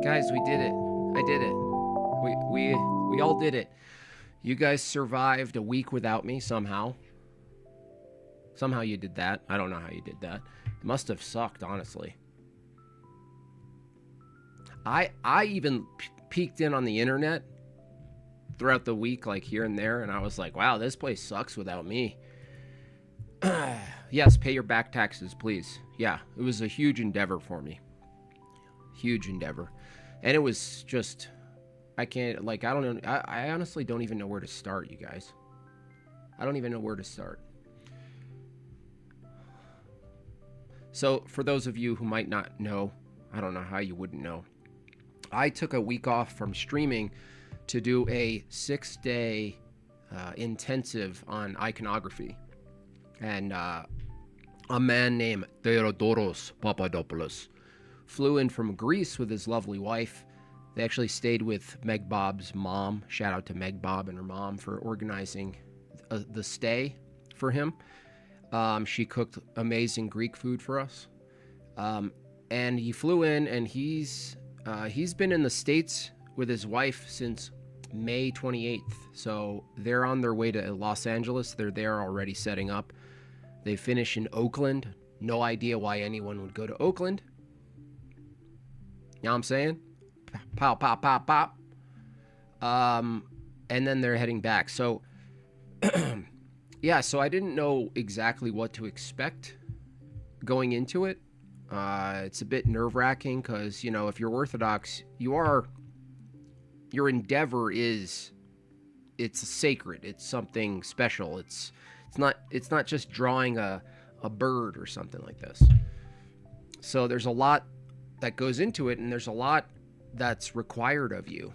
Guys, we did it. I did it. We all did it. You guys survived a week without me somehow. Somehow you did that. I don't know how you did that. It must have sucked, honestly. I even peeked in on the internet throughout the week, like here and there, and I was like, wow, this place sucks without me. Yes, pay your back taxes, please. Yeah, it was a huge endeavor for me. Huge endeavor. And it was just, I can't, like, I don't know. I honestly don't even know where to start, you guys. I don't even know where to start. So, for those of you who might not know, I don't know how you wouldn't know. I took a week off from streaming to do a 6-day intensive on iconography. And a man named Theodoros Papadopoulos flew in from Greece with his lovely wife. They actually stayed with Meg Bob's mom. Shout out to Meg Bob and her mom for organizing the stay for him. She cooked amazing Greek food for us. And he flew in, and he's been in the States with his wife since May 28th. So they're on their way to Los Angeles. They're there already setting up. They finish in Oakland. No idea why anyone would go to Oakland. You know what I'm saying? Pow, pow, pow, pow. And then they're heading back. So, yeah, so I didn't know exactly what to expect going into it. It's a bit nerve-wracking because, you know, if you're Orthodox, your endeavor it's sacred. It's something special. It's not just drawing a bird or something like this. So there's a lot that goes into it, and there's a lot that's required of you.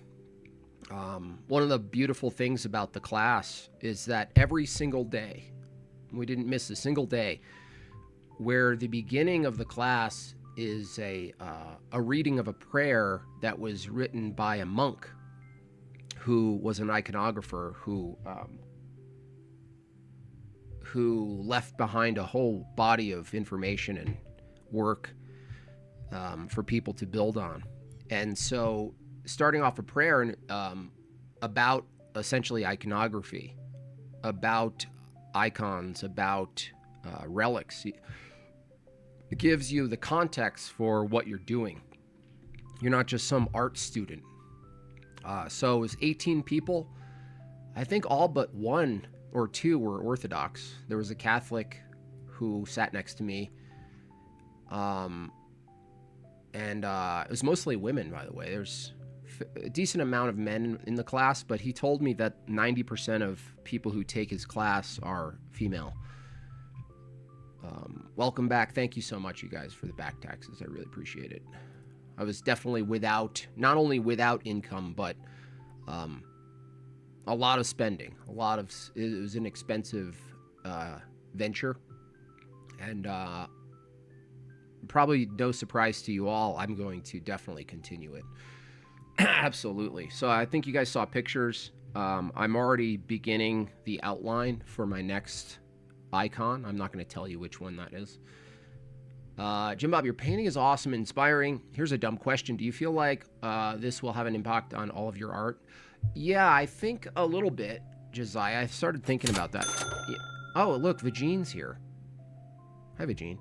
One of the beautiful things about the class is that every single day, we didn't miss a single day, where the beginning of the class is a reading of a prayer that was written by a monk who was an iconographer who left behind a whole body of information and work for people to build on. And so starting off a prayer about essentially iconography, about icons, about relics, it gives you the context for what you're doing. You're not just some art student. So it was 18 people. I think all but one or two were Orthodox. There was a Catholic who sat next to me. And it was mostly women, by the way. There's a decent amount of men in the class, but he told me that 90% of people who take his class are female. Welcome back. Thank you so much, you guys, for the back taxes. I really appreciate it. I was definitely not only without income, but a lot of spending. It was an expensive venture. And probably no surprise to you all, I'm going to definitely continue it. Absolutely. So I think you guys saw pictures. I'm already beginning the outline for my next icon. I'm not going to tell you which one that is. Jim Bob, your painting is awesome and inspiring. Here's a dumb question. Do you feel like this will have an impact on all of your art? Yeah, I think a little bit, Josiah. I started thinking about that. Yeah. Oh, look, Vajine's here. Hi, Vajine.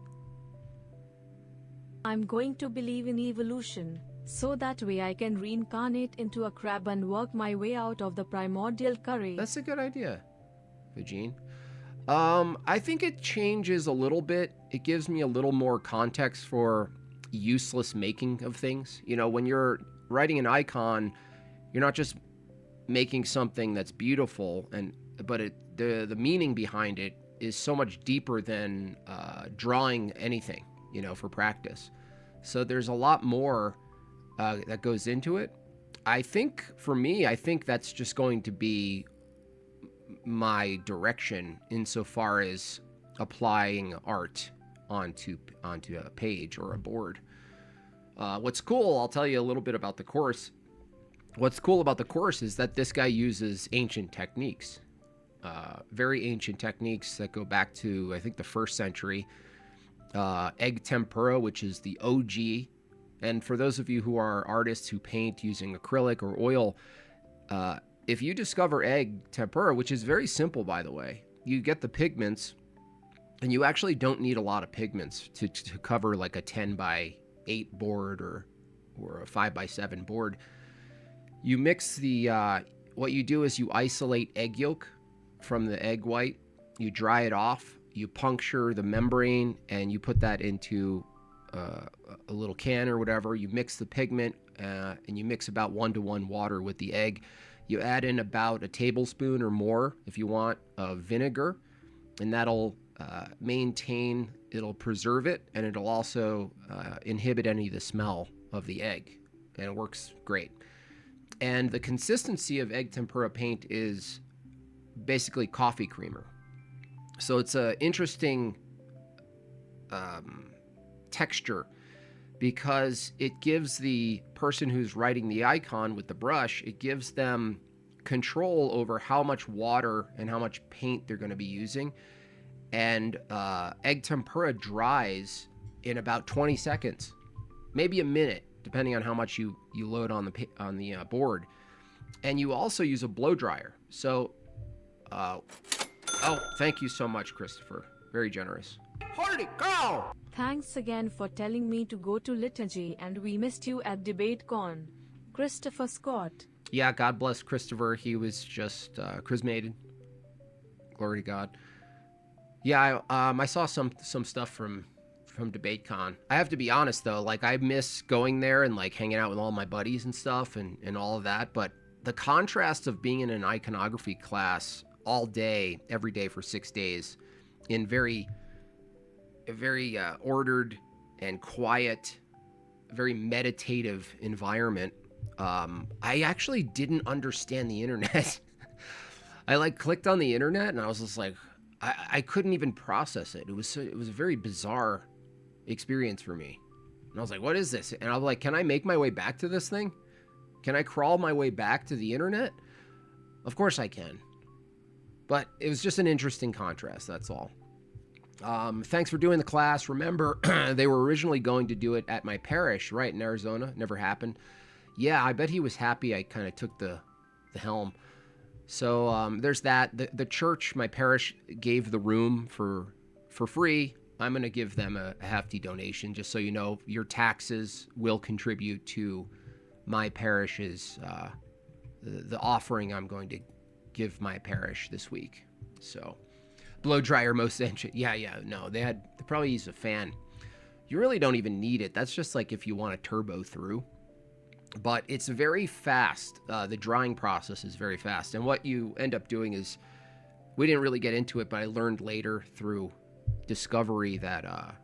I'm going to believe in evolution, so that way I can reincarnate into a crab and work my way out of the primordial curry. That's a good idea, Vajine. I think it changes a little bit. It gives me a little more context for useless making of things. You know, when you're writing an icon, you're not just making something that's beautiful, but the meaning behind it is so much deeper than drawing anything, you know, for practice. So there's a lot more that goes into it. I think for me, that's just going to be my direction insofar as applying art onto a page or a board. What's cool, I'll tell you a little bit about the course. What's cool about the course is that this guy uses ancient techniques, very ancient techniques that go back to, I think, the 1st century. Egg tempura, which is the OG And for those of you who are artists who paint using acrylic or oil, if you discover egg tempera, which is very simple, by the way, you get the pigments, and you actually don't need a lot of pigments to cover like a 10 by 8 board or a 5 by 7 board. You mix what you do is you isolate egg yolk from the egg white, you dry it off, you puncture the membrane, and you put that into a little can or whatever. You mix the pigment, and you mix about 1-to-1 water with the egg. You add in about a tablespoon or more, if you want, of vinegar, and that'll it'll preserve it, and it'll also inhibit any of the smell of the egg, and it works great. And the consistency of egg tempera paint is basically coffee creamer. So it's an interesting texture, because it gives the person who's writing the icon with the brush, it gives them control over how much water and how much paint they're going to be using. And egg tempera dries in about 20 seconds, maybe a minute, depending on how much you load on the board. And you also use a blow dryer. So, thank you so much, Christopher. Very generous. Holy cow! Thanks again for telling me to go to liturgy, and we missed you at DebateCon. Christopher Scott. Yeah, God bless Christopher. He was just chrismated. Glory to God. Yeah, I saw some stuff from DebateCon. I have to be honest though, like I miss going there and like hanging out with all my buddies and stuff and all of that. But the contrast of being in an iconography class all day, every day for 6 days, in a very ordered and quiet, very meditative environment. I actually didn't understand the internet. I like clicked on the internet and I was just like, I couldn't even process it. It was a very bizarre experience for me. And I was like, what is this? And I was like, can I make my way back to this thing? Can I crawl my way back to the internet? Of course I can. But it was just an interesting contrast, that's all. Thanks for doing the class. Remember, they were originally going to do it at my parish, right, in Arizona. Never happened. Yeah, I bet he was happy I kind of took the helm. So there's that. The church, my parish, gave the room for free. I'm going to give them a hefty donation, just so you know. Your taxes will contribute to my parish's, the offering I'm going to give my parish this week. So, blow dryer most ancient. Yeah, no, they probably use a fan. You really don't even need it. That's just like if you want a turbo through. But it's very fast. The drying process is very fast. And what you end up doing is, we didn't really get into it, but I learned later through discovery that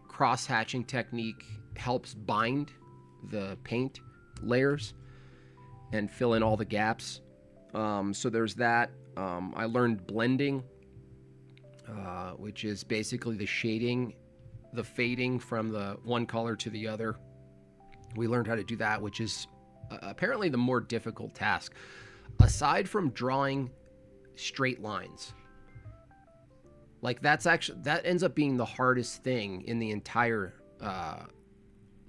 cross-hatching technique helps bind the paint layers and fill in all the gaps. So there's that. I learned blending, which is basically the shading, the fading from the one color to the other. We learned how to do that, which is apparently the more difficult task. Aside from drawing straight lines, like that ends up being the hardest thing in the entire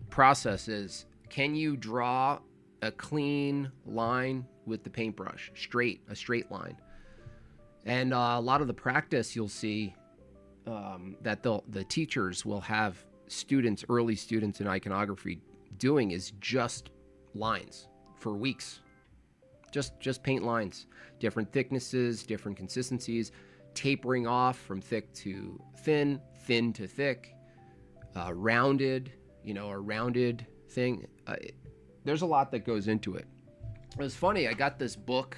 process. Is, can you draw a clean line with the paintbrush, a straight line? And a lot of the practice you'll see that the teachers will have early students in iconography doing is just lines for weeks. Just paint lines, different thicknesses, different consistencies, tapering off from thick to thin, thin to thick, rounded, a rounded thing. There's a lot that goes into it. It was funny. I got this book,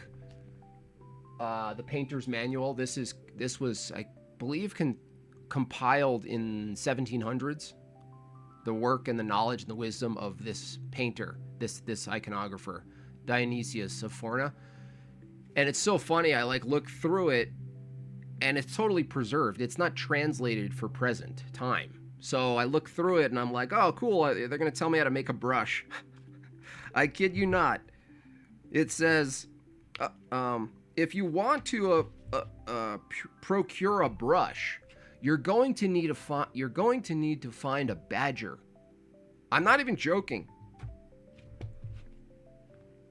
The Painter's Manual. This was, I believe, compiled in 1700s. The work and the knowledge and the wisdom of this painter, this iconographer, Dionysius of Forna. And it's so funny. I look through it, and it's totally preserved. It's not translated for present time. So I look through it, and I'm like, oh, cool. They're going to tell me how to make a brush. I kid you not. It says, if you want to procure a brush, you're going to need to find a badger, I'm not even joking.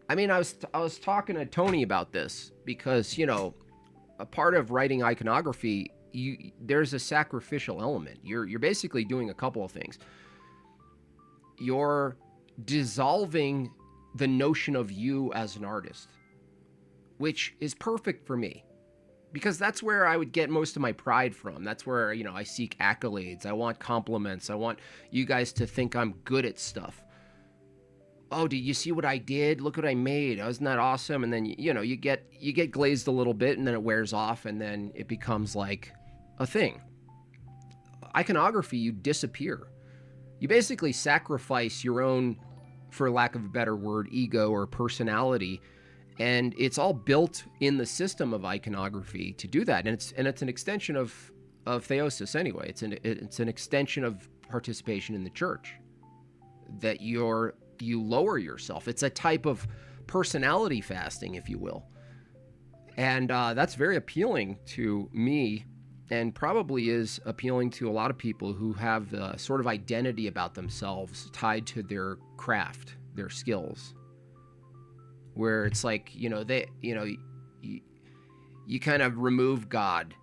I mean, I was talking to Tony about this because, a part of writing iconography, there's a sacrificial element. You're basically doing a couple of things. You're dissolving the notion of you as an artist, which is perfect for me because that's where I would get most of my pride from. That's where, I seek accolades. I want compliments. I want you guys to think I'm good at stuff. Oh, did you see what I did? Look what I made. Wasn't that awesome? And then, you get glazed a little bit and then it wears off and then it becomes like a thing. Iconography, you disappear. You basically sacrifice your own, for lack of a better word, ego or personality. And it's all built in the system of iconography to do that. And it's an extension of theosis anyway. It's an extension of participation in the church. That you lower yourself. It's a type of personality fasting, if you will. And that's very appealing to me and probably is appealing to a lot of people who have a sort of identity about themselves tied to their craft, their skills. Where it's like, you kind of remove God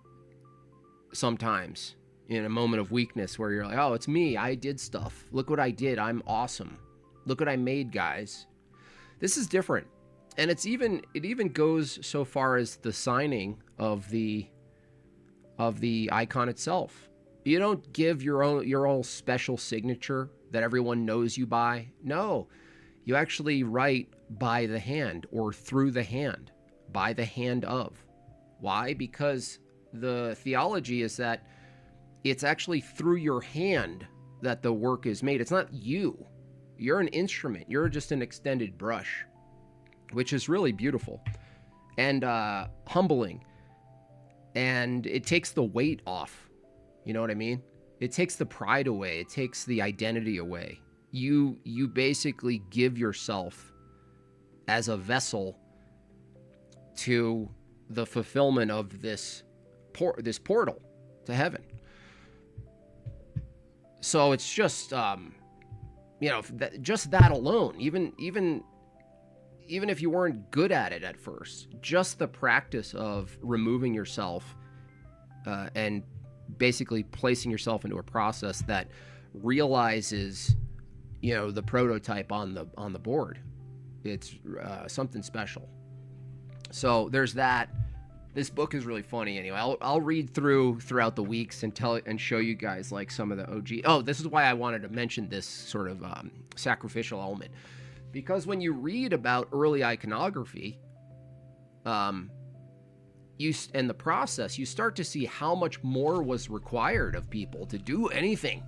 sometimes in a moment of weakness where you're like, oh, it's me. I did stuff. Look what I did. I'm awesome. Look what I made, guys. This is different. And it even goes so far as the signing of the icon itself. You don't give your own special signature that everyone knows you by. No. You actually write by the hand or through the hand, by the hand of. Why? Because the theology is that it's actually through your hand that the work is made. It's not you. You're an instrument. You're just an extended brush, which is really beautiful and humbling. And it takes the weight off. You know what I mean? It takes the pride away. It takes the identity away. You basically give yourself as a vessel to the fulfillment of this portal to heaven. So it's just just that alone, even if you weren't good at it at first, just the practice of removing yourself and basically placing yourself into a process that realizes, the prototype on the board. It's something special. So there's that. This book is really funny. Anyway, I'll read throughout the weeks and show you guys like some of the OG. Oh, this is why I wanted to mention this sort of sacrificial element, because when you read about early iconography, and the process, you start to see how much more was required of people to do anything.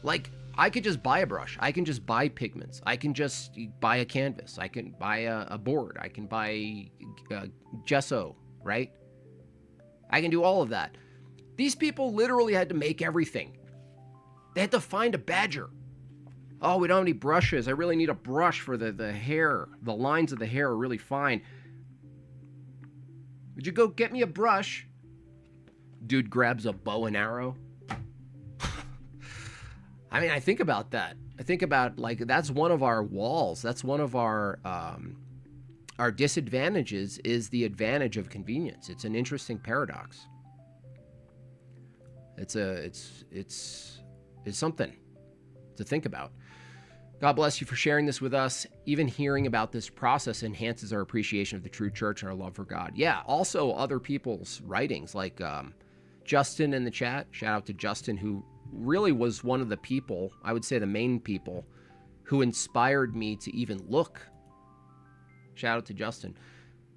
Like, I could just buy a brush. I can just buy pigments. I can just buy a canvas. I can buy a board. I can buy gesso, right? I can do all of that. These people literally had to make everything. They had to find a badger. Oh, we don't have any brushes. I really need a brush for the hair. The lines of the hair are really fine. Would you go get me a brush? Dude grabs a bow and arrow. I mean, I think about that. I think about, like, that's one of our walls. That's one of our disadvantages is the advantage of convenience. It's an interesting paradox. It's something to think about. God bless you for sharing this with us. Even hearing about this process enhances our appreciation of the true church and our love for God. Yeah, also other people's writings, like Justin in the chat. Shout out to Justin, who really was one of the people, I would say the main people, who inspired me to even look. Shout out to Justin.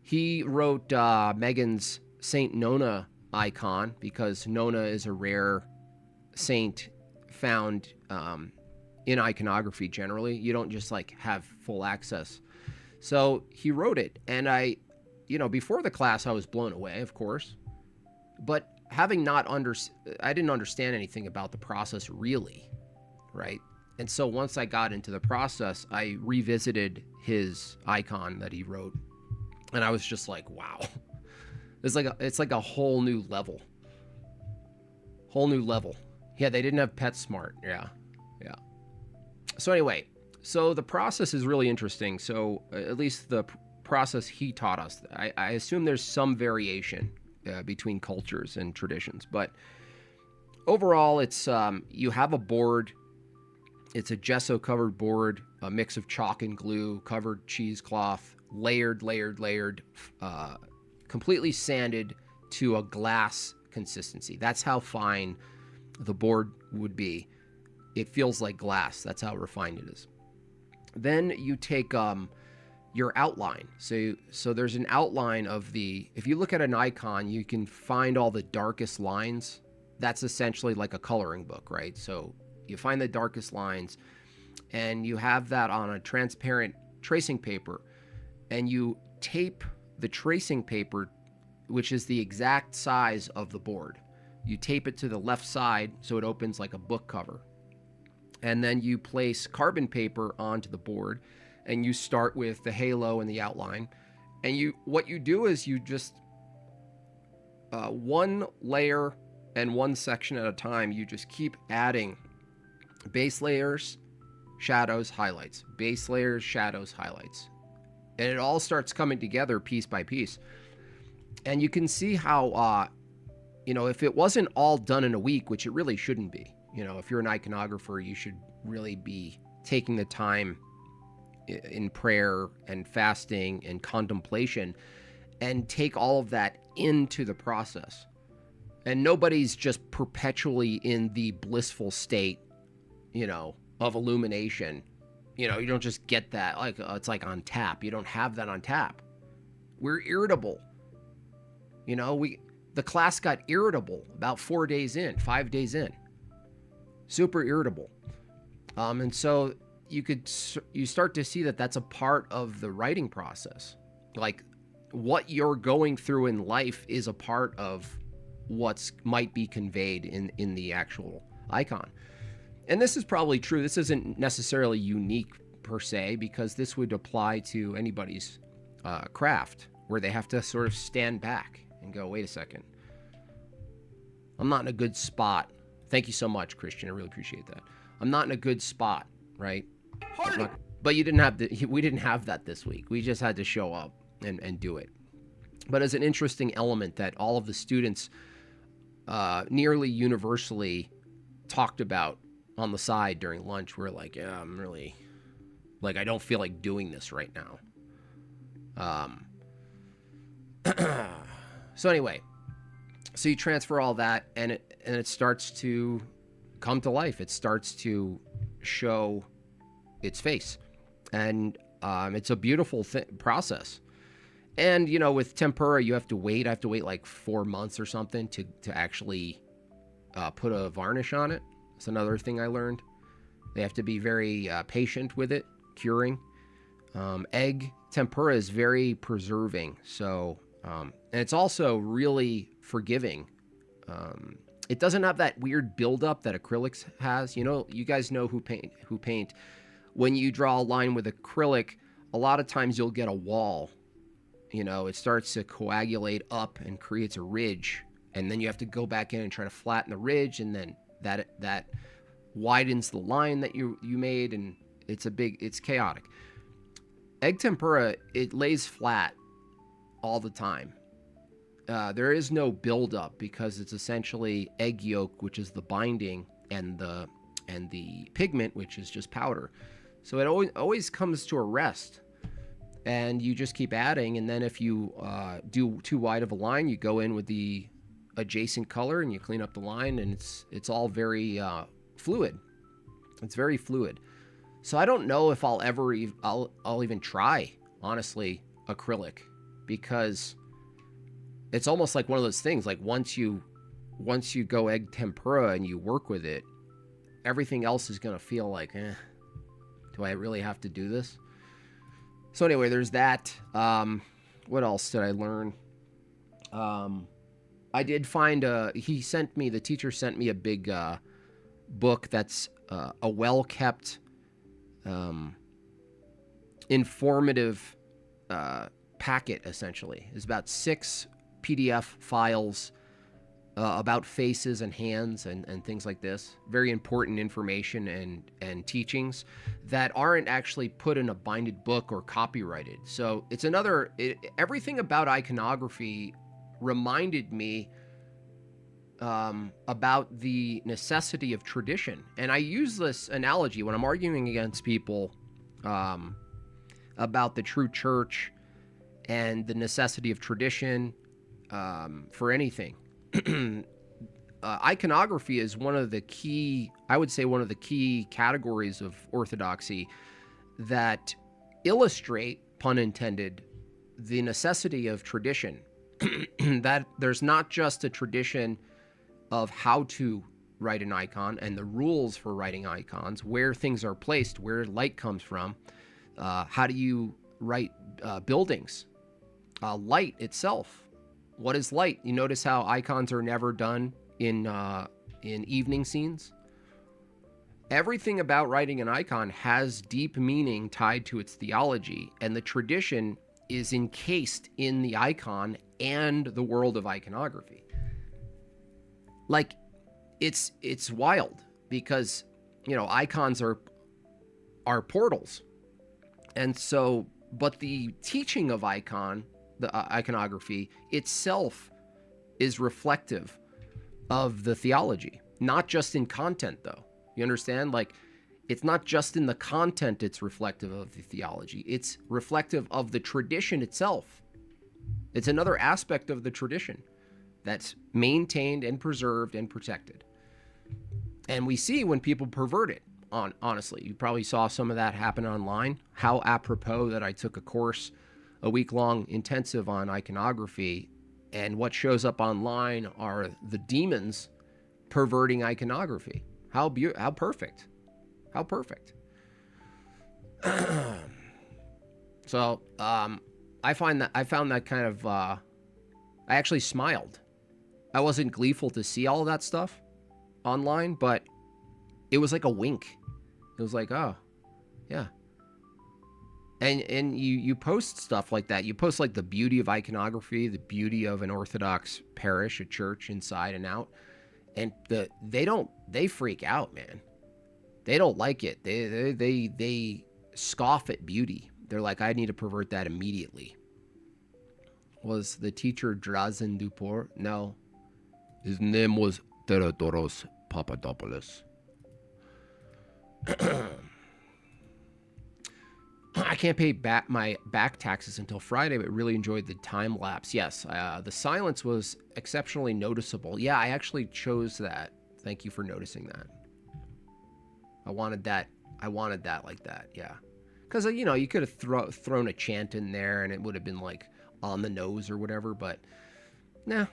He wrote Megan's Saint Nona icon, because Nona is a rare saint found in iconography generally. You don't just like have full access. So he wrote it, and I before the class I was blown away, of course, but having I didn't understand anything about the process really, right? And so once I got into the process, I revisited his icon that he wrote, and I was just like, wow. It's like a whole new level. Yeah, they didn't have PetSmart. Yeah. Yeah. So anyway, so the process is really interesting. So at least the process he taught us, I assume there's some variation between cultures and traditions, but overall, it's you have a board. It's a gesso covered board, a mix of chalk and glue, covered cheesecloth, layered, completely sanded to a glass consistency. That's how fine the board would be. It feels like glass. That's how refined it is. Then you take your outline. So there's an outline of the. If you look at an icon, you can find all the darkest lines. That's essentially like a coloring book, right? So you find the darkest lines, and you have that on a transparent tracing paper, and you tape the tracing paper, which is the exact size of the board. You tape it to the left side so it opens like a book cover. And then you place carbon paper onto the board, and you start with the halo and the outline. And what you do is you just one layer and one section at a time, you just keep adding base layers, shadows, highlights, base layers, shadows, highlights. And it all starts coming together piece by piece. And you can see how, if it wasn't all done in a week, which it really shouldn't be, if you're an iconographer, you should really be taking the time in prayer and fasting and contemplation and take all of that into the process. And nobody's just perpetually in the blissful state, of illumination. You don't just get that like it's like on tap. You don't have that on tap. We're irritable. The class got irritable about 5 days in. Super irritable. And so you start to see that that's a part of the writing process. Like what you're going through in life is a part of what's might be conveyed in the actual icon. And this is probably true. This isn't necessarily unique per se, because this would apply to anybody's craft, where they have to sort of stand back and go, wait a second, I'm not in a good spot. Thank you so much, Christian. I really appreciate that. I'm not in a good spot, right? But we didn't have that this week. We just had to show up and do it. But as an interesting element that all of the students nearly universally talked about on the side during lunch, we're like, yeah, I'm really, I don't feel like doing this right now. So anyway, so you transfer all that, and it starts to come to life. It starts to show its face, and it's a beautiful process. And with tempera, you have to wait. I have to wait like 4 months or something to actually put a varnish on it. That's another thing I learned. They have to be very patient with it, curing. Egg tempera is very preserving, so and it's also really forgiving. It doesn't have that weird buildup that acrylics has. You guys know who paint. When you draw a line with acrylic, a lot of times you'll get a wall. It starts to coagulate up and creates a ridge, and then you have to go back in and try to flatten the ridge, and then that widens the line that you made, and it's chaotic. Egg tempera, it lays flat all the time. There is no buildup because it's essentially egg yolk, which is the binding, and the pigment, which is just powder. So it always comes to a rest, and you just keep adding. And then if you do too wide of a line, you go in with the adjacent color and you clean up the line, and it's all very fluid. It's very fluid. So I don't know if I'll ever I'll even try, honestly, acrylic, because it's almost like one of those things. Like once you go egg tempera and you work with it, everything else is gonna feel like, do I really have to do this? So anyway, there's that. What else did I learn? I did find the teacher sent me a big book that's a well-kept, informative packet, essentially. It's about 6 PDF files about faces and hands and things like this. Very important information and teachings that aren't actually put in a binded book or copyrighted. So it's everything about iconography reminded me about the necessity of tradition. And I use this analogy when I'm arguing against people about the true church and the necessity of tradition for anything. Iconography is one of the key categories of orthodoxy that illustrate, pun intended, the necessity of tradition. That there's not just a tradition of how to write an icon and the rules for writing icons, where things are placed, where light comes from, how do you write buildings, light itself. What is light? You notice how icons are never done in evening scenes? Everything about writing an icon has deep meaning tied to its theology, and the tradition is encased in the icon and the world of iconography. Like, it's wild because, icons are portals. And so, but the teaching of the iconography itself is reflective of the theology, not just in content, though. You understand? Like, it's not just in the content it's reflective of the theology. It's reflective of the tradition itself. It's another aspect of the tradition that's maintained and preserved and protected. And we see when people pervert it, honestly. You probably saw some of that happen online. How apropos that I took a week-long intensive on iconography, and what shows up online are the demons perverting iconography. How perfect. How perfect. So, I found that kind of, I actually smiled. I wasn't gleeful to see all of that stuff online, but it was like a wink. It was like, oh, yeah. And you post stuff like that. You post like the beauty of iconography, the beauty of an Orthodox parish, a church inside and out. And they freak out, man. They don't like it. They scoff at beauty. They're like, I need to pervert that immediately. Was the teacher Drazen Duport? No. His name was Theodoros Papadopoulos. I can't pay my back taxes until Friday, but really enjoyed the time lapse. Yes, the silence was exceptionally noticeable. Yeah, I actually chose that. Thank you for noticing that. I wanted that like that. Yeah, because you could have thrown a chant in there and it would have been like on the nose or whatever. But nah.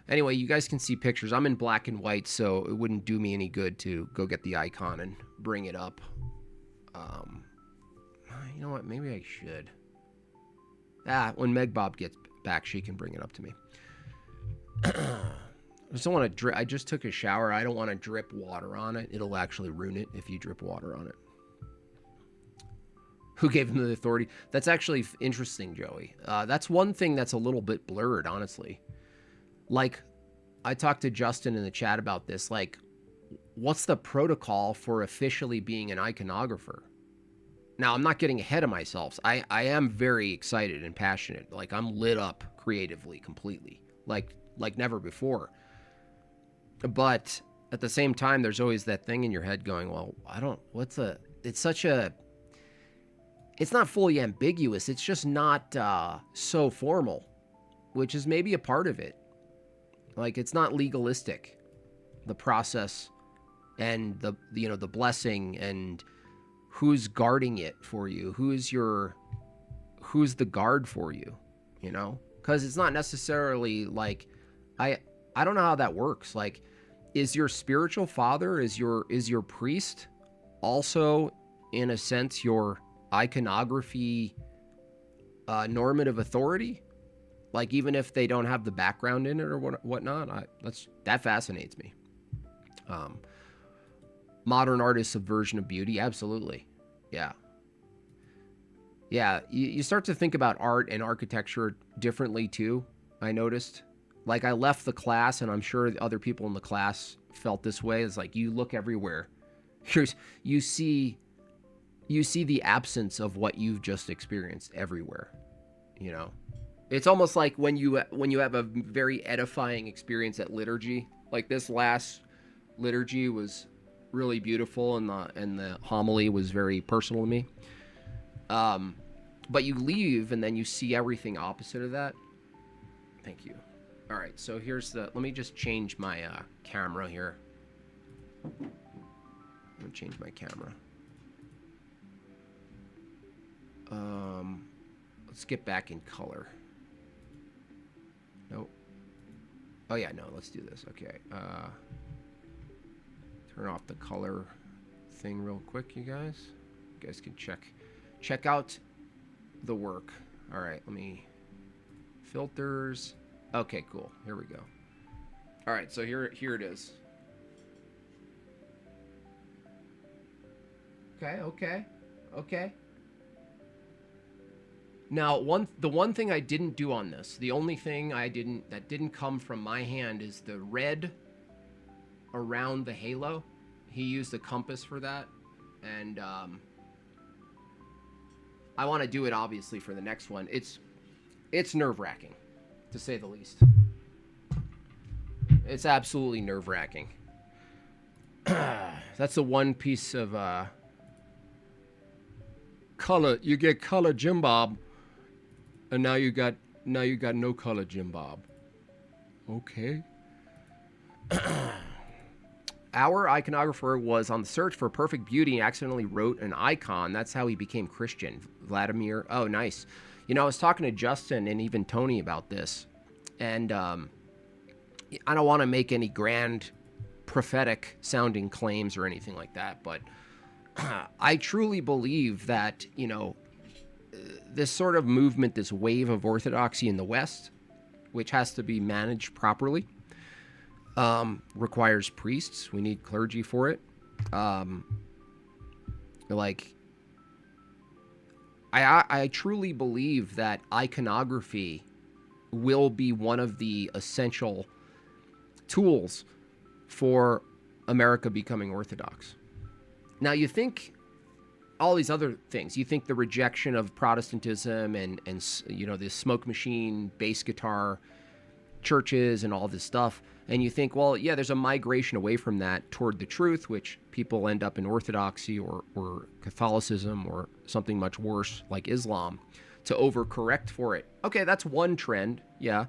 Anyway, you guys can see pictures. I'm in black and white, so it wouldn't do me any good to go get the icon and bring it up. You know what? Maybe I should. When Meg Bob gets back, she can bring it up to me. I just don't want to drip. I just took a shower. I don't want to drip water on it. It'll actually ruin it if you drip water on it. Who gave him the authority? That's actually interesting, Joey. That's one thing that's a little bit blurred, honestly. Like, I talked to Justin in the chat about this. Like, what's the protocol for officially being an iconographer? Now, I'm not getting ahead of myself. I am very excited and passionate. Like, I'm lit up creatively, completely, like never before. But at the same time, there's always that thing in your head going, well, it's not fully ambiguous. It's just not so formal, which is maybe a part of it. Like, it's not legalistic, the process and the blessing and who's guarding it for you, who's the guard for you, because it's not necessarily like, I don't know how that works. Like, is your spiritual father, is your priest also in a sense your iconography normative authority? Like, even if they don't have the background in it or whatnot, that fascinates me. Modern artist subversion of beauty, absolutely. Yeah. You start to think about art and architecture differently too, I noticed. Like, I left the class, and I'm sure other people in the class felt this way. It's like, you look everywhere. You see the absence of what you've just experienced everywhere. You know, it's almost like when you have a very edifying experience at liturgy. Like, this last liturgy was really beautiful, and the homily was very personal to me. But you leave, and then you see everything opposite of that. Thank you. All right, so let me just change my camera here. I'm gonna change my camera. Let's get back in color. Nope. Oh yeah, no, let's do this. Okay. Turn off the color thing real quick, you guys. You guys can check out the work. All right, let me filters. Okay, cool. Here we go. All right, so here it is. Okay. Now, the one thing I didn't do on this, the only thing that didn't come from my hand is the red around the halo. He used a compass for that, and I want to do it obviously for the next one. It's nerve-wracking, to say the least. It's absolutely nerve-wracking. That's the one piece of color. You get color, Jim Bob, and now you got no color, Jim Bob. Okay. Our iconographer was on the search for perfect beauty and accidentally wrote an icon. That's how he became Christian. Vladimir. Oh, nice. You know, I was talking to Justin and even Tony about this, and I don't want to make any grand prophetic sounding claims or anything like that, but I truly believe that, you know, this sort of movement, this wave of orthodoxy in the West, which has to be managed properly, requires priests. We need clergy for it. I truly believe that iconography will be one of the essential tools for America becoming Orthodox. Now, you think all these other things. You think the rejection of Protestantism and you know, the smoke machine, bass guitar churches and all this stuff, and you think, well, yeah, there's a migration away from that toward the truth, which people end up in Orthodoxy or Catholicism or something much worse like Islam to overcorrect for it. Okay, that's one trend, yeah.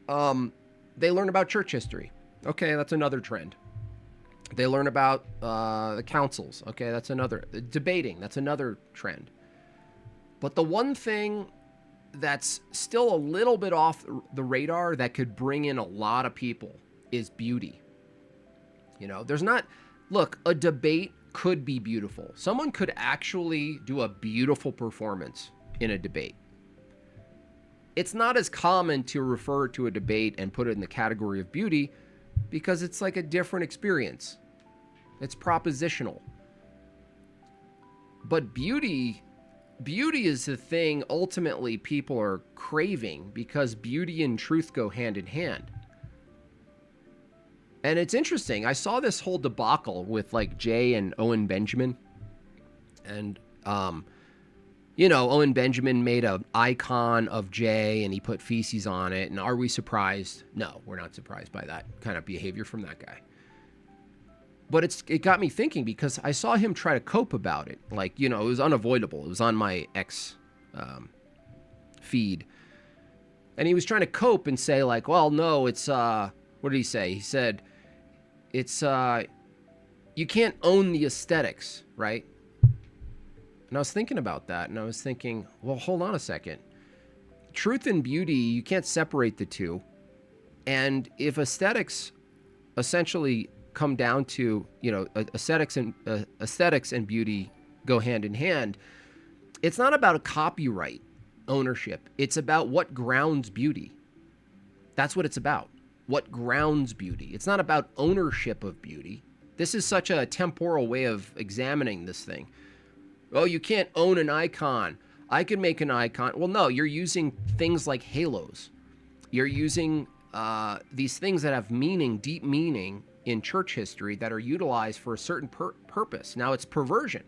They learn about church history. Okay, that's another trend. They learn about the councils. Okay, that's another. Debating, that's another trend. But the one thing that's still a little bit off the radar that could bring in a lot of people is beauty. You know, there's not... Look, a debate could be beautiful. Someone could actually do a beautiful performance in a debate. It's not as common to refer to a debate and put it in the category of beauty because it's like a different experience. It's propositional. But beauty is the thing ultimately people are craving because beauty and truth go hand in hand. And it's interesting. I saw this whole debacle with like Jay and Owen Benjamin. And, you know, Owen Benjamin made an icon of Jay and he put feces on it. And are we surprised? No, we're not surprised by that kind of behavior from that guy. But it got me thinking because I saw him try to cope about it. Like, you know, it was unavoidable. It was on my X feed. And he was trying to cope and say like, well, no, it's, what did he say? He said, it's, you can't own the aesthetics, right? And I was thinking about that and I was thinking, well, hold on a second. Truth and beauty, you can't separate the two. And if aesthetics essentially come down to, you know, aesthetics and beauty go hand in hand, it's not about a copyright ownership. It's about what grounds beauty. That's what it's about. What grounds beauty. It's not about ownership of beauty. This is such a temporal way of examining this thing. Oh, you can't own an icon. I could make an icon. Well, no, you're using things like halos. You're using these things that have meaning, deep meaning in church history that are utilized for a certain purpose. Now it's perversion.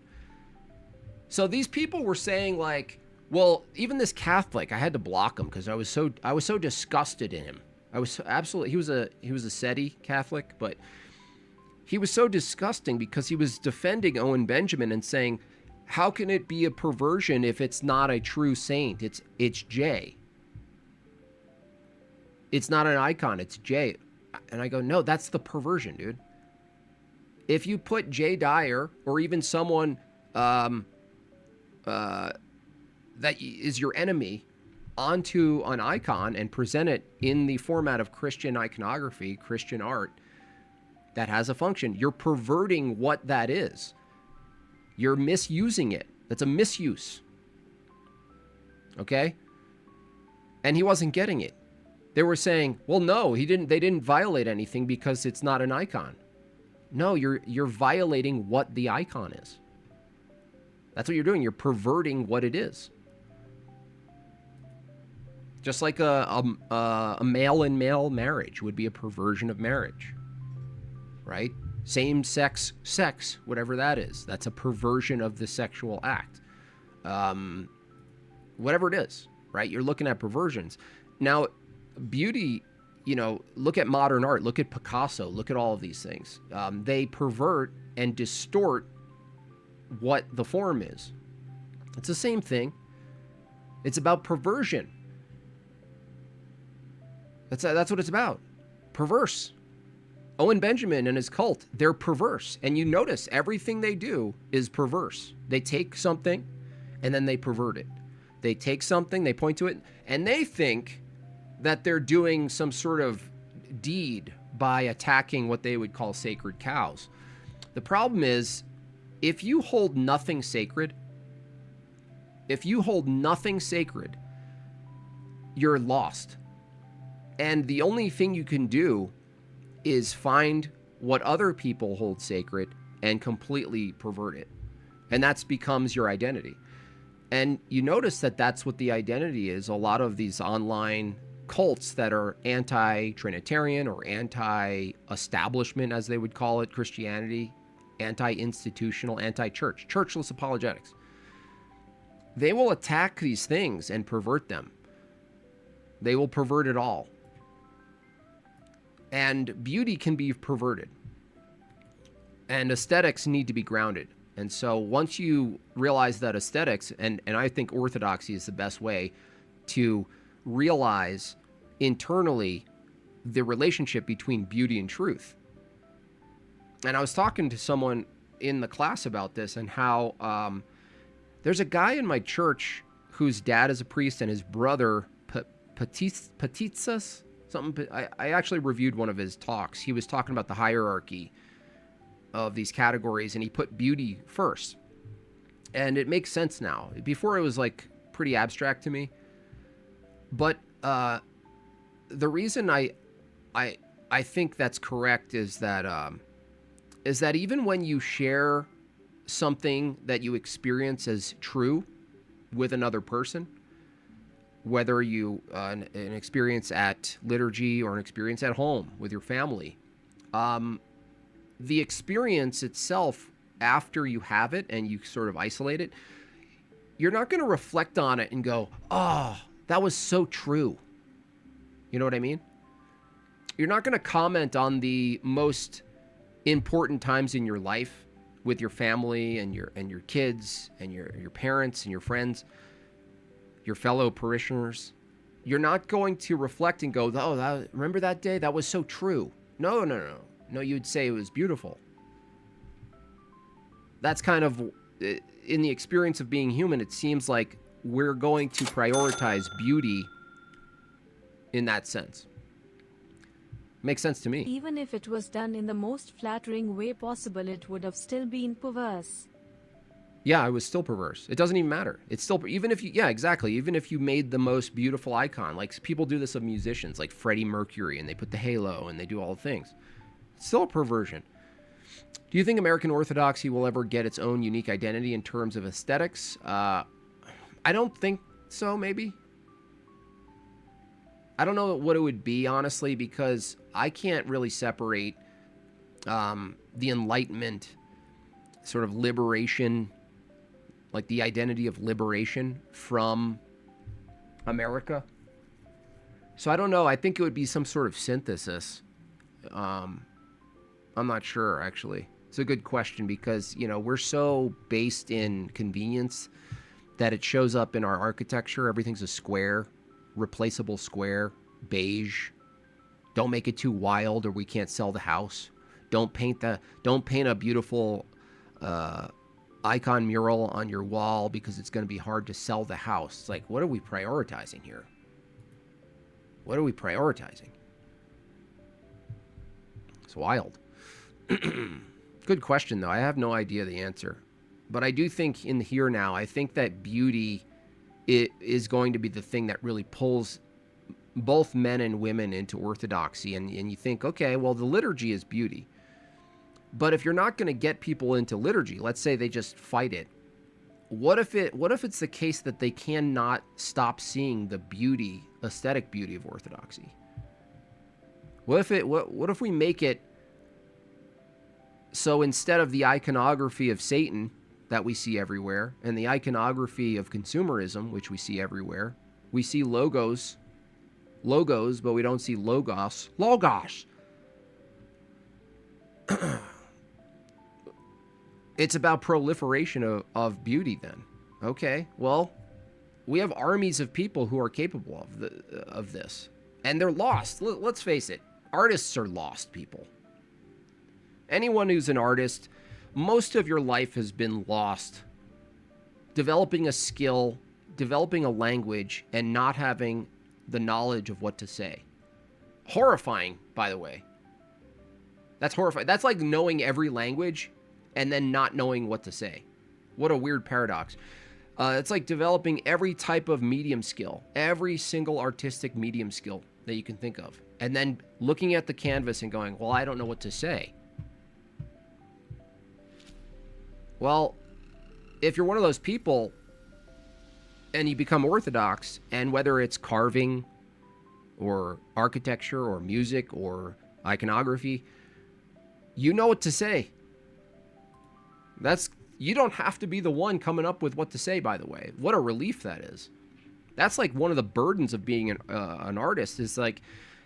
So these people were saying like, well, even this Catholic, I had to block him because I was so disgusted in him. I was absolutely, he was a SETI Catholic, but he was so disgusting because he was defending Owen Benjamin and saying, how can it be a perversion if it's not a true saint? It's J. It's not an icon, it's J. And I go, no, that's the perversion, dude. If you put J. Dyer or even someone that is your enemy onto an icon and present it in the format of Christian iconography, Christian art, that has a function, you're perverting what that is. You're misusing it. That's a misuse. Okay? And he wasn't getting it. They were saying, well, no, they didn't violate anything because it's not an icon. No, you're violating what the icon is. That's what you're doing. You're perverting what it is. Just like a male and male marriage would be a perversion of marriage, right? Same-sex sex, whatever that is. That's a perversion of the sexual act. Whatever it is, right? You're looking at perversions. Now, beauty, look at modern art. Look at Picasso. Look at all of these things. They pervert and distort what the form is. It's the same thing. It's about perversion. That's what it's about. Perverse. Owen Benjamin and his cult, they're perverse. And you notice everything they do is perverse. They take something and then they pervert it. They take something, they point to it, and they think that they're doing some sort of deed by attacking what they would call sacred cows. The problem is, if you hold nothing sacred, you're lost. And the only thing you can do is find what other people hold sacred and completely pervert it. And that becomes your identity. And you notice that that's what the identity is. A lot of these online cults that are anti-Trinitarian or anti-establishment, as they would call it, Christianity, anti-institutional, anti-church, churchless apologetics. They will attack these things and pervert them. They will pervert it all. And beauty can be perverted. And aesthetics need to be grounded. And so once you realize that aesthetics, and I think orthodoxy is the best way to realize internally the relationship between beauty and truth. And I was talking to someone in the class about this and how there's a guy in my church whose dad is a priest and his brother, Petitsas, something. I actually reviewed one of his talks. He was talking about the hierarchy of these categories, and he put beauty first. And it makes sense now. Before it was like pretty abstract to me. But the reason I think that's correct is that even when you share something that you experience as true with another person, whether you an experience at liturgy or an experience at home with your family, the experience itself, after you have it and you sort of isolate it, you're not going to reflect on it and go, oh, that was so true. You know what I mean? You're not going to comment on the most important times in your life with your family and your kids and your parents and your friends, your fellow parishioners. You're not going to reflect and go, oh, remember that day? That was so true. No. No, you'd say it was beautiful. That's kind of, in the experience of being human, it seems like we're going to prioritize beauty in that sense. Makes sense to me. Even if it was done in the most flattering way possible, it would have still been perverse. Yeah, it was still perverse. It doesn't even matter. It's still, even if you, yeah, exactly. Even if you made the most beautiful icon, like people do this of musicians, like Freddie Mercury, and they put the halo and they do all the things. It's still a perversion. Do you think American Orthodoxy will ever get its own unique identity in terms of aesthetics? I don't think so, maybe. I don't know what it would be, honestly, because I can't really separate the Enlightenment sort of liberation, like the identity of liberation, from America. So I don't know. I think it would be some sort of synthesis. I'm not sure, actually. It's a good question because, we're so based in convenience that it shows up in our architecture. Everything's a square, replaceable square, beige. Don't make it too wild or we can't sell the house. Don't paint a beautiful icon mural on your wall because it's going to be hard to sell the house. It's like, what are we prioritizing here? What are we prioritizing? It's wild. Good question, though. I have no idea the answer. But I do think in the here now, I think that beauty is going to be the thing that really pulls both men and women into orthodoxy. And you think, okay, well, the liturgy is beauty. But if you're not going to get people into liturgy, let's say they just fight it. What if it's the case that they cannot stop seeing the beauty, aesthetic beauty of orthodoxy? What if we make it so instead of the iconography of Satan that we see everywhere and the iconography of consumerism, which we see everywhere, we see logos, but we don't see logos. It's about proliferation of beauty then. Okay, well, we have armies of people who are capable of this. And they're lost. Let's face it. Artists are lost people. Anyone who's an artist, most of your life has been lost developing a skill, developing a language, and not having the knowledge of what to say. Horrifying, by the way. That's horrifying. That's like knowing every language and then not knowing what to say. What a weird paradox. It's like developing every type of medium skill, every single artistic medium skill that you can think of, and then looking at the canvas and going, well, I don't know what to say. Well, if you're one of those people and you become orthodox, and whether it's carving or architecture or music or iconography, you know what to say. You don't have to be the one coming up with what to say, by the way. What a relief that is. That's like one of the burdens of being an artist, is like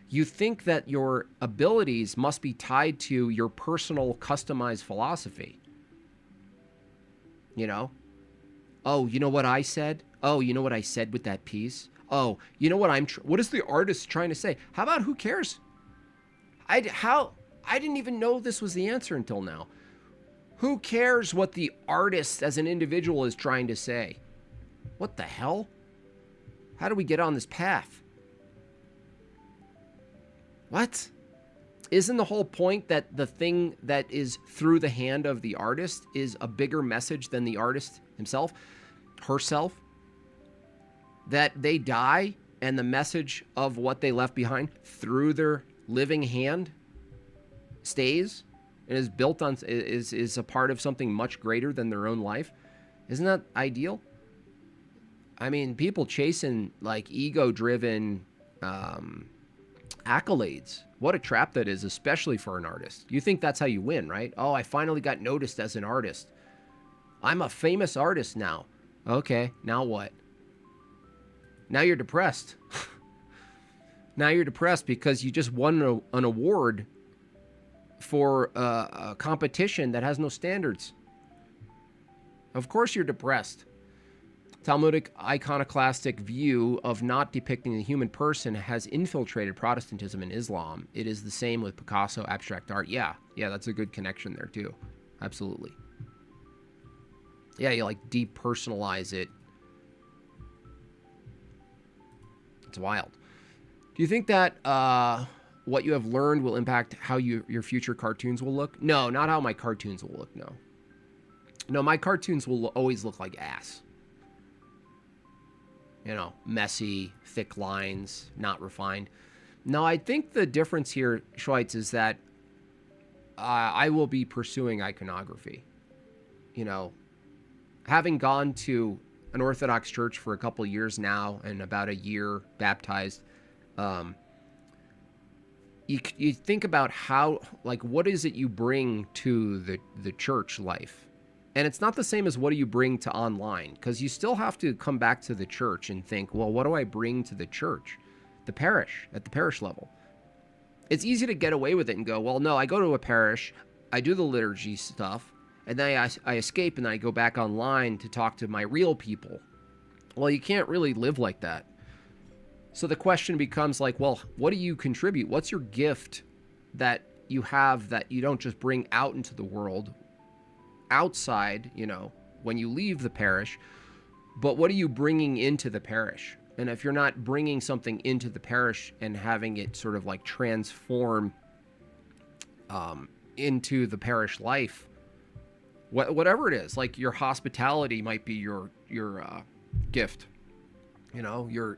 you think that your abilities must be tied to your personal customized philosophy. Oh, you know what I said? Oh, you know what I said with that piece? Oh, you know what what is the artist trying to say? How about who cares? I didn't even know this was the answer until now. Who cares what the artist as an individual is trying to say? What the hell? How do we get on this path? What? Isn't the whole point that the thing that is through the hand of the artist is a bigger message than the artist himself, herself? That they die and the message of what they left behind through their living hand stays and is built on, is a part of something much greater than their own life? Isn't that ideal? I mean, people chasing like ego-driven accolades. What a trap that is, especially for an artist. You think that's how you win, right? Oh, I finally got noticed as an artist. I'm a famous artist now. Okay, now what? Now you're depressed. Now you're depressed because you just won an award for a competition that has no standards. Of course you're depressed. Talmudic iconoclastic view of not depicting the human person has infiltrated Protestantism and Islam. It is the same with Picasso, abstract art. Yeah, that's a good connection there too. Absolutely. Yeah, you like depersonalize it. It's wild. Do you think that what you have learned will impact how your future cartoons will look? No, not how my cartoons will look, no, my cartoons will always look like ass. Messy, thick lines, not refined. No, I think the difference here, Schweitz, is that I will be pursuing iconography. Having gone to an Orthodox church for a couple years now and about a year baptized, Um, you think about how, like, what is it you bring to the church life? And it's not the same as what do you bring to online, because you still have to come back to the church and think, well, what do I bring to the church, the parish, at the parish level? It's easy to get away with it and go, well, no, I go to a parish, I do the liturgy stuff, and then I escape and then I go back online to talk to my real people. Well, you can't really live like that. So the question becomes like, well, what do you contribute? What's your gift that you have that you don't just bring out into the world outside, when you leave the parish, but what are you bringing into the parish? And if you're not bringing something into the parish and having it sort of like transform into the parish life, whatever it is, like your hospitality might be your gift, your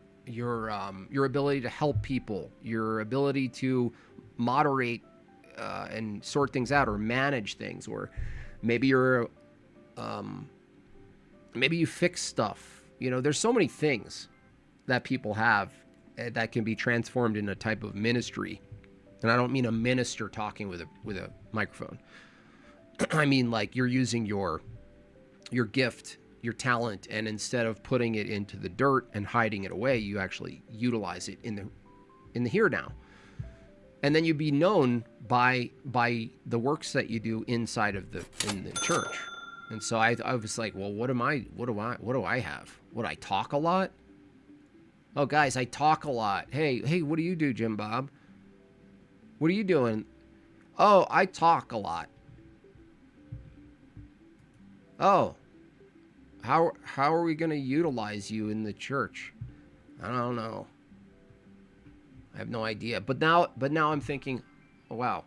ability to help people, your ability to moderate and sort things out or manage things, or maybe maybe you fix stuff. There's so many things that people have that can be transformed in a type of ministry. And I don't mean a minister talking with a microphone. I mean, like, you're using your gift, your talent, and instead of putting it into the dirt and hiding it away, you actually utilize it in the here now. And then you'd be known by the works that you do inside of in the church. And so I was like, well, what do I have? What, I talk a lot? Oh, guys, I talk a lot. Hey, what do you do, Jim Bob? What are you doing? Oh, I talk a lot. Oh, how are we going to utilize you in the church? I don't know. I have no idea. But now I'm thinking, oh, wow.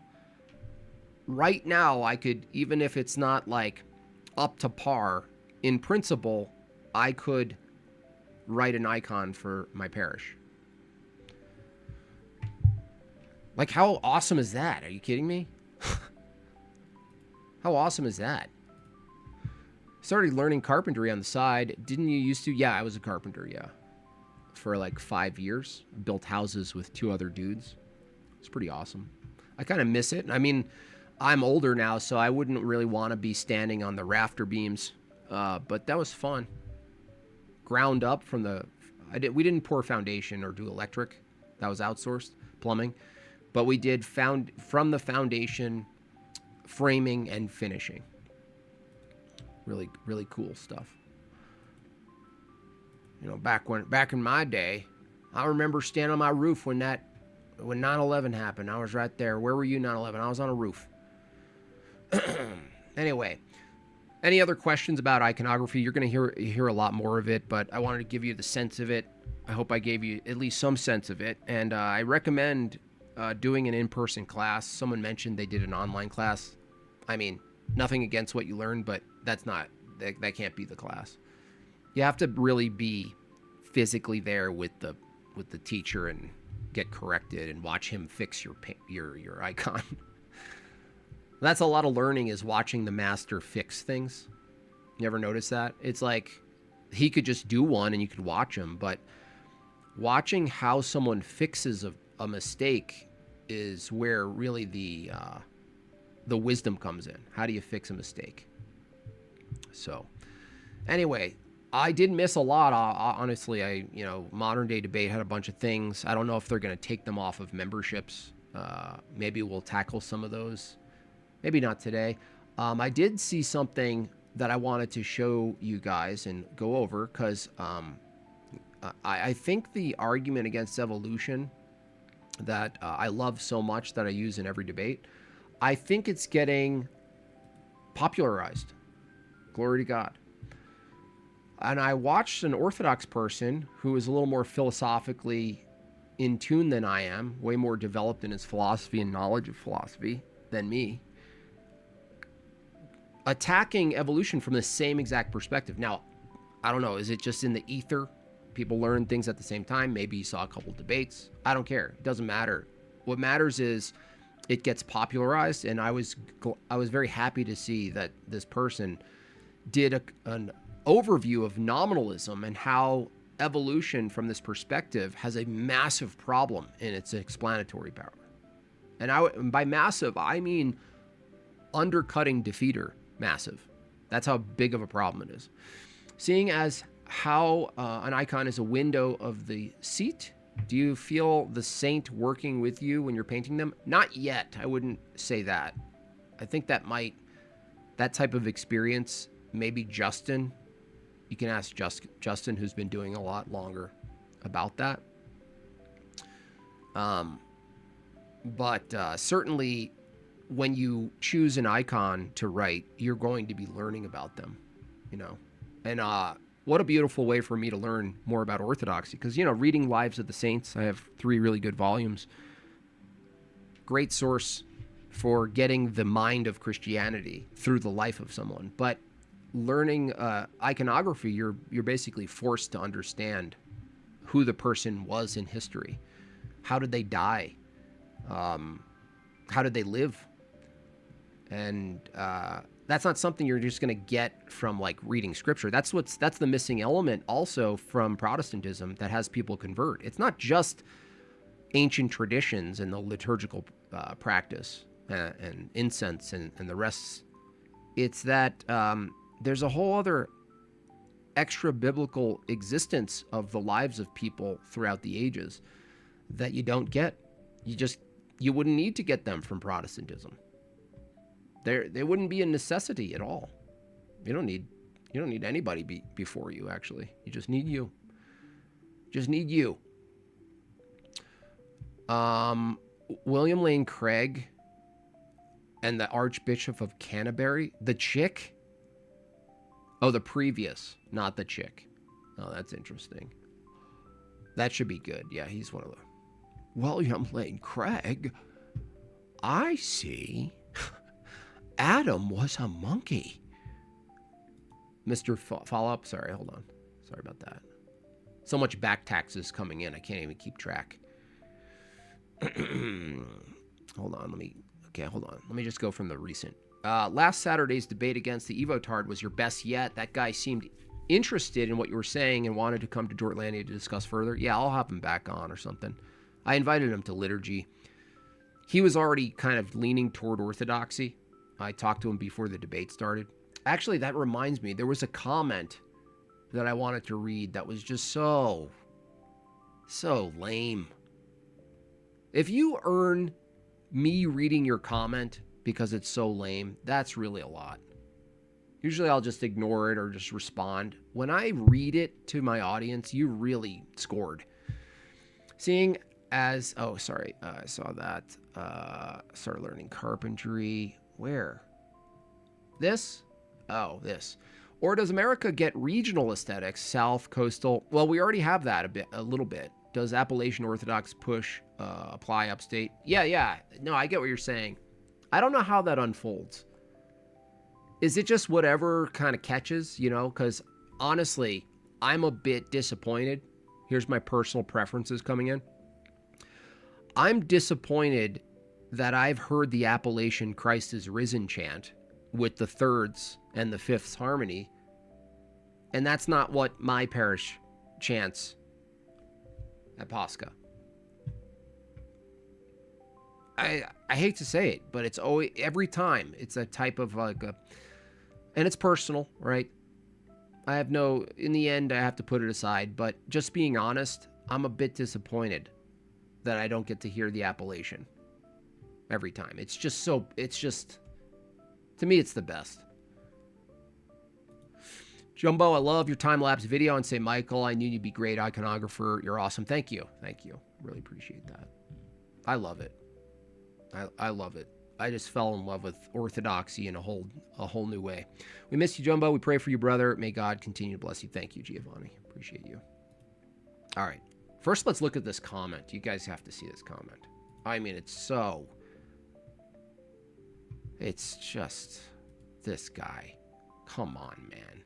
Right now, I could, even if it's not like up to par, in principle, I could write an icon for my parish. Like, how awesome is that? Are you kidding me? How awesome is that? Started learning carpentry on the side. Didn't you used to? Yeah, I was a carpenter, yeah. For like 5 years. Built houses with 2 other dudes. It's pretty awesome. I kind of miss it. I mean, I'm older now, so I wouldn't really want to be standing on the rafter beams. But that was fun. Ground up from we didn't pour foundation or do electric. That was outsourced, plumbing. But we did from the foundation, framing and finishing. Really, really cool stuff. Back in my day, I remember standing on my roof when 9/11 happened. I was right there. Where were you 9/11? I was on a roof. Anyway, any other questions about iconography? You're going to hear a lot more of it, but I wanted to give you the sense of it. I hope I gave you at least some sense of it. And I recommend doing an in-person class. Someone mentioned they did an online class. I mean, nothing against what you learned, but that can't be the class. You have to really be physically there with the teacher and get corrected and watch him fix your icon. That's a lot of learning, is watching the master fix things. You ever notice that? It's like he could just do one and you could watch him, but watching how someone fixes a mistake is where really the wisdom comes in. How do you fix a mistake? So, anyway, I did miss a lot. Honestly, Modern Day Debate had a bunch of things. I don't know if they're going to take them off of memberships. Maybe we'll tackle some of those. Maybe not today. I did see something that I wanted to show you guys and go over, because I think the argument against evolution that I love so much that I use in every debate, I think it's getting popularized. Glory to God. And I watched an Orthodox person who is a little more philosophically in tune than I am, way more developed in his philosophy and knowledge of philosophy than me, attacking evolution from the same exact perspective. Now, I don't know, is it just in the ether? People learn things at the same time. Maybe you saw a couple debates. I don't care. It doesn't matter. What matters is it gets popularized, and I was very happy to see that this person did an overview of nominalism and how evolution from this perspective has a massive problem in its explanatory power. And by massive, I mean undercutting defeater massive. That's how big of a problem it is. Seeing as how an icon is a window of the seat, do you feel the saint working with you when you're painting them? Not yet. I wouldn't say that. I think that type of experience, maybe Justin. You can ask Justin, who's been doing a lot longer about that. But certainly when you choose an icon to write, you're going to be learning about them, And what a beautiful way for me to learn more about Orthodoxy. Because, reading Lives of the Saints, I have 3 really good volumes. Great source for getting the mind of Christianity through the life of someone. But learning iconography, you're basically forced to understand who the person was in history. How did they die? How did they live? And that's not something you're just going to get from like reading scripture. That's the missing element also from Protestantism that has people convert. It's not just ancient traditions and the liturgical practice and incense and the rest. It's that there's a whole other extra biblical existence of the lives of people throughout the ages that you don't get. You wouldn't need to get them from Protestantism. They wouldn't be a necessity at all. You don't need anybody before you, actually. You just need you. Just need you. William Lane Craig and the Archbishop of Canterbury. The chick? Oh, the previous, not the chick. Oh, that's interesting. That should be good. Yeah, he's one of the... William Lane Craig? I see. Adam was a monkey. Mr. Follow-up? Sorry, hold on. Sorry about that. So much back taxes coming in, I can't even keep track. Hold on, let me just go from the recent. Last Saturday's debate against the Evotard was your best yet. That guy seemed interested in what you were saying and wanted to come to Dortlandia to discuss further. Yeah, I'll have him back on or something. I invited him to liturgy. He was already kind of leaning toward orthodoxy. I talked to him before the debate started. Actually, that reminds me, there was a comment that I wanted to read that was just so lame. If you earn me reading your comment because it's so lame, that's really a lot. Usually I'll just ignore it or just respond. When I read it to my audience, you really scored. I saw that. Start learning carpentry. Where? This? Oh, this. Or does America get regional aesthetics, South, coastal? Well, we already have that a little bit. Does Appalachian Orthodox push apply upstate? Yeah. No, I get what you're saying. I don't know how that unfolds. Is it just whatever kind of catches, Because honestly, I'm a bit disappointed. Here's my personal preferences coming in. I'm disappointed that I've heard the Appalachian Christ is risen chant with the thirds and the fifths harmony, and that's not what my parish chants at Pascha. I hate to say it, but it's always, every time, it's a type of and it's personal, right? In the end, I have to put it aside, but just being honest, I'm a bit disappointed that I don't get to hear the Appalachian every time. It's just, to me, it's the best. Jumbo, I love your time-lapse video on St. Michael. I knew you'd be a great iconographer. You're awesome. Thank you. Really appreciate that. I love it. I love it. I just fell in love with orthodoxy in a whole new way. We miss you, Jumbo. We pray for you, brother. May God continue to bless you. Thank you, Giovanni. Appreciate you. All right. First, let's look at this comment. You guys have to see this comment. I mean, it's just this guy. Come on, man.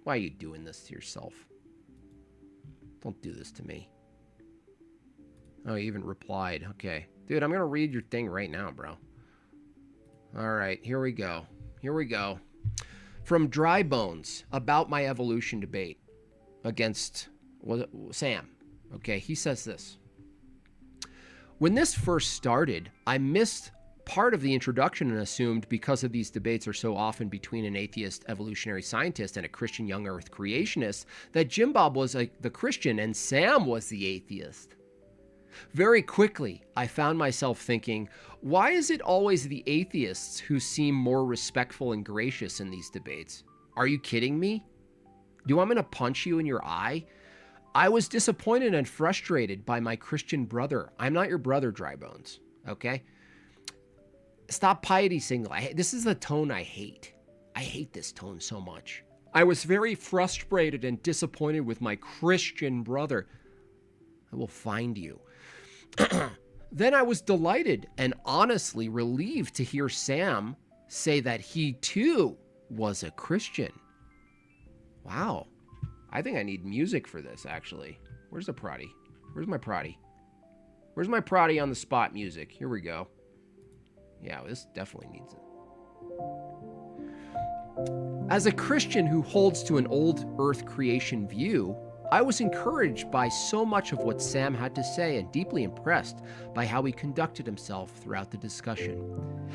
Why are you doing this to yourself? Don't do this to me. Oh, you even replied. Okay. Dude, I'm going to read your thing right now, bro. All right, here we go. From Dry Bones, about my evolution debate. against Sam. Okay, he says this. When this first started, I missed part of the introduction and assumed because of these debates are so often between an atheist evolutionary scientist and a Christian young earth creationist that Jim Bob was the Christian and Sam was the atheist. Very quickly, I found myself thinking, why is it always the atheists who seem more respectful and gracious in these debates? Are you kidding me? Do you want me to punch you in your eye? I was disappointed and frustrated by my Christian brother. I'm not your brother, Dry Bones, okay? Stop piety single. This is the tone I hate. I hate this tone so much. I was very frustrated and disappointed with my Christian brother. I will find you. Then I was delighted and honestly relieved to hear Sam say that he too was a Christian. Wow. I think I need music for this, actually. Where's the Proddy? Where's my Proddy? Where's my Proddy on the spot music? Here we go. Yeah, this definitely needs it. As a Christian who holds to an old earth creation view, I was encouraged by so much of what Sam had to say and deeply impressed by how he conducted himself throughout the discussion.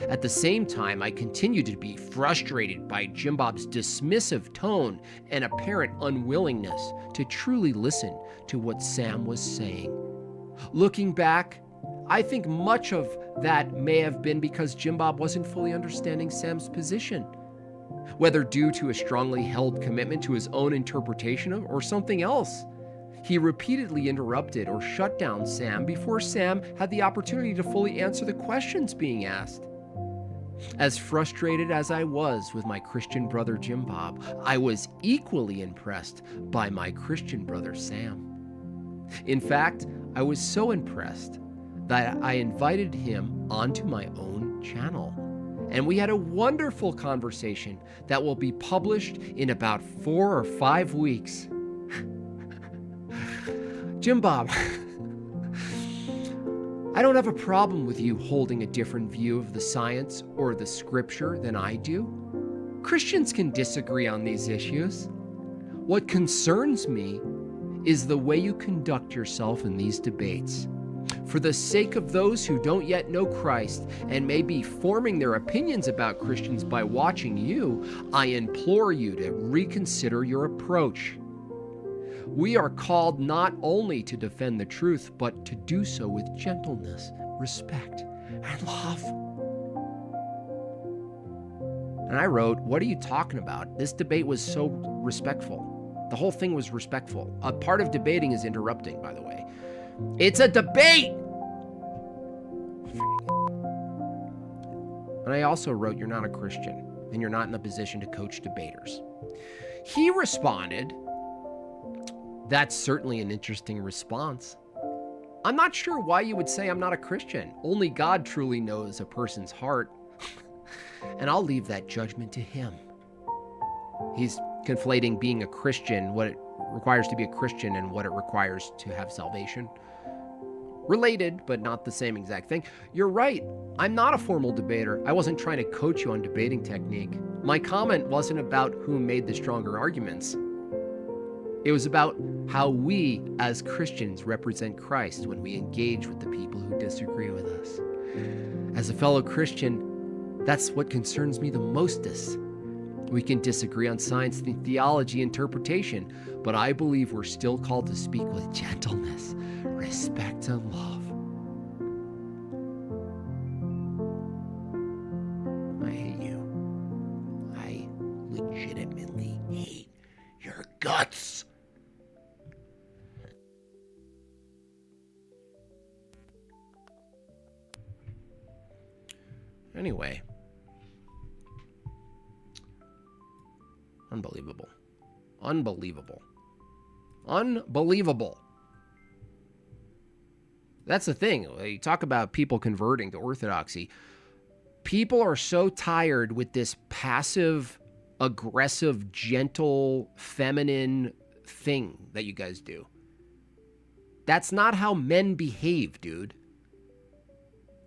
At the same time, I continued to be frustrated by Jim Bob's dismissive tone and apparent unwillingness to truly listen to what Sam was saying. Looking back, I think much of that may have been because Jim Bob wasn't fully understanding Sam's position. Whether due to a strongly held commitment to his own interpretation of or something else. He repeatedly interrupted or shut down Sam before Sam had the opportunity to fully answer the questions being asked. As frustrated as I was with my Christian brother Jim Bob, I was equally impressed by my Christian brother Sam. In fact, I was so impressed that I invited him onto my own channel. And we had a wonderful conversation that will be published in about 4 or 5 weeks. Jim Bob, I don't have a problem with you holding a different view of the science or the scripture than I do. Christians can disagree on these issues. What concerns me is the way you conduct yourself in these debates. For the sake of those who don't yet know Christ and may be forming their opinions about Christians by watching you, I implore you to reconsider your approach. We are called not only to defend the truth, but to do so with gentleness, respect, and love. And I wrote, what are you talking about? This debate was so respectful. The whole thing was respectful. A part of debating is interrupting, by the way. It's a debate! And I also wrote, you're not a Christian, and you're not in a position to coach debaters. He responded, that's certainly an interesting response. I'm not sure why you would say I'm not a Christian. Only God truly knows a person's heart, and I'll leave that judgment to him. He's conflating being a Christian, what it requires to be a Christian, and what it requires to have salvation. Related, but not the same exact thing. You're right. I'm not a formal debater. I wasn't trying to coach you on debating technique. My comment wasn't about who made the stronger arguments. It was about how we, as Christians, represent Christ when we engage with the people who disagree with us. As a fellow Christian, that's what concerns me the mostest. We can disagree on science, theology, interpretation, but I believe we're still called to speak with gentleness, respect, and love. I hate you. I legitimately hate your guts. Anyway. Unbelievable. Unbelievable. Unbelievable. That's the thing. You talk about people converting to orthodoxy. People are so tired with this passive, aggressive, gentle, feminine thing that you guys do. That's not how men behave, dude.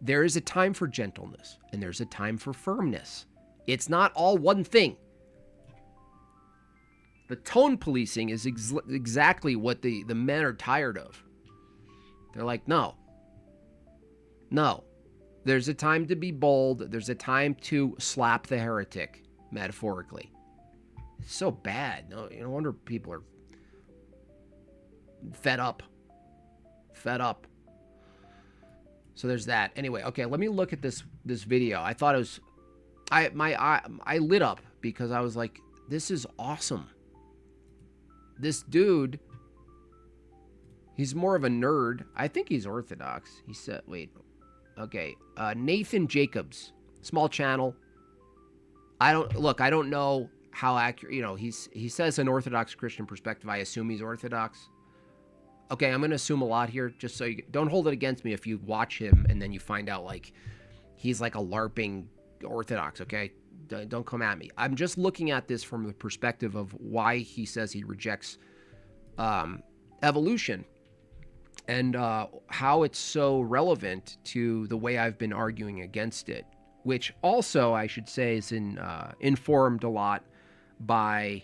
There is a time for gentleness, and there's a time for firmness. It's not all one thing. The tone policing is exactly what the men are tired of. They're like, no. There's a time to be bold. There's a time to slap the heretic, metaphorically. It's so bad. No wonder people are fed up. So there's that. Anyway, okay, let me look at this video. I thought it was, I lit up because I was like, this is awesome. This dude, he's more of a nerd. I think he's Orthodox. He said, wait, okay, Nathan Jacobs, small channel. I don't know how accurate, he says an Orthodox Christian perspective. I assume he's Orthodox. Okay, I'm going to assume a lot here, just so you don't hold it against me if you watch him and then you find out like he's like a LARPing Orthodox, okay? Don't come at me. I'm just looking at this from the perspective of why he says he rejects evolution and how it's so relevant to the way I've been arguing against it, which also, I should say, is informed a lot by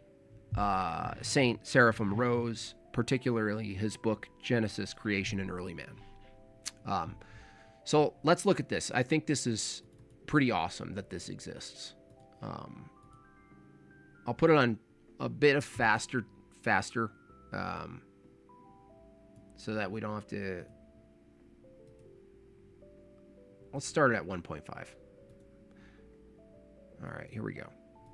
Saint Seraphim Rose, particularly his book, Genesis, Creation, and Early Man. So let's look at this. I think this is pretty awesome that this exists. I'll put it on a bit of faster, so that we don't have to. Let's start it at 1.5. All right, here we go.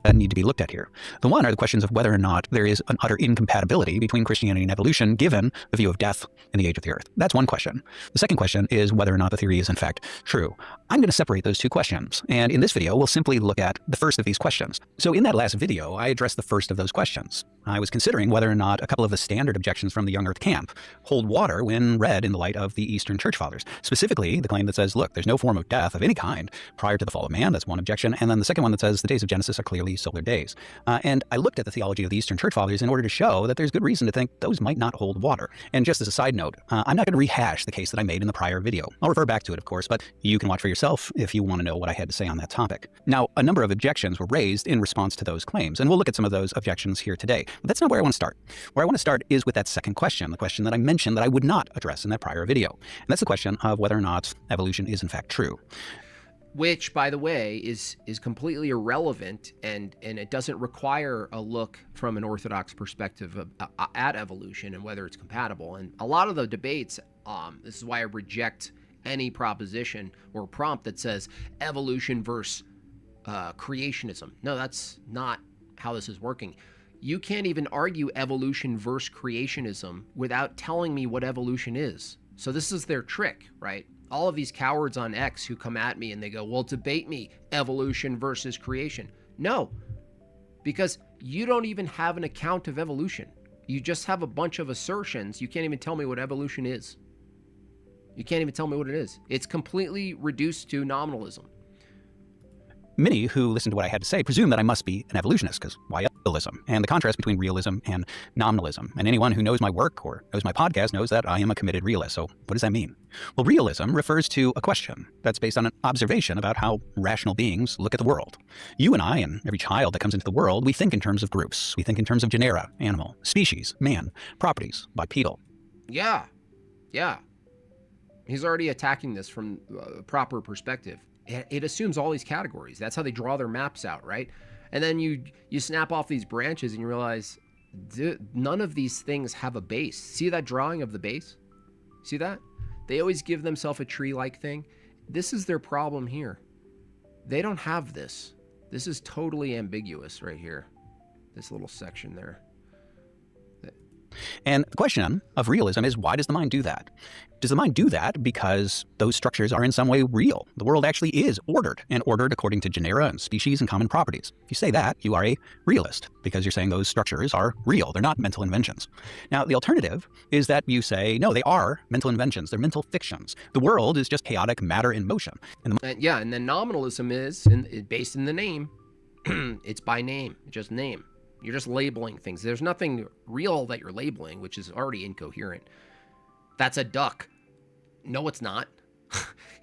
That need to be looked at here. The one are the questions of whether or not there is an utter incompatibility between Christianity and evolution, given the view of death and the age of the earth. That's one question. The second question is whether or not the theory is in fact true. I'm going to separate those two questions, and in this video, we'll simply look at the first of these questions. So in that last video, I addressed the first of those questions. I was considering whether or not a couple of the standard objections from the young earth camp hold water when read in the light of the Eastern Church Fathers. Specifically, the claim that says, look, there's no form of death of any kind prior to the fall of man. That's one objection. And then the second one that says the days of Genesis are clearly solar days. And I looked at the theology of the Eastern Church Fathers in order to show that there's good reason to think those might not hold water. And just as a side note, I'm not going to rehash the case that I made in the prior video. I'll refer back to it, of course, but you can watch for yourself if you want to know what I had to say on that topic. Now, a number of objections were raised in response to those claims, and we'll look at some of those objections here today. But that's not where I want to start. Where I want to start is with that second question, the question that I mentioned that I would not address in that prior video. And that's the question of whether or not evolution is in fact true. Which, by the way, is completely irrelevant, and it doesn't require a look from an Orthodox perspective at evolution and whether it's compatible. And a lot of the debates, this is why I reject any proposition or prompt that says evolution versus creationism. No, that's not how this is working. You can't even argue evolution versus creationism without telling me what evolution is. So this is their trick, right? All of these cowards on X who come at me and they go, well, debate me, evolution versus creation. No, because you don't even have an account of evolution. You just have a bunch of assertions. You can't even tell me what evolution is. You can't even tell me what it is. It's completely reduced to nominalism. Many who listen to what I had to say presume that I must be an evolutionist, because why realism? And the contrast between realism and nominalism. And anyone who knows my work or knows my podcast knows that I am a committed realist. So what does that mean? Well, realism refers to a question that's based on an observation about how rational beings look at the world. You and I, and every child that comes into the world, we think in terms of groups. We think in terms of genera, animal, species, man, properties, bipedal. Yeah. He's already attacking this from a proper perspective. It assumes all these categories. That's how they draw their maps out, right? And then you snap off these branches and you realize none of these things have a base. See that drawing of the base? See that? They always give themselves a tree-like thing. This is their problem here. They don't have this. This is totally ambiguous right here. This little section there. And the question of realism is, why does the mind do that? Does the mind do that because those structures are in some way real? The world actually is ordered, and ordered according to genera and species and common properties. If you say that, you are a realist, because you're saying those structures are real. They're not mental inventions. Now, the alternative is that you say, no, they are mental inventions. They're mental fictions. The world is just chaotic matter in motion. And then nominalism is based in the name. It's by name, just name. You're just labeling things. There's nothing real that you're labeling, which is already incoherent. That's a duck. No, it's not.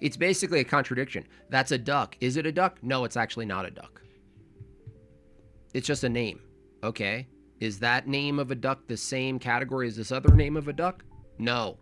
It's basically a contradiction. That's a duck. Is it a duck? No, it's actually not a duck. It's just a name. Okay. Is that name of a duck the same category as this other name of a duck? No.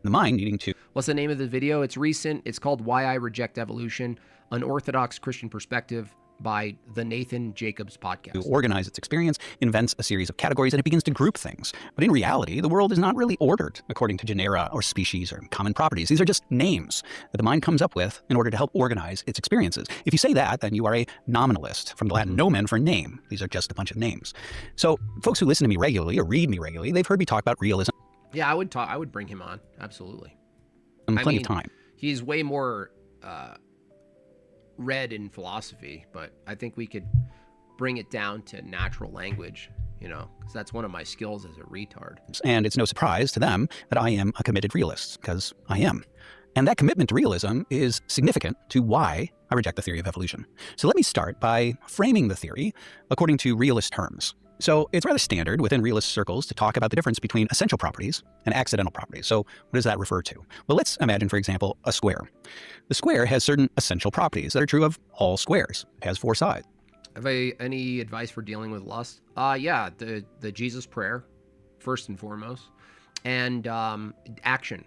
The mind needing to What's the name of the video? It's recent. It's called Why I Reject Evolution, an Orthodox Christian Perspective by the Nathan Jacobs podcast. organize its experience, invents a series of categories, and it begins to group things. But in reality, the world is not really ordered according to genera or species or common properties. These are just names that the mind comes up with in order to help organize its experiences. If you say that, then you are a nominalist, from the Latin nomen for name. These are just a bunch of names. So folks who listen to me regularly or read me regularly, they've heard me talk about realism. Yeah, I would bring him on. Absolutely. Plenty of time. He's way more read in philosophy, but I think we could bring it down to natural language, because that's one of my skills as a retard. And it's no surprise to them that I am a committed realist, because I am. And that commitment to realism is significant to why I reject the theory of evolution. So let me start by framing the theory according to realist terms. So it's rather standard within realist circles to talk about the difference between essential properties and accidental properties. So what does that refer to? Well, let's imagine, for example, a square. The square has certain essential properties that are true of all squares. It has 4 sides. Have I any advice for dealing with lust? Yeah, the Jesus prayer, first and foremost, and action,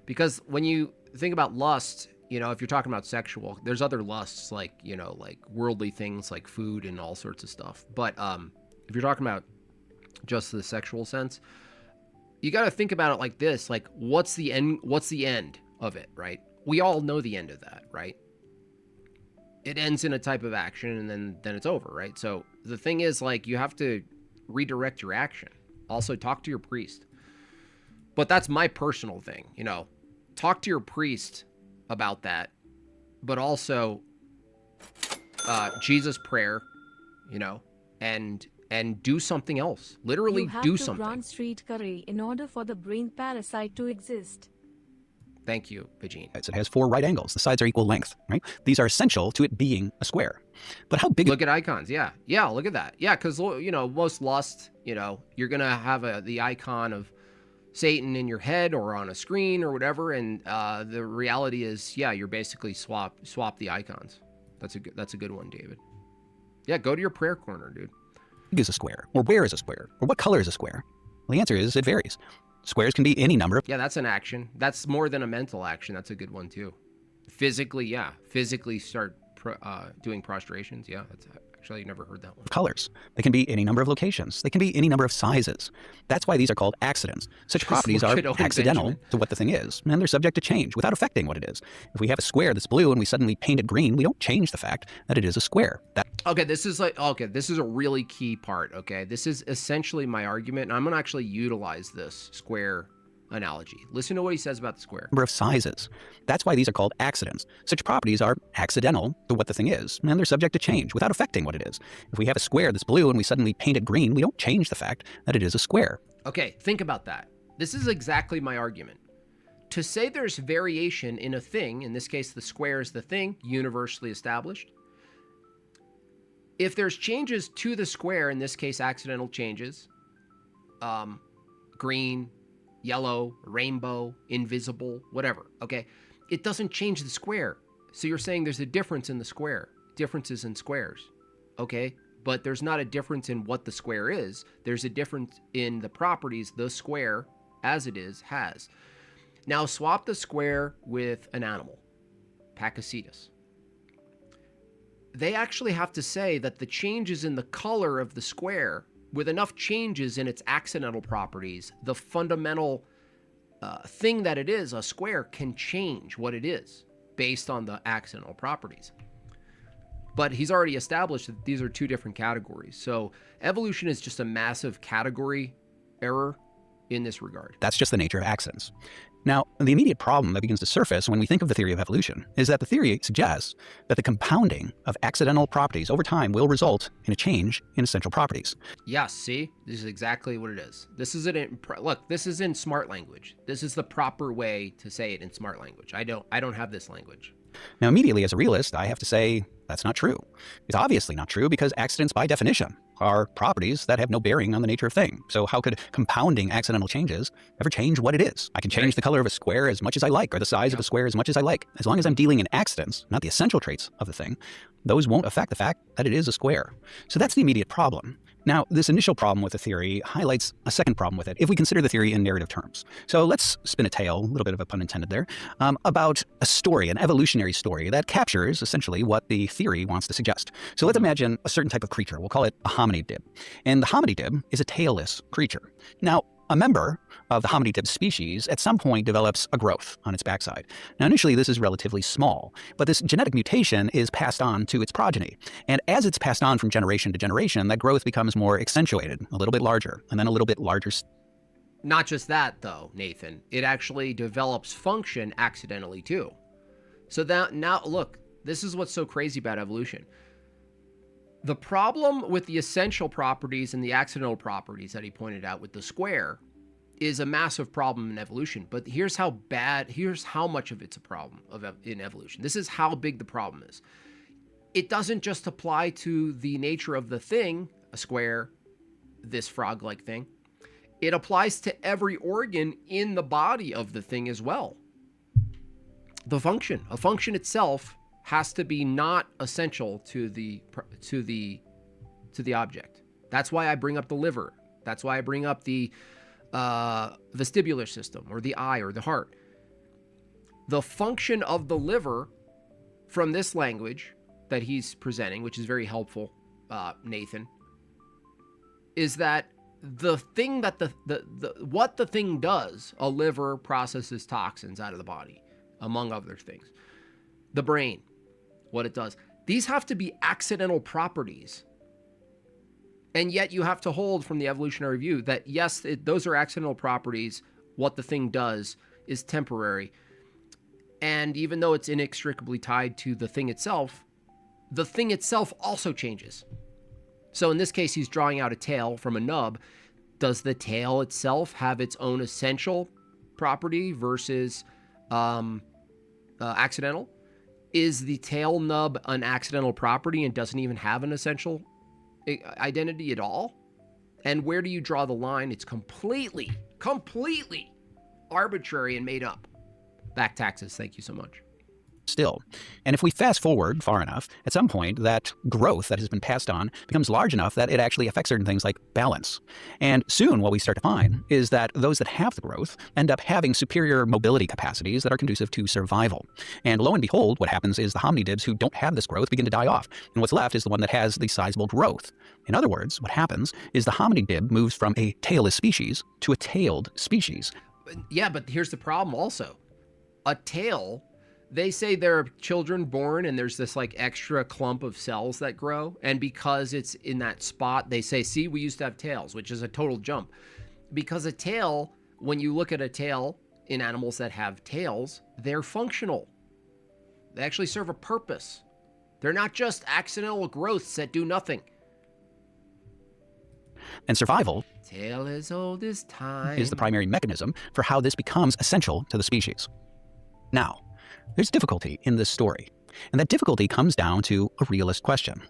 because when you think about lust, if you're talking about sexual, there's other lusts like worldly things like food and all sorts of stuff. But if you're talking about just the sexual sense, you got to think about it like this: like, what's the end? What's the end of it, right? We all know the end of that, right? It ends in a type of action, and then it's over, right? So the thing is, like, you have to redirect your action. Also, talk to your priest. But that's my personal thing, Talk to your priest about that, but also Jesus prayer, and do something else. Literally You have do to something. grant street curry in order for the brain parasite to exist. Thank you, Vagine. It has 4 right angles. The sides are equal length, right? These are essential to it being a square. But how big? Look at icons. Yeah, look at that. Yeah, because most lust, you're gonna have the icon of Satan in your head or on a screen or whatever, and the reality is, you're basically swap the icons. That's a good one, David. Yeah, go to your prayer corner, dude. Big is a square? Or where is a square? Or what color is a square? Well, the answer is it varies. Squares can be any number of. Yeah, that's an action. That's more than a mental action. That's a good one too. Physically start doing prostrations. Yeah, that's actually, I've never heard that one. Colors. They can be any number of locations. They can be any number of sizes. That's why these are called accidents. Such properties are accidental to what the thing is, and they're subject to change without affecting what it is. If we have a square that's blue and we suddenly paint it green, we don't change the fact that it is a square. This is a really key part, okay? This is essentially my argument, and I'm going to actually utilize this square analogy. Listen to what he says about the square. Number of sizes. That's why these are called accidents. Such properties are accidental to what the thing is, and they're subject to change without affecting what it is. If we have a square that's blue and we suddenly paint it green, we don't change the fact that it is a square. Okay, think about that. This is exactly my argument. To say there's variation in a thing, in this case the square is the thing, universally established. If there's changes to the square, in this case accidental changes, green, yellow, rainbow, invisible, whatever, okay? It doesn't change the square. So you're saying there's a difference in the square, differences in squares, okay? But there's not a difference in what the square is. There's a difference in the properties the square, as it is, has. Now swap the square with an animal, Pakicetus. They actually have to say that the changes in the color of the square, with enough changes in its accidental properties, the fundamental thing that it is, a square, can change what it is based on the accidental properties. But he's already established that these are 2 different categories. So evolution is just a massive category error in this regard. That's just the nature of accidents. Now, the immediate problem that begins to surface when we think of the theory of evolution is that the theory suggests that the compounding of accidental properties over time will result in a change in essential properties. Yes, see? This is exactly what it is. This is this is in smart language. This is the proper way to say it in smart language. I don't have this language. Now, immediately as a realist, I have to say that's not true. It's obviously not true because accidents by definition are properties that have no bearing on the nature of thing. So how could compounding accidental changes ever change what it is? I can change the color of a square as much as I like, or the size of a square as much as I like. As long as I'm dealing in accidents, not the essential traits of the thing, those won't affect the fact that it is a square. So that's the immediate problem. Now, this initial problem with the theory highlights a second problem with it if we consider the theory in narrative terms. So let's spin a tale, a little bit of a pun intended there, about a story, an evolutionary story that captures essentially what the theory wants to suggest. So let's imagine a certain type of creature. We'll call it a hominidid. And the hominidid is a tailless creature. Now, a member of the hominidid species at some point develops a growth on its backside. Now, initially, this is relatively small, but this genetic mutation is passed on to its progeny. And as it's passed on from generation to generation, that growth becomes more accentuated, a little bit larger, and then a little bit larger. Not just that, though, Nathan. It actually develops function accidentally, too. So that now, look, this is what's so crazy about evolution. The problem with the essential properties and the accidental properties that he pointed out with the square is a massive problem in evolution. But here's how much of it's a problem in evolution. This is how big the problem is. It doesn't just apply to the nature of the thing, a square, this frog-like thing. It applies to every organ in the body of the thing as well. A function itself has to be not essential to the object. That's why I bring up the liver. That's why I bring up the vestibular system or the eye or the heart. The function of the liver from this language that he's presenting, which is very helpful, Nathan, is that the thing that what the thing does, a liver processes toxins out of the body, among other things. The brain, what it does. These have to be accidental properties. And yet you have to hold from the evolutionary view that, yes, those are accidental properties. What the thing does is temporary. And even though it's inextricably tied to the thing itself also changes. So in this case, he's drawing out a tail from a nub. Does the tail itself have its own essential property versus accidental? Is the tail nub an accidental property and doesn't even have an essential identity at all? And where do you draw the line? It's completely arbitrary and made up. Back taxes. Thank you so much. Still. And if we fast forward far enough, at some point, that growth that has been passed on becomes large enough that it actually affects certain things like balance. And soon what we start to find is that those that have the growth end up having superior mobility capacities that are conducive to survival. And lo and behold, what happens is the hominidibs who don't have this growth begin to die off. And what's left is the one that has the sizable growth. In other words, what happens is the hominidib moves from a tailless species to a tailed species. Yeah, but here's the problem also. A tail... They say there are children born and there's this like extra clump of cells that grow. And because it's in that spot, they say, see, we used to have tails, which is a total jump. Because a tail, when you look at a tail in animals that have tails, they're functional. They actually serve a purpose. They're not just accidental growths that do nothing. And survival, tail as old as time, is the primary mechanism for how this becomes essential to the species. Now, there's difficulty in this story, and that difficulty comes down to a realist question.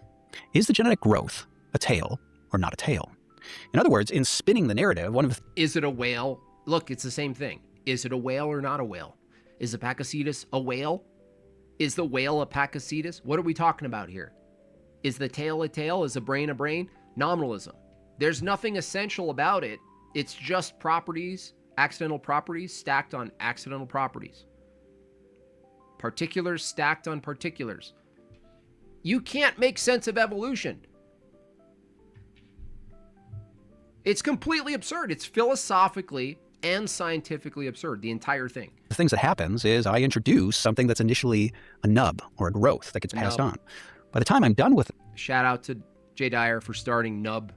Is the genetic growth a tail or not a tail? In other words, in spinning the narrative, Is it a whale? Look, it's the same thing. Is it a whale or not a whale? Is a Pakicetus a whale? Is the whale a Pakicetus? What are we talking about here? Is the tail a tail? Is the brain a brain? Nominalism. There's nothing essential about it. It's just properties, accidental properties stacked on accidental properties. Particulars stacked on particulars. You can't make sense of evolution. It's completely absurd. It's philosophically and scientifically absurd, the entire thing. The things that happens is I introduce something that's initially a nub or a growth that gets passed on. By the time I'm done with Shout out to Jay Dyer for starting Nub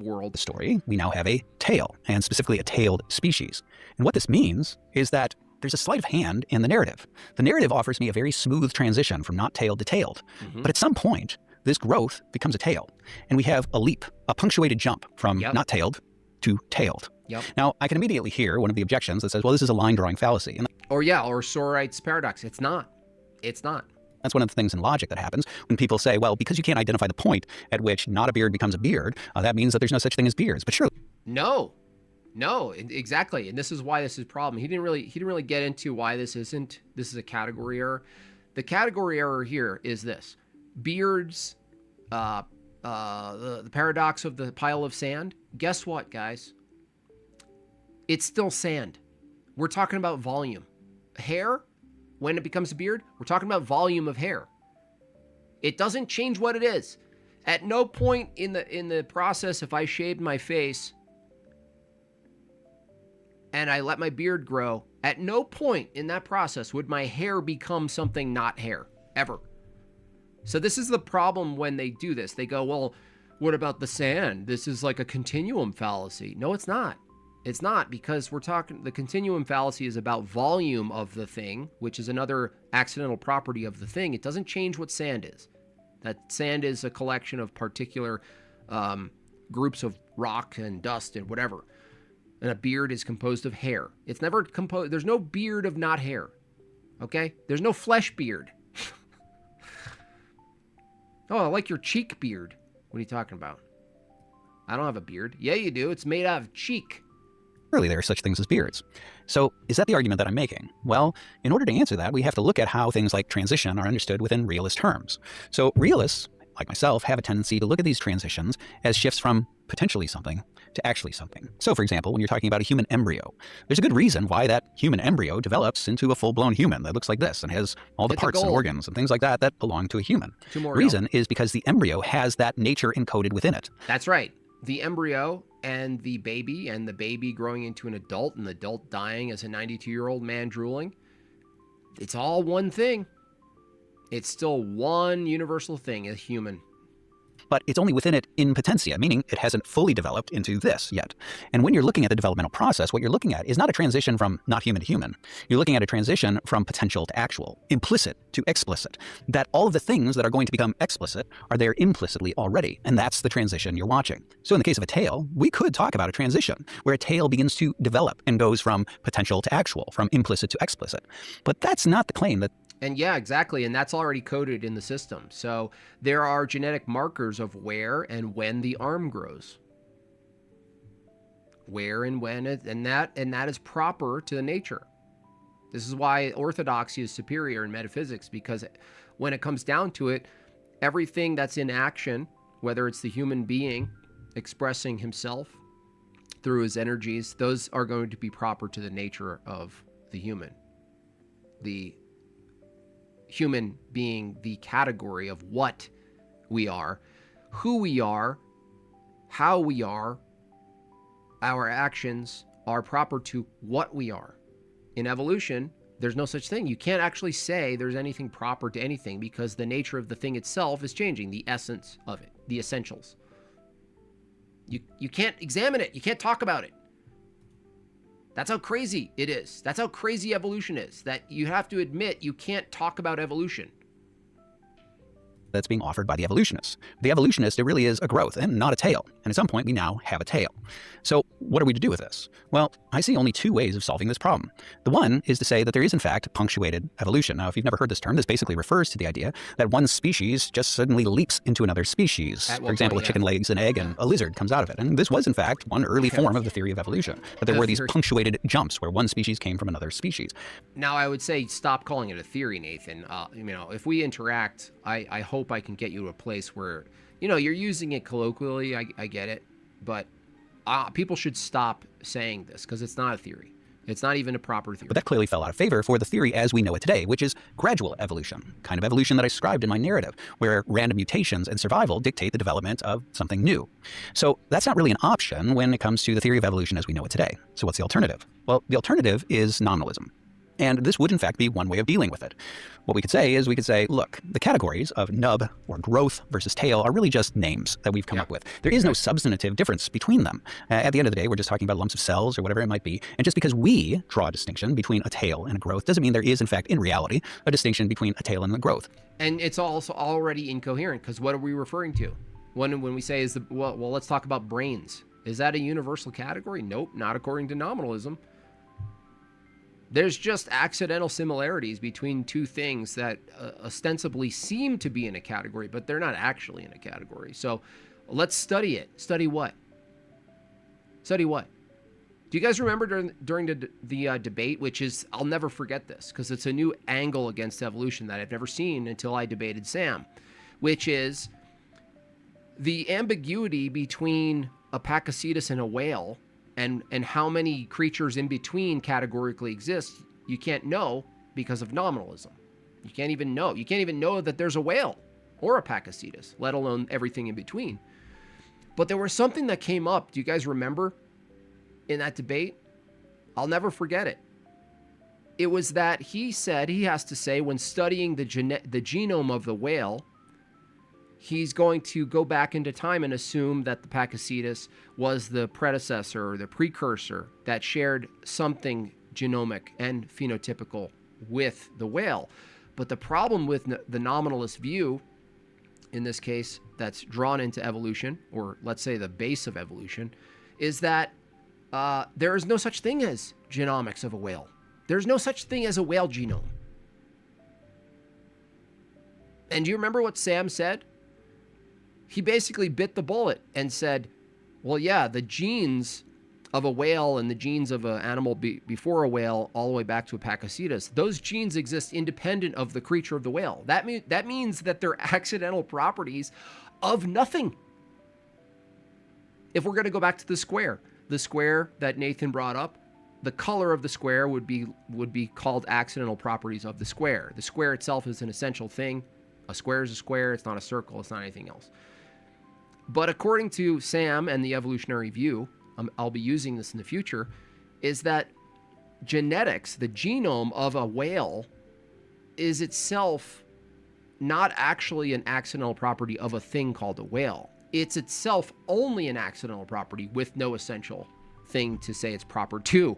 World. the story, we now have a tail, and specifically a tailed species. And what this means is that there's a sleight of hand in the narrative. The narrative offers me a very smooth transition from not tailed to tailed. But at some point, this growth becomes a tail. And we have a leap, a punctuated jump from not tailed to tailed. Now, I can immediately hear one of the objections that says, well, this is a line drawing fallacy. And or Sorite's paradox. It's not. that's one of the things in logic that happens when people say, well, because you can't identify the point at which not a beard becomes a beard, that means that there's no such thing as beards. But surely. No, exactly. And this is why this is a problem. He didn't really get into why this is a category error. The category error here is this. Beards, the paradox of the pile of sand. Guess what, guys? It's still sand. We're talking about volume. Hair, when it becomes a beard, we're talking about volume of hair. It doesn't change what it is. At no point in the process, if I shaved my face and I let my beard grow, at no point in that process would my hair become something not hair, ever. So this is the problem when they do this. They go, well, what about the sand? This is like a continuum fallacy. No, it's not. It's not, because we're talking, the continuum fallacy is about volume of the thing, which is another accidental property of the thing. It doesn't change what sand is. That sand is a collection of particular groups of rock and dust and whatever. And a beard is composed of hair. It's never composed, there's no beard of not hair. Okay? There's no flesh beard. Oh, I like your cheek beard. What are you talking about? I don't have a beard. Yeah, you do. It's made out of cheek. Surely there are such things as beards. So is that the argument that I'm making? Well, in order to answer that, we have to look at how things like transition are understood within realist terms. So realists, like myself, have a tendency to look at these transitions as shifts from potentially something to actually something. So for example, when you're talking about a human embryo, there's a good reason why that human embryo develops into a full-blown human that looks like this and has all the parts and organs and things like that that belong to a human. Reason is because the embryo has that nature encoded within it. That's right. The embryo and the baby growing into an adult, and the adult dying as a 92-year-old man drooling. It's all one thing. It's still one universal thing, a human. But it's only within it in potentia, meaning it hasn't fully developed into this yet. And when you're looking at the developmental process, what you're looking at is not a transition from not human to human. You're looking at a transition from potential to actual, implicit to explicit. That all of the things that are going to become explicit are there implicitly already. And that's the transition you're watching. So in the case of a tail, we could talk about a transition where a tail begins to develop and goes from potential to actual, from implicit to explicit. But that's not the claim that. And yeah, exactly. And that's already coded in the system. So there are genetic markers of where and when the arm grows. Where and when, and that is proper to the nature. This is why orthodoxy is superior in metaphysics, because when it comes down to it, everything that's in action, whether it's the human being expressing himself through his energies, those are going to be proper to the nature of the human. The human being the category of what we are, who we are, how we are, our actions are proper to what we are. In evolution, there's no such thing. You can't actually say there's anything proper to anything, because the nature of the thing itself is changing, the essence of it, the essentials. You can't examine it. You can't talk about it. That's how crazy it is. That's how crazy evolution is, that you have to admit you can't talk about evolution. That's being offered by the evolutionists. The evolutionist, it really is a growth and not a tail. And at some point, we now have a tail. So what are we to do with this? Well, I see only two ways of solving this problem. The one is to say that there is, in fact, punctuated evolution. Now, if you've never heard this term, this basically refers to the idea that one species just suddenly leaps into another species. For example, a chicken lays an egg and a lizard comes out of it. And this was, in fact, one early form of the theory of evolution. That there were these punctuated jumps where one species came from another species. Now, I would say stop calling it a theory, Nathan. If we interact, I hope I can get you to a place where, you're using it colloquially. I get it. But people should stop saying this, because it's not a theory. It's not even a proper theory. But that clearly fell out of favor for the theory as we know it today, which is gradual evolution, kind of evolution that I described in my narrative, where random mutations and survival dictate the development of something new. So that's not really an option when it comes to the theory of evolution as we know it today. So what's the alternative? Well, the alternative is nominalism. And this would, in fact, be one way of dealing with it. What we could say is look, the categories of nub or growth versus tail are really just names that we've come up with. There is no substantive difference between them. At the end of the day, we're just talking about lumps of cells or whatever it might be. And just because we draw a distinction between a tail and a growth doesn't mean there is, in fact, in reality, a distinction between a tail and a growth. And it's also already incoherent, because what are we referring to? When we say, well, let's talk about brains. Is that a universal category? Nope, not according to nominalism. There's just accidental similarities between two things that ostensibly seem to be in a category, but they're not actually in a category. So let's study it. Study what? Study what? Do you guys remember during the debate, which is, I'll never forget this, because it's a new angle against evolution that I've never seen until I debated Sam, which is the ambiguity between a Pakicetus and a whale and how many creatures in between categorically exist, you can't know because of nominalism. You can't even know. You can't even know that there's a whale or a Pakicetus, let alone everything in between. But there was something that came up. Do you guys remember in that debate? I'll never forget it. It was that he said, he has to say, when studying the genome of the whale, he's going to go back into time and assume that the Pakicetus was the predecessor or the precursor that shared something genomic and phenotypical with the whale. But the problem with the nominalist view, in this case, that's drawn into evolution, or let's say the base of evolution, is that there is no such thing as genomics of a whale. There's no such thing as a whale genome. And do you remember what Sam said? He basically bit the bullet and said, well, yeah, the genes of a whale and the genes of an animal before a whale all the way back to a Pakicetus, those genes exist independent of the creature of the whale. That means that they're accidental properties of nothing. If we're going to go back to the square that Nathan brought up, the color of the square would be called accidental properties of the square. The square itself is an essential thing. A square is a square. It's not a circle. It's not anything else. But according to Sam and the evolutionary view, I'll be using this in the future, is that genetics, the genome of a whale, is itself not actually an accidental property of a thing called a whale. It's itself only an accidental property with no essential thing to say it's proper to.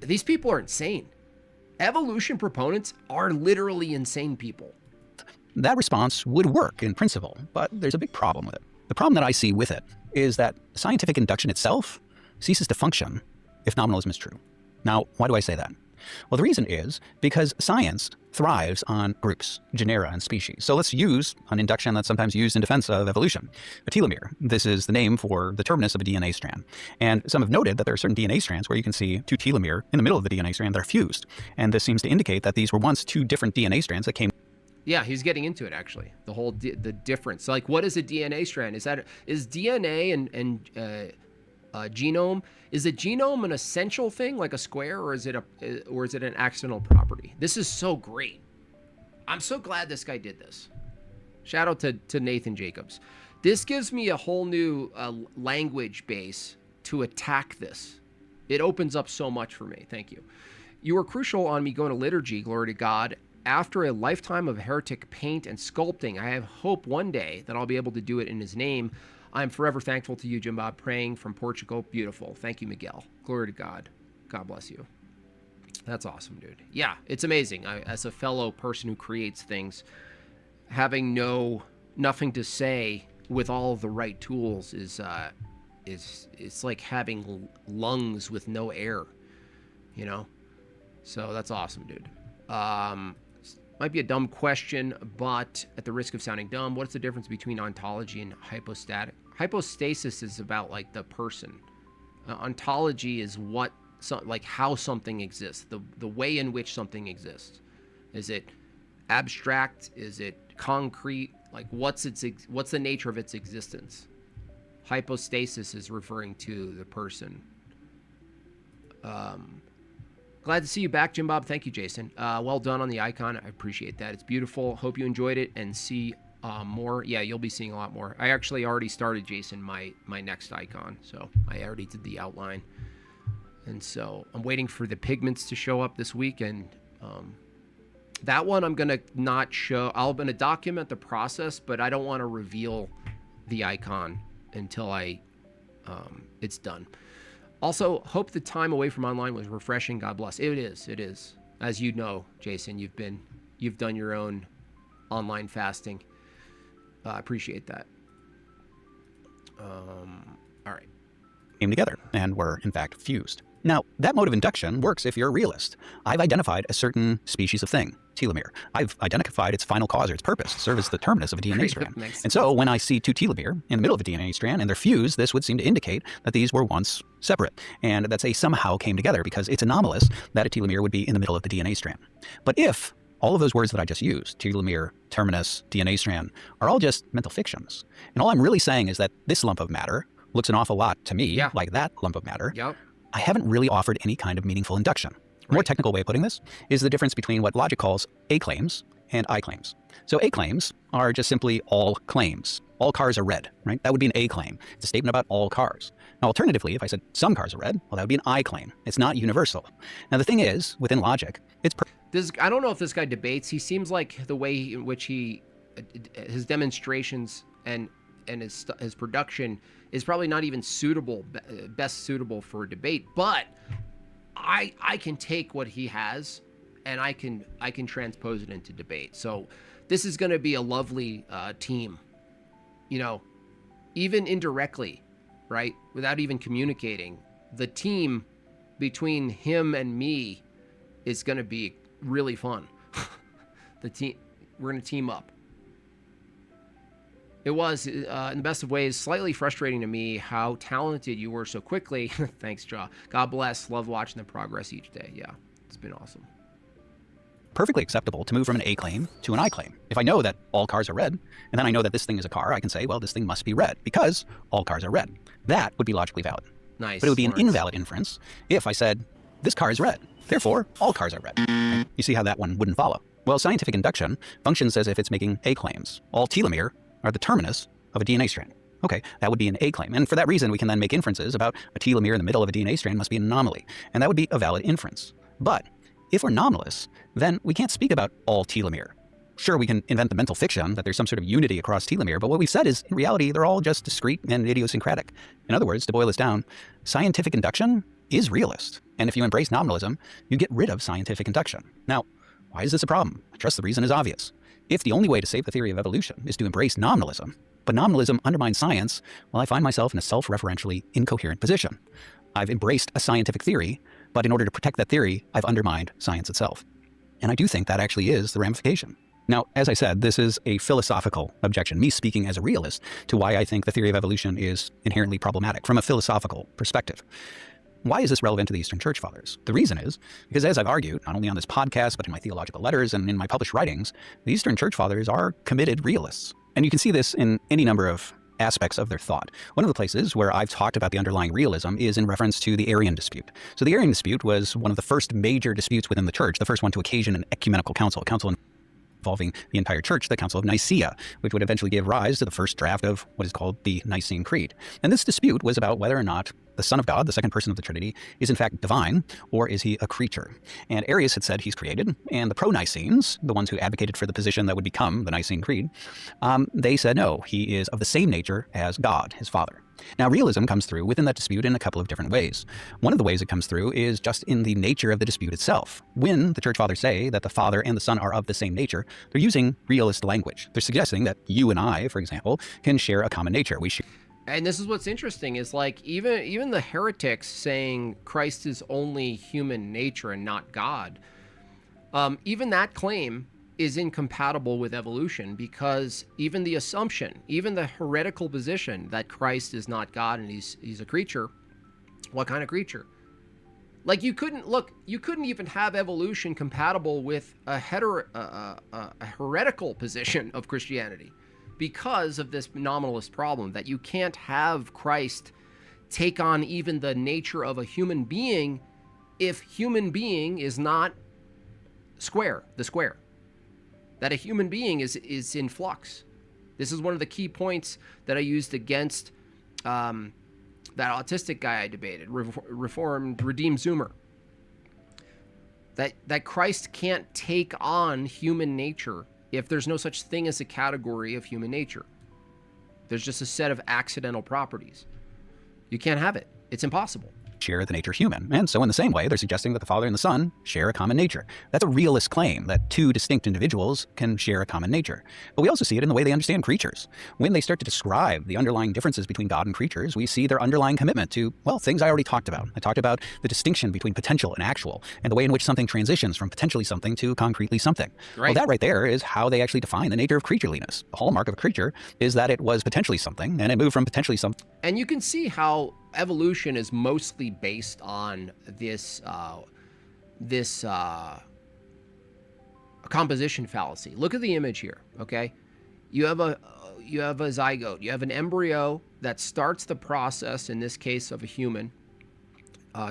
These people are insane. Evolution proponents are literally insane people. That response would work in principle, but there's a big problem with it. The problem that I see with it is that scientific induction itself ceases to function if nominalism is true. Now, why do I say that? Well, the reason is because science thrives on groups, genera, and species. So let's use an induction that's sometimes used in defense of evolution, a telomere. This is the name for the terminus of a DNA strand. And some have noted that there are certain DNA strands where you can see two telomere in the middle of the DNA strand that are fused. And this seems to indicate that these were once two different DNA strands that came. Yeah, he's getting into it, actually. The whole the difference. Like, what is a DNA strand? Is DNA and genome, is a genome an essential thing like a square, or is it an accidental property? This is so great. I'm so glad this guy did this. Shout out to Nathan Jacobs. This gives me a whole new language base to attack this. It opens up so much for me. Thank you. You were crucial on me going to liturgy, glory to God. After a lifetime of heretic paint and sculpting, I have hope one day that I'll be able to do it in his name. I'm forever thankful to you, Jim Bob, praying from Portugal. Beautiful. Thank you, Miguel. Glory to God. God bless you. That's awesome, dude. Yeah, it's amazing. As a fellow person who creates things, having nothing to say with all of the right tools is it's like having lungs with no air, you know? So that's awesome, dude. Might be a dumb question, but at the risk of sounding dumb, what's the difference between ontology and hypostatic? Hypostasis is about like the person. Ontology is how something exists, the way in which something exists. Is it abstract? Is it concrete? Like what's the nature of its existence? Hypostasis is referring to the person. Glad to see you back, Jim Bob. Thank you, Jason. Well done on the icon. I appreciate that. It's beautiful. Hope you enjoyed it and see more. Yeah, you'll be seeing a lot more. I actually already started, Jason, my next icon. So I already did the outline. And so I'm waiting for the pigments to show up this week. And that one I'm going to not show. I'm going to document the process, but I don't want to reveal the icon until it's done. Also, hope the time away from online was refreshing. God bless. It is. As you know, Jason, you've done your own online fasting. I appreciate that. All right. Came together and were, in fact, fused. Now, that mode of induction works if you're a realist. I've identified a certain species of thing, telomere. I've identified its final cause or its purpose, serve as the terminus of a DNA strand. And so when I see two telomere in the middle of a DNA strand and they're fused, this would seem to indicate that these were once separate and that they somehow came together because it's anomalous that a telomere would be in the middle of the DNA strand. But if All of those words that I just used, telomere, terminus, DNA strand, are all just mental fictions. And all I'm really saying is that this lump of matter looks an awful lot to me like that lump of matter. Yep. I haven't really offered any kind of meaningful induction. A more technical way of putting this is the difference between what logic calls A claims and I claims. So A claims are just simply all claims. All cars are red, right? That would be an A claim. It's a statement about all cars. Now, alternatively, if I said some cars are red, well, that would be an I claim. It's not universal. Now, the thing is, within logic, it's... I don't know if this guy debates. He seems like the way in which his demonstrations and his production is probably not even best suitable for a debate. But I can take what he has and I can transpose it into debate. So this is going to be a lovely team, you know, even indirectly, right? Without even communicating, the team between him and me is going to be really fun. We're going to team up. It was, in the best of ways, slightly frustrating to me how talented you were so quickly. Thanks, Jaw. God bless. Love watching the progress each day. Yeah, it's been awesome. Perfectly acceptable to move from an A claim to an I claim. If I know that all cars are red, and then I know that this thing is a car, I can say, well, this thing must be red because all cars are red. That would be logically valid. Nice. But it would be an invalid inference if I said, this car is red, therefore all cars are red. Right? You see how that one wouldn't follow? Well, scientific induction functions as if it's making A claims. All telomere are the terminus of a DNA strand. Okay, that would be an A claim. And for that reason, we can then make inferences about a telomere in the middle of a DNA strand must be an anomaly. And that would be a valid inference. But if we're nominalists, then we can't speak about all telomere. Sure, we can invent the mental fiction that there's some sort of unity across telomere, but what we've said is, in reality, they're all just discrete and idiosyncratic. In other words, to boil this down, scientific induction is realist. And if you embrace nominalism, you get rid of scientific induction. Now, why is this a problem? I trust the reason is obvious. If the only way to save the theory of evolution is to embrace nominalism, but nominalism undermines science, well, I find myself in a self-referentially incoherent position. I've embraced a scientific theory, but in order to protect that theory, I've undermined science itself. And I do think that actually is the ramification. Now, as I said, this is a philosophical objection, me speaking as a realist to why I think the theory of evolution is inherently problematic from a philosophical perspective. Why is this relevant to the Eastern Church Fathers? The reason is because, as I've argued, not only on this podcast, but in my theological letters and in my published writings, the Eastern Church Fathers are committed realists. And you can see this in any number of aspects of their thought. One of the places where I've talked about the underlying realism is in reference to the Arian dispute. So the Arian dispute was one of the first major disputes within the church, the first one to occasion an ecumenical council, a council involving the entire church, the Council of Nicaea, which would eventually give rise to the first draft of what is called the Nicene Creed. And this dispute was about whether or not the Son of God, the second person of the Trinity, is in fact divine, or is he a creature? And Arius had said he's created, and the pro-Nicenes, the ones who advocated for the position that would become the Nicene Creed, they said no, he is of the same nature as God, his Father. Now, realism comes through within that dispute in a couple of different ways. One of the ways it comes through is just in the nature of the dispute itself. When the Church Fathers say that the Father and the Son are of the same nature, they're using realist language. They're suggesting that you and I, for example, can share a common nature. And this is what's interesting is like even the heretics saying Christ is only human nature and not God. Even that claim is incompatible with evolution, because even the assumption, even the heretical position that Christ is not God and he's a creature, what kind of creature? Like you couldn't even have evolution compatible with a heretical position of Christianity, because of this nominalist problem that you can't have Christ take on even the nature of a human being if human being is not the square. That a human being is in flux. This is one of the key points that I used against that autistic guy I debated, Reformed Redeemed Zoomer. That Christ can't take on human nature if there's no such thing as a category of human nature. There's just a set of accidental properties. You can't have it. It's impossible. Share the nature human. And so in the same way, they're suggesting that the Father and the Son share a common nature. That's a realist claim, that two distinct individuals can share a common nature. But we also see it in the way they understand creatures. When they start to describe the underlying differences between God and creatures, we see their underlying commitment to, well, things I already talked about. I talked about the distinction between potential and actual, and the way in which something transitions from potentially something to concretely something. Right. Well, that right there is how they actually define the nature of creatureliness. The hallmark of a creature is that it was potentially something, and it moved from potentially something. And you can see how evolution is mostly based on this composition fallacy. Look at the image here, okay? You have a zygote. You have an embryo that starts the process, in this case of a human,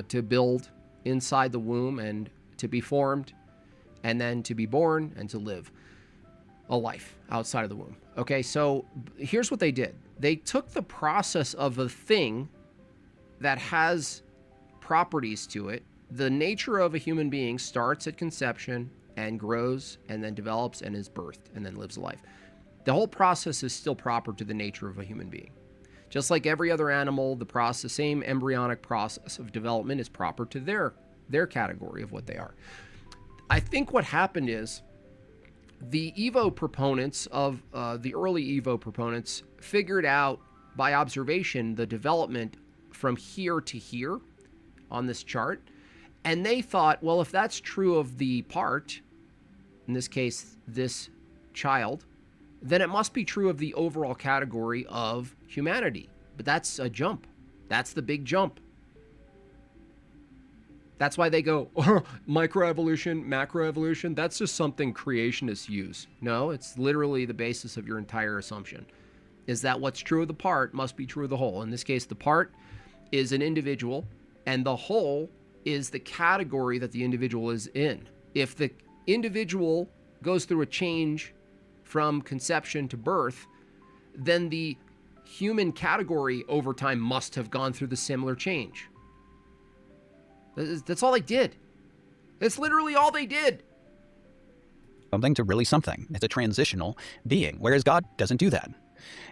to build inside the womb and to be formed, and then to be born and to live a life outside of the womb. Okay, so here's what they did. They took the process of a thing that has properties to it. The nature of a human being starts at conception and grows and then develops and is birthed and then lives a life. The whole process is still proper to the nature of a human being. Just like every other animal, the same embryonic process of development is proper to their category of what they are. I think what happened is the Evo proponents of the early Evo proponents figured out by observation the development from here to here on this chart. And they thought, well, if that's true of the part, in this case, this child, then it must be true of the overall category of humanity. But that's a jump. That's the big jump. That's why they go, microevolution, macroevolution. That's just something creationists use. No, it's literally the basis of your entire assumption, is that what's true of the part must be true of the whole. In this case, the part is an individual, and the whole is the category that the individual is in. If the individual goes through a change from conception to birth, then the human category over time must have gone through the similar change. That's all they did. That's literally all they did. Something to really something. It's a transitional being, whereas God doesn't do that.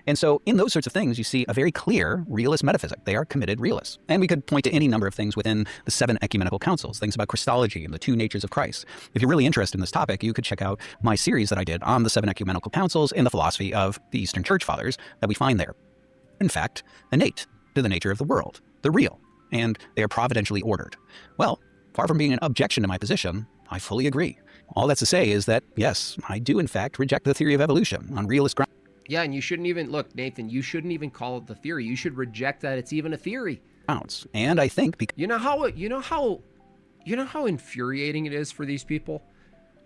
And so in those sorts of things, you see a very clear realist metaphysic. They are committed realists. And we could point to any number of things within the 7 ecumenical councils, things about Christology and the 2 natures of Christ. If you're really interested in this topic, you could check out my series that I did on the 7 ecumenical councils and the philosophy of the Eastern Church Fathers that we find there. In fact, innate to the nature of the world. They're real, and they are providentially ordered. Well, far from being an objection to my position, I fully agree. All that's to say is that, yes, I do in fact reject the theory of evolution on realist grounds. Yeah, and you shouldn't even, look, Nathan, you shouldn't even call it the theory. You should reject that it's even a theory. And I think because you know how infuriating it is for these people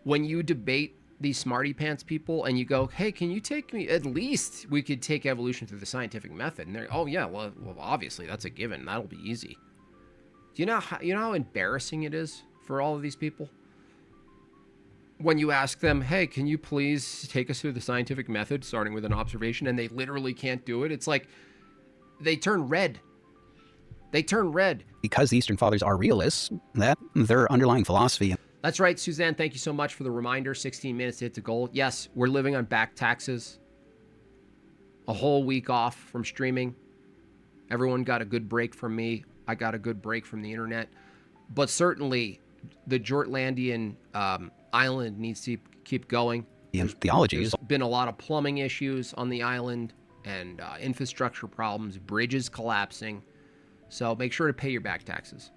when you debate these smarty pants people and you go, hey, can you take me, at least we could take evolution through the scientific method. And they're, oh yeah, well obviously that's a given. That'll be easy. Do you know how embarrassing it is for all of these people? When you ask them, hey, can you please take us through the scientific method, starting with an observation, and they literally can't do it. It's like they turn red. They turn red. Because the Eastern Fathers are realists, that their underlying philosophy. That's right, Suzanne. Thank you so much for the reminder. 16 minutes to hit the goal. Yes, we're living on back taxes. A whole week off from streaming. Everyone got a good break from me. I got a good break from the internet. But certainly, the Jortlandian island needs to keep going. Theologies. There's been a lot of plumbing issues on the island and infrastructure problems, bridges collapsing. So make sure to pay your back taxes.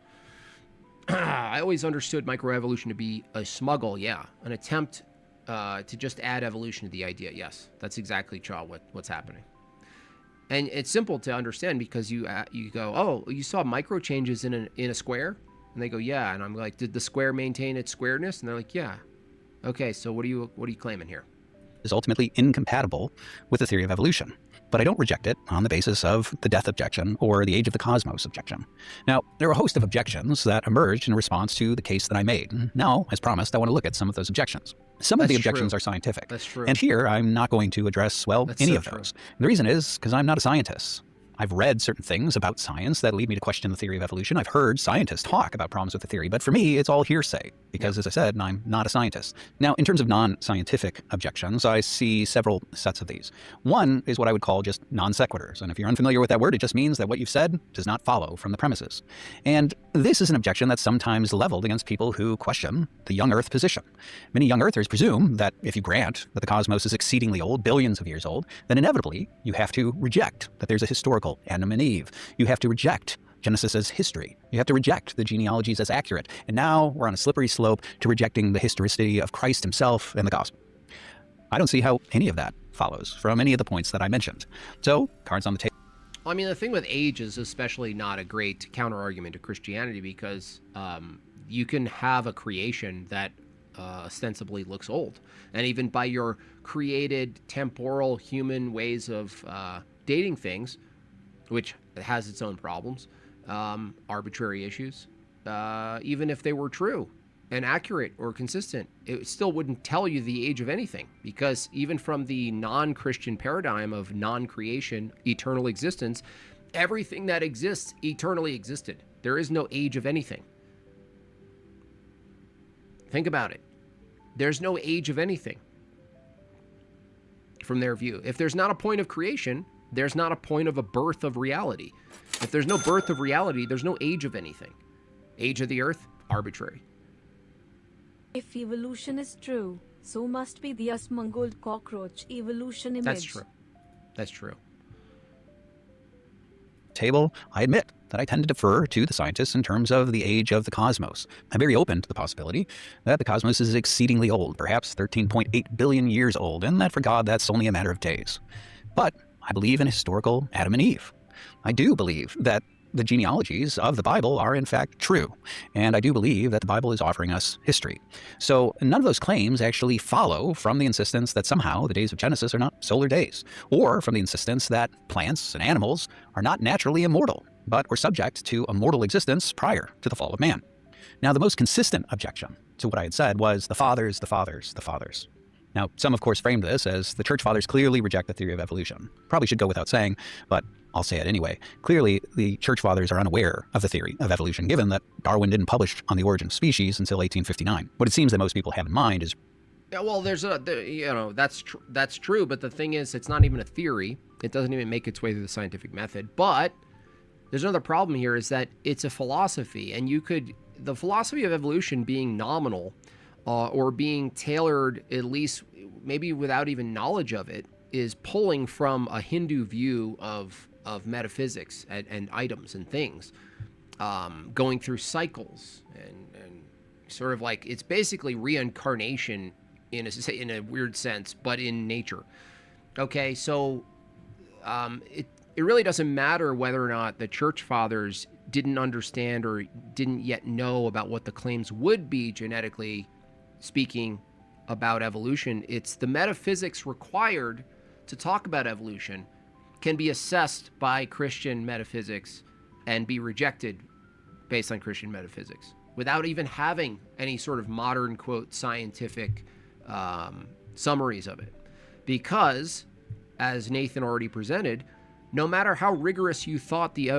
I always understood microevolution to be a smuggle, yeah. An attempt to just add evolution to the idea, yes. That's exactly, Chaw, what's happening. And it's simple to understand because you go, oh, you saw micro changes in a square? And they go, yeah. And I'm like, did the square maintain its squareness? And they're like, yeah. Okay, so what are you claiming here? Is ultimately incompatible with the theory of evolution. But I don't reject it on the basis of the death objection or the age of the cosmos objection. Now, there are a host of objections that emerged in response to the case that I made. Now, as promised, I want to look at some of those objections. Some of the objections are scientific. That's true. And here, I'm not going to address, any of those. The reason is because I'm not a scientist. I've read certain things about science that lead me to question the theory of evolution. I've heard scientists talk about problems with the theory, but for me, it's all hearsay because, as I said, I'm not a scientist. Now, in terms of non-scientific objections, I see several sets of these. One is what I would call just non sequiturs. And if you're unfamiliar with that word, it just means that what you've said does not follow from the premises. And this is an objection that's sometimes leveled against people who question the young Earth position. Many young Earthers presume that if you grant that the cosmos is exceedingly old, billions of years old, then inevitably you have to reject that there's a historical Adam and Eve. You have to reject Genesis as history. You have to reject the genealogies as accurate. And now we're on a slippery slope to rejecting the historicity of Christ himself and the gospel. I don't see how any of that follows from any of the points that I mentioned. So, cards on the table. Well, I mean, the thing with age is especially not a great counter-argument to Christianity because you can have a creation that ostensibly looks old. And even by your created temporal human ways of dating things, which has its own problems, arbitrary issues, even if they were true and accurate or consistent, it still wouldn't tell you the age of anything, because even from the non-Christian paradigm of non-creation, eternal existence, everything that exists eternally existed. There is no age of anything. Think about it. There's no age of anything from their view. If there's not a point of creation, there's not a point of a birth of reality. If there's no birth of reality, there's no age of anything. Age of the earth, arbitrary. If evolution is true, so must be the us-mongold cockroach evolution image. That's true. That's true. Table, I admit that I tend to defer to the scientists in terms of the age of the cosmos. I'm very open to the possibility that the cosmos is exceedingly old, perhaps 13.8 billion years old, and that for God that's only a matter of days. But I believe in historical Adam and Eve. I do believe that the genealogies of the Bible are in fact true, and I do believe that the Bible is offering us history. So none of those claims actually follow from the insistence that somehow the days of Genesis are not solar days, or from the insistence that plants and animals are not naturally immortal, but were subject to a mortal existence prior to the fall of man. Now, the most consistent objection to what I had said was the fathers, the fathers, the fathers. Now, some of course framed this as the church fathers clearly reject the theory of evolution. Probably should go without saying, but I'll say it anyway. Clearly, the church fathers are unaware of the theory of evolution, given that Darwin didn't publish On the Origin of Species until 1859. What it seems that most people have in mind is... Yeah, well, that's true, but the thing is, it's not even a theory. It doesn't even make its way through the scientific method. But there's another problem here, is that it's a philosophy, and the philosophy of evolution being nominal, or being tailored, at least maybe without even knowledge of it, is pulling from a Hindu view of metaphysics and items and things, going through cycles and sort of like, it's basically reincarnation in a weird sense, but in nature. Okay, so it really doesn't matter whether or not the church fathers didn't understand or didn't yet know about what the claims would be genetically speaking about evolution. It's the metaphysics required to talk about evolution can be assessed by Christian metaphysics and be rejected based on Christian metaphysics without even having any sort of modern, quote, scientific summaries of it. Because, as Nathan already presented, no matter how rigorous you thought the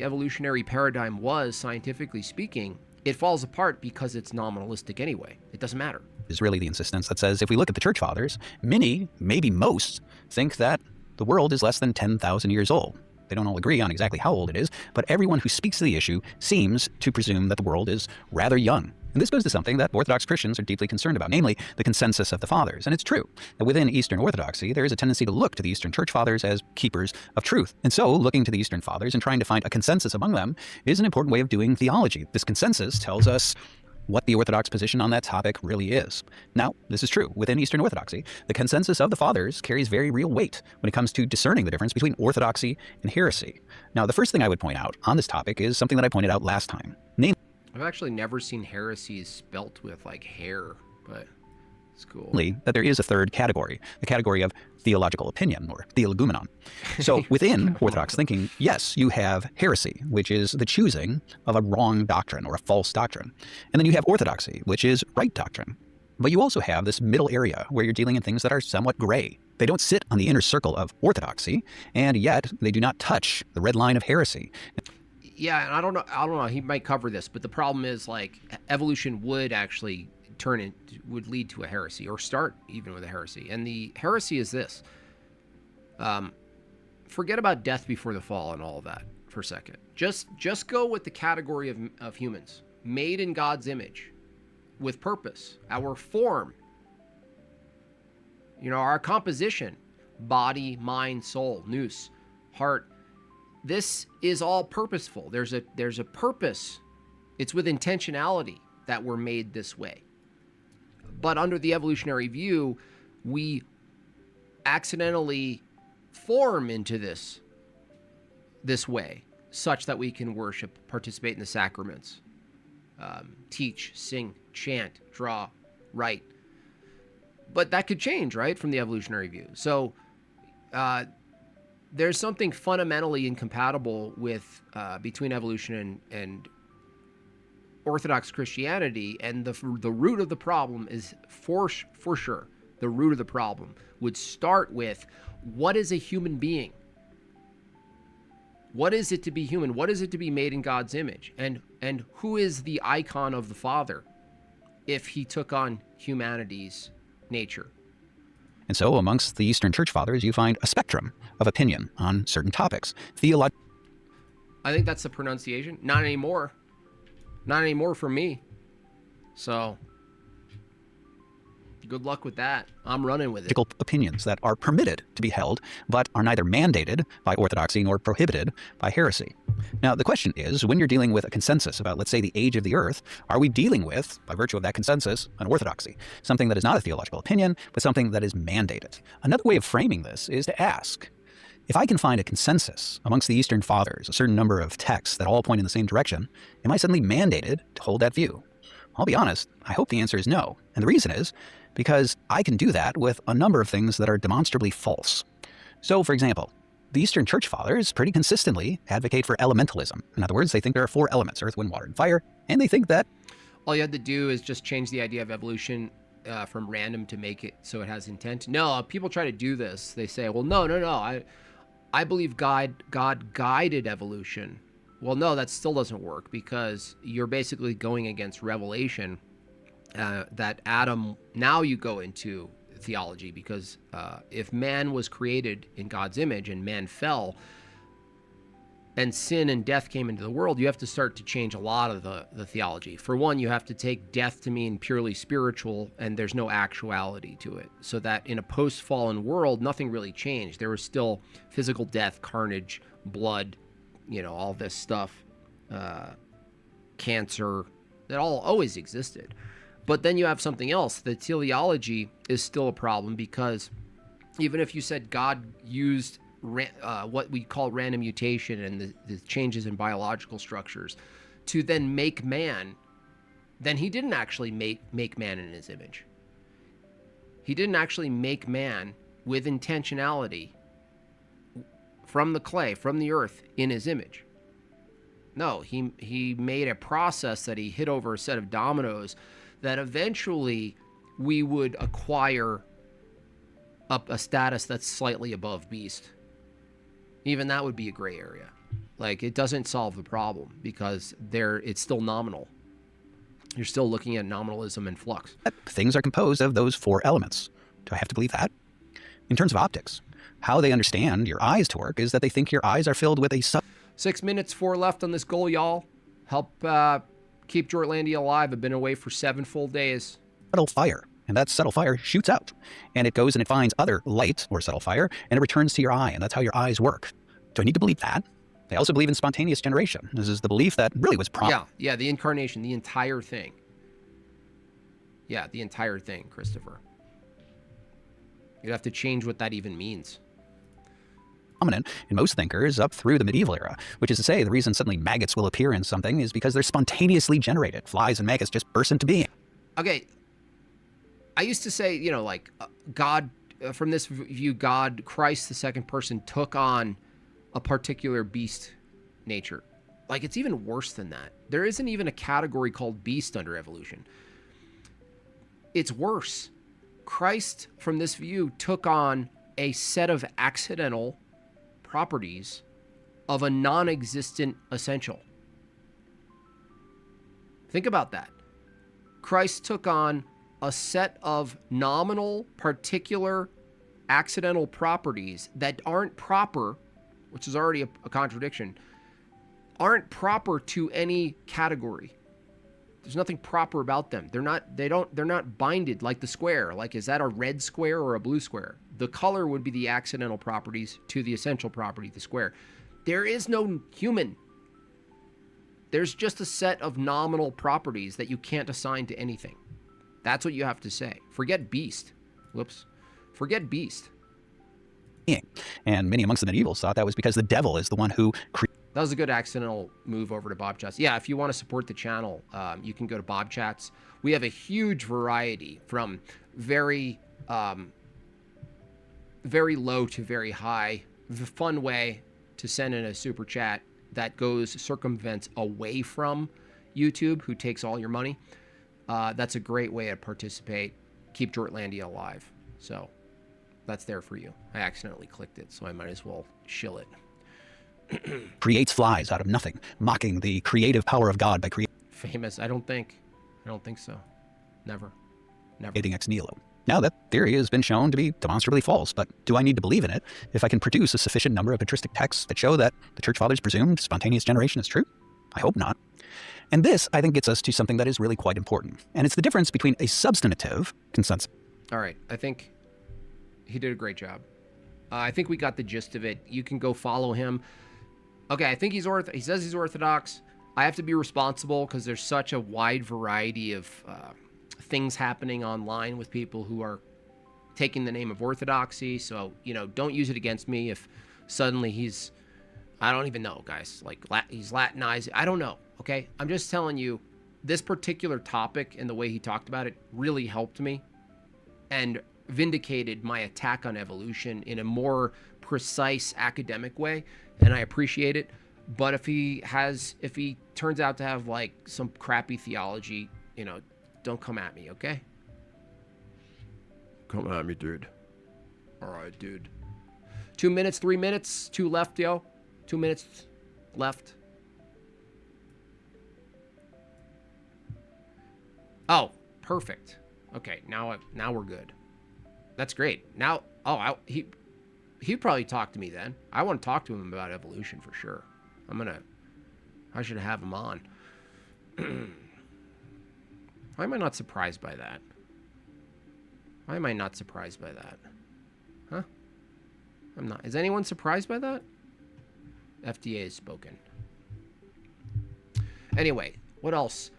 evolutionary paradigm was, scientifically speaking, it falls apart because it's nominalistic anyway. It doesn't matter. Is really the insistence that says if we look at the church fathers, many, maybe most, think that the world is less than 10,000 years old. They don't all agree on exactly how old it is, but everyone who speaks to the issue seems to presume that the world is rather young. And this goes to something that Orthodox Christians are deeply concerned about, namely the consensus of the fathers. And it's true that within Eastern Orthodoxy, there is a tendency to look to the Eastern Church Fathers as keepers of truth. And so looking to the Eastern Fathers and trying to find a consensus among them is an important way of doing theology. This consensus tells us what the Orthodox position on that topic really is. Now, this is true. Within Eastern Orthodoxy, the consensus of the fathers carries very real weight when it comes to discerning the difference between orthodoxy and heresy. Now, the first thing I would point out on this topic is something that I pointed out last time. Namely, I've actually never seen heresies spelt with like hair, but it's cool. That there is a third category, the category of theological opinion, or theologumenon. So within Orthodox thinking, yes, you have heresy, which is the choosing of a wrong doctrine or a false doctrine. And then you have orthodoxy, which is right doctrine. But you also have this middle area where you're dealing in things that are somewhat gray. They don't sit on the inner circle of orthodoxy, and yet they do not touch the red line of heresy. Yeah, and I don't know, he might cover this, but the problem is, like, evolution would actually would lead to a heresy, or start even with a heresy. And the heresy is this. Forget about death before the fall and all of that for a second. Just go with the category of humans, made in God's image, with purpose, our form, our composition, body, mind, soul, nous, heart. This is all purposeful. There's a purpose. It's with intentionality that we're made this way. But under the evolutionary view, we accidentally form into this way, such that we can worship, participate in the sacraments, teach, sing, chant, draw, right? But that could change, right, from the evolutionary view. So there's something fundamentally incompatible with between evolution and Orthodox Christianity, and the root of the problem is for sure. The root of the problem would start with, what is a human being? What is it to be human? What is it to be made in God's image? And who is the icon of the Father if he took on humanity's nature? And so amongst the Eastern Church Fathers, you find a spectrum of opinion on certain topics. I think that's the pronunciation. Not anymore. Not anymore for me. So good luck with that. I'm running with it. Opinions that are permitted to be held, but are neither mandated by orthodoxy nor prohibited by heresy. Now, the question is, when you're dealing with a consensus about, let's say, the age of the earth, are we dealing with, by virtue of that consensus, an orthodoxy? Something that is not a theological opinion, but something that is mandated. Another way of framing this is to ask, if I can find a consensus amongst the Eastern Fathers, a certain number of texts that all point in the same direction, am I suddenly mandated to hold that view? I'll be honest, I hope the answer is no. And the reason is because I can do that with a number of things that are demonstrably false. So, for example, the Eastern Church Fathers pretty consistently advocate for elementalism. In other words, they think there are 4 elements, earth, wind, water, and fire, and they think that all you had to do is just change the idea of evolution from random to make it so it has intent. No, people try to do this. They say, well, no. I believe God guided evolution. Well, no, that still doesn't work, because you're basically going against revelation that Adam, now you go into theology, because if man was created in God's image and man fell and sin and death came into the world, you have to start to change a lot of the theology. For one, you have to take death to mean purely spiritual, and there's no actuality to it, so that in a post-fallen world, nothing really changed. There was still physical death, carnage, blood, all this stuff, cancer, that all always existed. But then you have something else. The teleology is still a problem, because even if you said God used what we call random mutation and the changes in biological structures to then make man, then he didn't actually make man in his image. He didn't actually make man with intentionality from the clay, from the earth, in his image. No, he made a process that he hit over a set of dominoes that eventually we would acquire a status that's slightly above beast. Even that would be a gray area. Like, it doesn't solve the problem, because it's still nominal. You're still looking at nominalism and flux. Things are composed of those 4 elements. Do I have to believe that? In terms of optics, how they understand your eyes to work is that they think your eyes are filled with a 6 minutes, 4 left on this goal, y'all. Help keep Jortlandia alive. I've been away for 7 full days. subtle fire. And that subtle fire shoots out, and it goes and it finds other light or subtle fire, and it returns to your eye, and that's how your eyes work. Do I need to believe that? They also believe in spontaneous generation. This is the belief that really was Yeah, the incarnation, the entire thing. Yeah, the entire thing, Christopher. You'd have to change what that even means. Prominent in most thinkers up through the medieval era, which is to say the reason suddenly maggots will appear in something is because they're spontaneously generated. Flies and maggots just burst into being. Okay, I used to say, God, from this view, God, Christ, the second person, took on a particular beast nature. Like, it's even worse than that. There isn't even a category called beast under evolution. It's worse. Christ, from this view, took on a set of accidental properties of a non-existent essential. Think about that. Christ took on a set of nominal, particular, accidental properties that aren't proper, which is already a contradiction, aren't proper to any category. There's nothing proper about them. They're not binded like the square. Like, is that a red square or a blue square? The color would be the accidental properties to the essential property, the square. There is no human. There's just a set of nominal properties that you can't assign to anything. That's what you have to say. Forget beast. Whoops. Forget beast. And many amongst the medievals thought that was because the devil is the one who created. That was a good accidental move over to Bob Chats. Yeah, if you want to support the channel, you can go to Bob Chats. We have a huge variety from very, very low to very high. The fun way to send in a super chat that circumvents away from YouTube, who takes all your money. That's a great way to participate. Keep Jortlandia alive. So that's there for you. I accidentally clicked it, so I might as well shill it. Creates flies out of nothing, mocking the creative power of God by Famous? I don't think so. Never. creating ex nihilo. Now, that theory has been shown to be demonstrably false, but do I need to believe in it if I can produce a sufficient number of patristic texts that show that the Church Fathers presumed spontaneous generation is true? I hope not. And this, I think, gets us to something that is really quite important, and it's the difference between a substantive consensus. All right, I think he did a great job. I think we got the gist of it. You can go follow him. Okay, I think he says he's Orthodox. I have to be responsible because there's such a wide variety of things happening online with people who are taking the name of Orthodoxy. So, don't use it against me if suddenly I don't even know, guys. Like, he's Latinized. I don't know, okay? I'm just telling you, this particular topic and the way he talked about it really helped me and vindicated my attack on evolution in a more precise academic way, and I appreciate it. But if he turns out to have like some crappy theology, don't come at me, okay? Come at me, dude. All right, dude. 2 minutes, 3 minutes, 2 left, yo. 2 minutes left. Oh, perfect. Okay, now we're good. That's great. Now, he'd probably talk to me then. I want to talk to him about evolution for sure. I should have him on. Why am I not surprised by that? Why am I not surprised by that? Huh? I'm not. Is anyone surprised by that? FDA has spoken. Anyway, what else?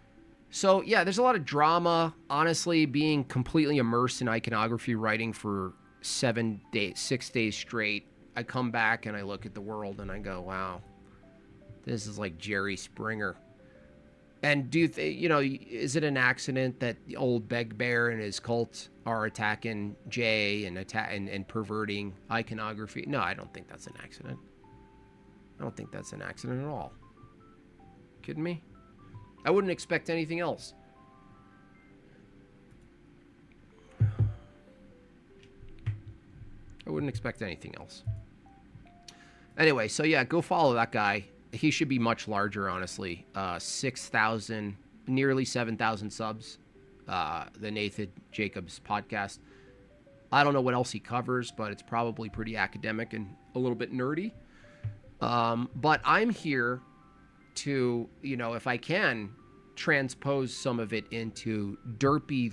So, yeah, there's a lot of drama. Honestly, being completely immersed in iconography writing for 6 days straight, I come back and I look at the world and I go, wow, this is like Jerry Springer. And is it an accident that the old Begbear and his cult are attacking Jay and perverting iconography? No, I don't think that's an accident. I don't think that's an accident at all. Kidding me? I wouldn't expect anything else. I wouldn't expect anything else. Anyway, so yeah, go follow that guy. He should be much larger, honestly. 6,000, nearly 7,000 subs. The Nathan Jacobs podcast. I don't know what else he covers, but it's probably pretty academic and a little bit nerdy. But I'm here to, if I can, transpose some of it into derpy,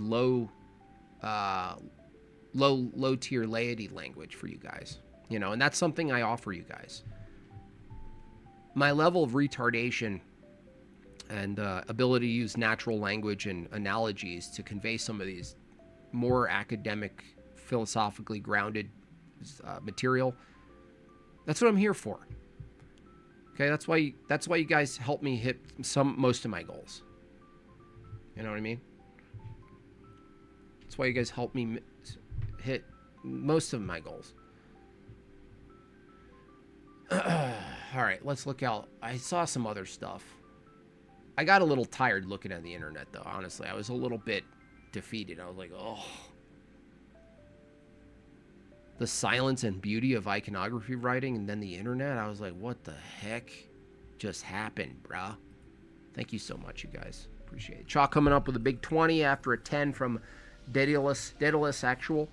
low tier laity language for you guys. And that's something I offer you guys. My level of retardation and ability to use natural language and analogies to convey some of these more academic, philosophically grounded material, that's what I'm here for. Okay, that's why you guys help me hit most of my goals. You know what I mean? That's why you guys help me hit most of my goals. All right, let's look out. I saw some other stuff. I got a little tired looking at the internet, though, honestly. I was a little bit defeated. I was like, oh. The silence and beauty of iconography writing and then the internet. I was like, what the heck just happened, bruh? Thank you so much, you guys. Appreciate it. Chalk coming up with a big 20 after a 10 from Daedalus Actual.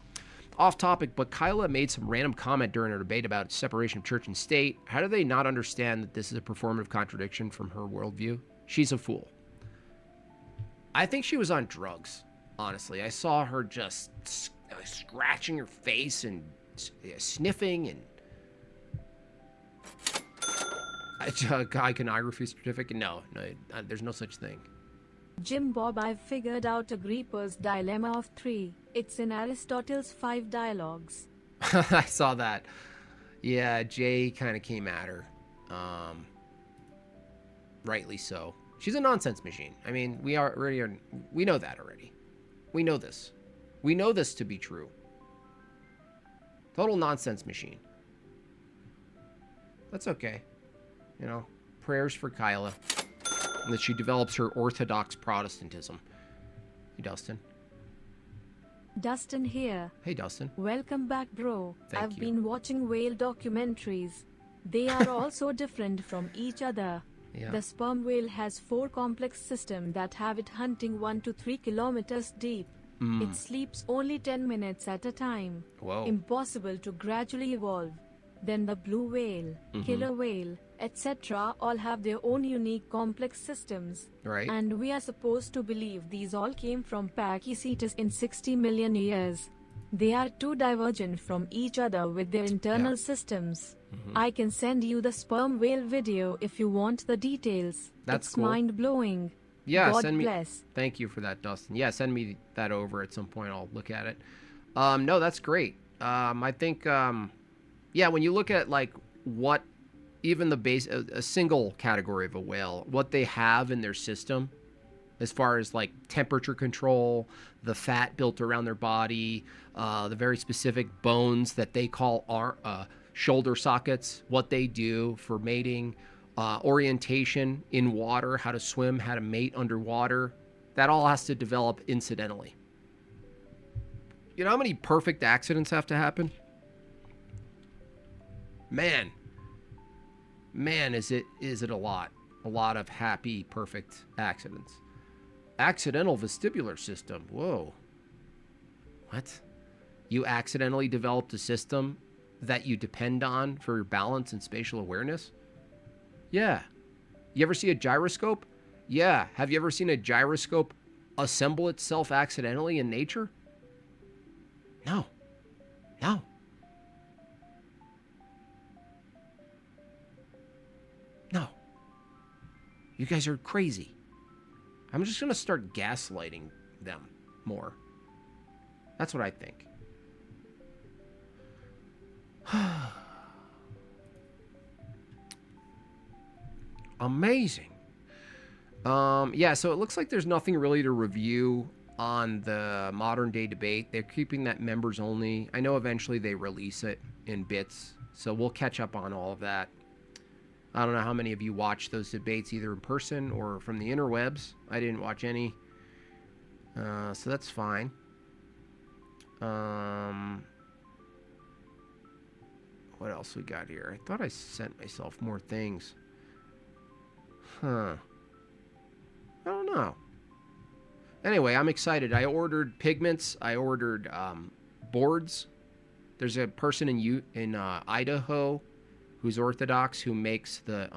Off topic, but Kyla made some random comment during a debate about separation of church and state. How do they not understand that this is a performative contradiction from her worldview? She's a fool. I think she was on drugs, honestly. I saw her just scratching her face and sniffing and iconography certificate. No, there's no such thing. Jim Bob, I've figured out Agrippa's dilemma of 3. It's in Aristotle's 5 dialogues. I saw that. Yeah, Jay kind of came at her. Rightly so. She's a nonsense machine. I mean, we know that already. We know this. We know this to be true. Total nonsense machine. That's okay. You know, prayers for Kyla. And that she develops her orthodox Protestantism. Hey, Dustin. Dustin here. Hey, Dustin. Welcome back, bro. Thank you. I've been watching whale documentaries. They are all so different from each other. Yeah. The sperm whale has 4 complex systems that have it hunting 1 to 3 kilometers deep. It sleeps only 10 minutes at a time. Whoa. Impossible to gradually evolve. Then the blue whale, killer whale, etc. all have their own unique complex systems. Right. And we are supposed to believe these all came from Pachycetus in 60 million years. They are too divergent from each other with their internal systems. I can send you the sperm whale video if you want the details. That's it's cool. mind-blowing. Yeah, God send me. bless. Thank you for that, Dustin. Yeah, send me that over at some point. I'll look at it. No, that's great. I think, yeah, when you look at like what even the base, a single category of a whale, what they have in their system, as far as like temperature control, the fat built around their body, the very specific bones that they call shoulder sockets, what they do for mating, orientation in water, how to swim, how to mate underwater. That all has to develop incidentally. You know how many perfect accidents have to happen? Man, is it a lot. A lot of happy, perfect accidents. Accidental vestibular system. Whoa. What? You accidentally developed a system that you depend on for your balance and spatial awareness? Yeah. You ever see a gyroscope? Yeah. Have you ever seen a gyroscope assemble itself accidentally in nature? No. No. No. You guys are crazy. I'm just going to start gaslighting them more. That's what I think. Amazing. Yeah, so it looks like there's nothing really to review on the modern day debate. They're keeping that members only. I know eventually they release it in bits, so we'll catch up on all of that. I don't know how many of you watched those debates either in person or from the interwebs. I didn't watch any. So that's fine. What else we got here? I thought I sent myself more things. Huh. I don't know. Anyway, I'm excited. I ordered pigments. I ordered boards. There's a person in Idaho who's Orthodox who makes the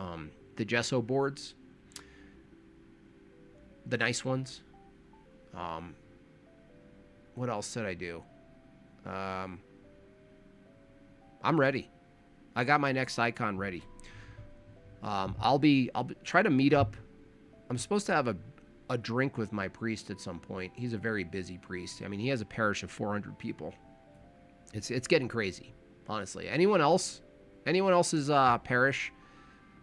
gesso boards. The nice ones. What else did I do? I'm ready. I got my next icon ready. I'll try to meet up. I'm supposed to have a drink with my priest at some point. He's a very busy priest. I mean, he has a parish of 400 people. It's getting crazy, honestly. Anyone else's parish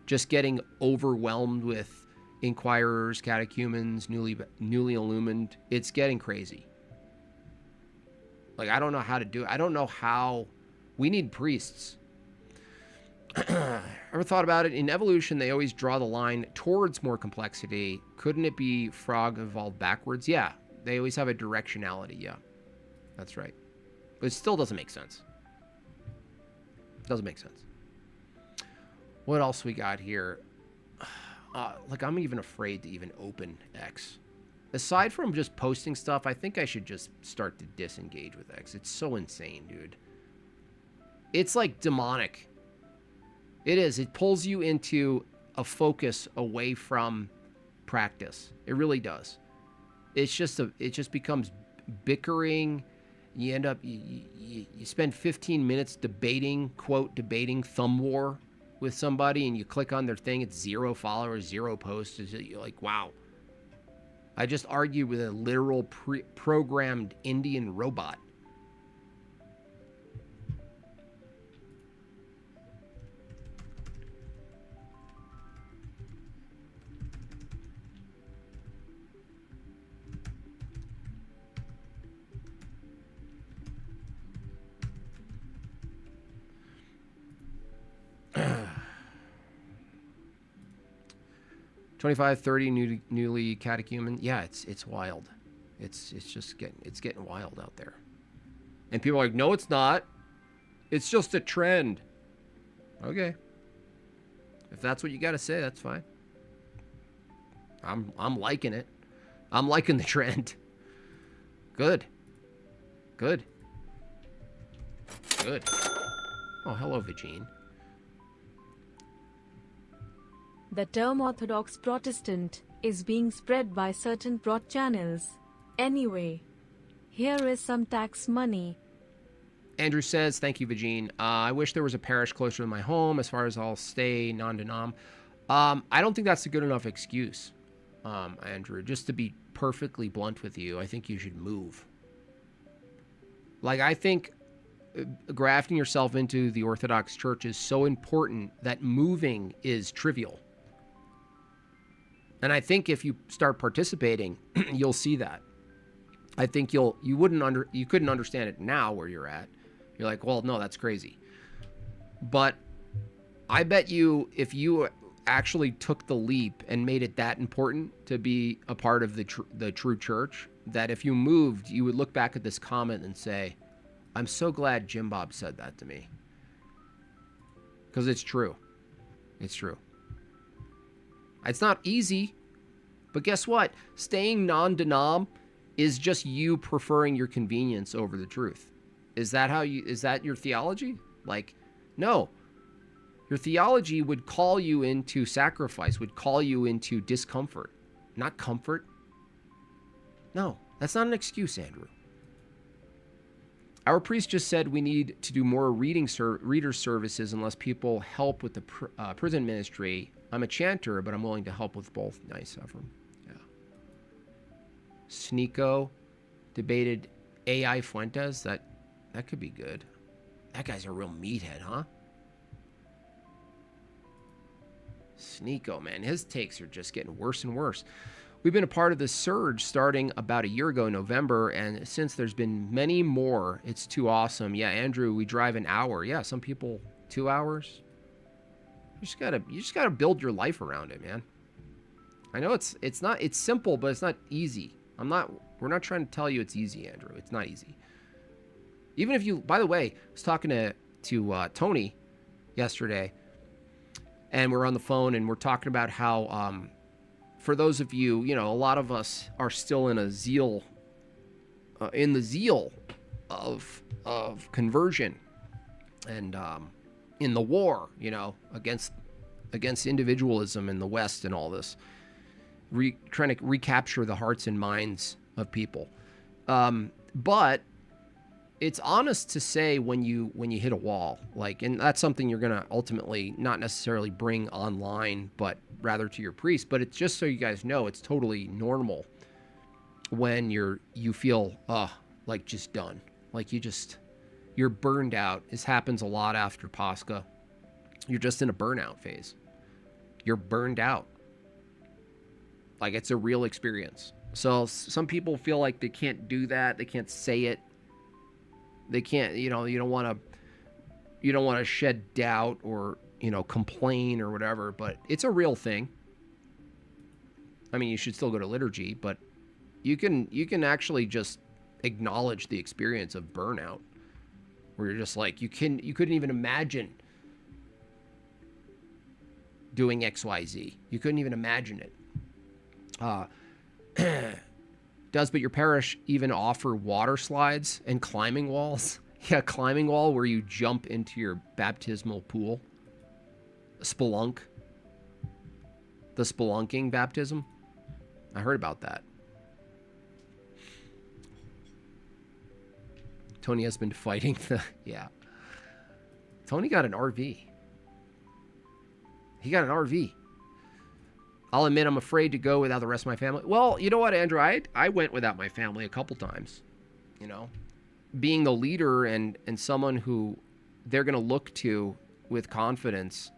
just getting overwhelmed with inquirers, catechumens, newly illumined? It's getting crazy. Like, I don't know how to do it. I don't know how. We need priests. Ever thought about it? In evolution, they always draw the line towards more complexity. Couldn't it be frog evolved backwards? Yeah. They always have a directionality. Yeah. That's right. But it still doesn't make sense. Doesn't make sense. What else we got here? Like, I'm even afraid to even open X. Aside from just posting stuff, I think I should just start to disengage with X. It's so insane, dude. It's like demonic. It is. It pulls you into a focus away from practice. It really does. It just becomes bickering. You end up, you spend 15 minutes debating thumb war with somebody, and you click on their thing. It's 0 followers, 0 posts. You're like, wow. I just argued with a literal programmed Indian robot. 25, 30 newly catechumen. Yeah, it's wild. It's just getting wild out there. And people are like, no, it's not. It's just a trend. Okay. If that's what you got to say, that's fine. I'm liking it. I'm liking the trend. Good. Good. Good. Oh, hello, Vagine. The term Orthodox Protestant is being spread by certain prot channels. Anyway, here is some tax money. Andrew says, thank you, Vagine. I wish there was a parish closer to my home as far as I'll stay non-denom. I don't think that's a good enough excuse, Andrew. Just to be perfectly blunt with you, I think you should move. Like, I think grafting yourself into the Orthodox Church is so important that moving is trivial. And I think if you start participating, you'll see that. I think you couldn't understand it now where you're at. You're like, well, no, that's crazy. But I bet you if you actually took the leap and made it that important to be a part of the true church, that if you moved, you would look back at this comment and say, I'm so glad Jim Bob said that to me. Because it's true. It's true. It's not easy, but guess what? Staying non-denom is just you preferring your convenience over the truth. Is that your theology? Like, no. Your theology would call you into sacrifice, would call you into discomfort, not comfort. No, that's not an excuse, Andrew. Our priest just said we need to do more reader services unless people help with the prison ministry. I'm a chanter, but I'm willing to help with both. Nice, Ephraim. Yeah. Sneeko debated AI Fuentes. That could be good. That guy's a real meathead, huh? Sneeko, man. His takes are just getting worse and worse. We've been a part of the surge starting about a year ago, November, and since there's been many more, it's too awesome. Yeah, Andrew, we drive an hour. Yeah, some people 2 hours. You just gotta build your life around it, man. I know it's simple, but it's not easy. We're not trying to tell you it's easy, Andrew. It's not easy. Even if you, by the way, I was talking to Tony yesterday, and we're on the phone, and we're talking about how, for those of you, a lot of us are still in the zeal of conversion, and in the war, against individualism in the West and all this, trying to recapture the hearts and minds of people. But it's honest to say when you hit a wall, and that's something you're going to ultimately not necessarily bring online, but rather to your priest. But it's just so you guys know, it's totally normal when you feel just done, you're burned out. This happens a lot after Pascha. You're just in a burnout phase. You're burned out. It's a real experience. So some people feel like they can't do that. They can't say it. They can't, you don't want to shed doubt or, complain or whatever, but it's a real thing. I mean, you should still go to liturgy, but you can actually just acknowledge the experience of burnout, where you're just like, you couldn't even imagine doing XYZ. You couldn't even imagine it. But your parish even offer water slides and climbing walls? Yeah, climbing wall where you jump into your baptismal pool. Spelunk. The spelunking baptism. I heard about that. Tony has been fighting yeah. Tony got an RV. He got an RV. I'll admit I'm afraid to go without the rest of my family. Well, you know what, Andrew? I went without my family a couple times. Being the leader and someone who they're going to look to with confidence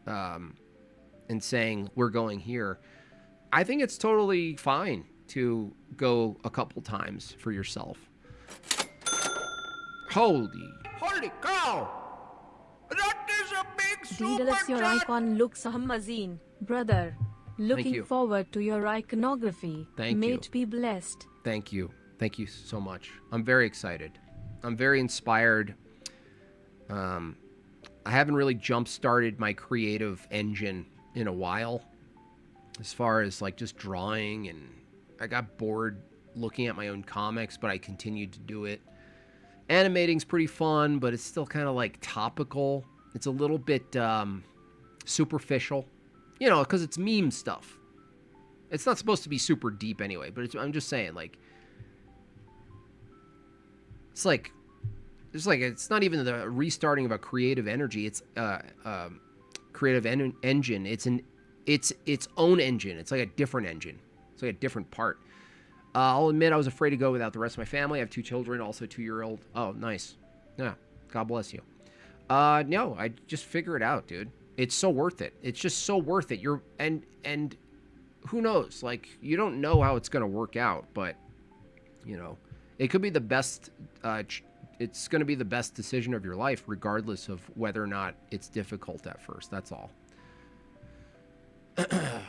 and saying, we're going here. I think it's totally fine to go a couple times for yourself. Holy cow! That is a big super Dedalus, your icon looks amazing, brother. Looking you. forward to your iconography. Thank May you. it be blessed. Thank you. Thank you so much. I'm very excited. I'm very inspired. I haven't really jump-started my creative engine in a while as far as like just drawing, and I got bored looking at my own comics, but I continued to do it. Animating's pretty fun, but it's still kind of like topical. It's a little bit superficial, because it's meme stuff. It's not supposed to be super deep anyway, but I'm just saying, like, it's not even the restarting of a creative energy. It's creative engine. It's its own engine. It's like a different engine. It's like a different part. I'll admit I was afraid to go without the rest of my family. I have 2 children, also a 2-year-old. Oh, nice. Yeah, God bless you. No, I just figure it out, dude. It's so worth it. It's just so worth it. And who knows? Like, you don't know how it's gonna work out, but it could be the best. It's gonna be the best decision of your life, regardless of whether or not it's difficult at first. That's all. Let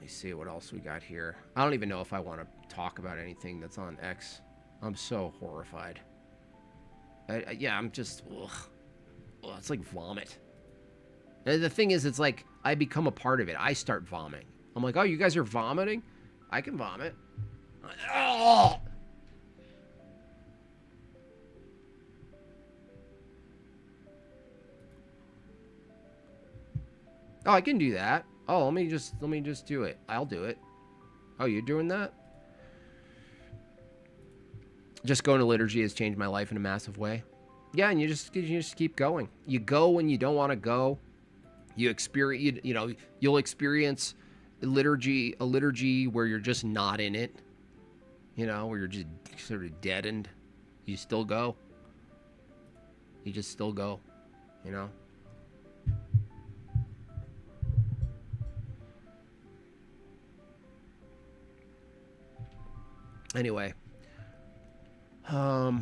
me see what else we got here. I don't even know if I want to talk about anything that's on X. I'm so horrified. I'm just, ugh. It's like vomit. And the thing is, it's like I become a part of it. I start vomiting. I'm like, oh, you guys are vomiting? I can vomit. Oh! Oh, I can do that. Oh, let me just do it. I'll do it. Oh, you're doing that? Just going to liturgy has changed my life in a massive way. Yeah, and you just keep going. You go when you don't want to go. You experience, you'll experience a liturgy where you're just not in it. Where you're just sort of deadened. You still go. You just still go. Anyway, yeah,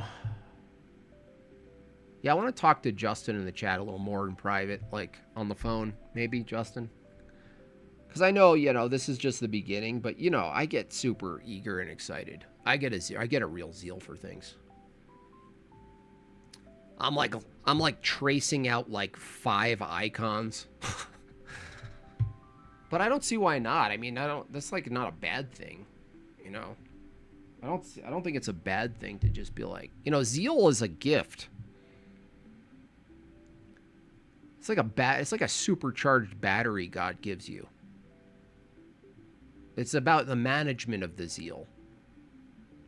I want to talk to Justin in the chat a little more in private, like on the phone, maybe, Justin. Because I know, this is just the beginning, but I get super eager and excited. I get a real zeal for things. I'm like tracing out like 5 icons. But I don't see why not. I mean, that's like not a bad thing, I don't think it's a bad thing to just be like, zeal is a gift. It's like a supercharged battery God gives you. It's about the management of the zeal.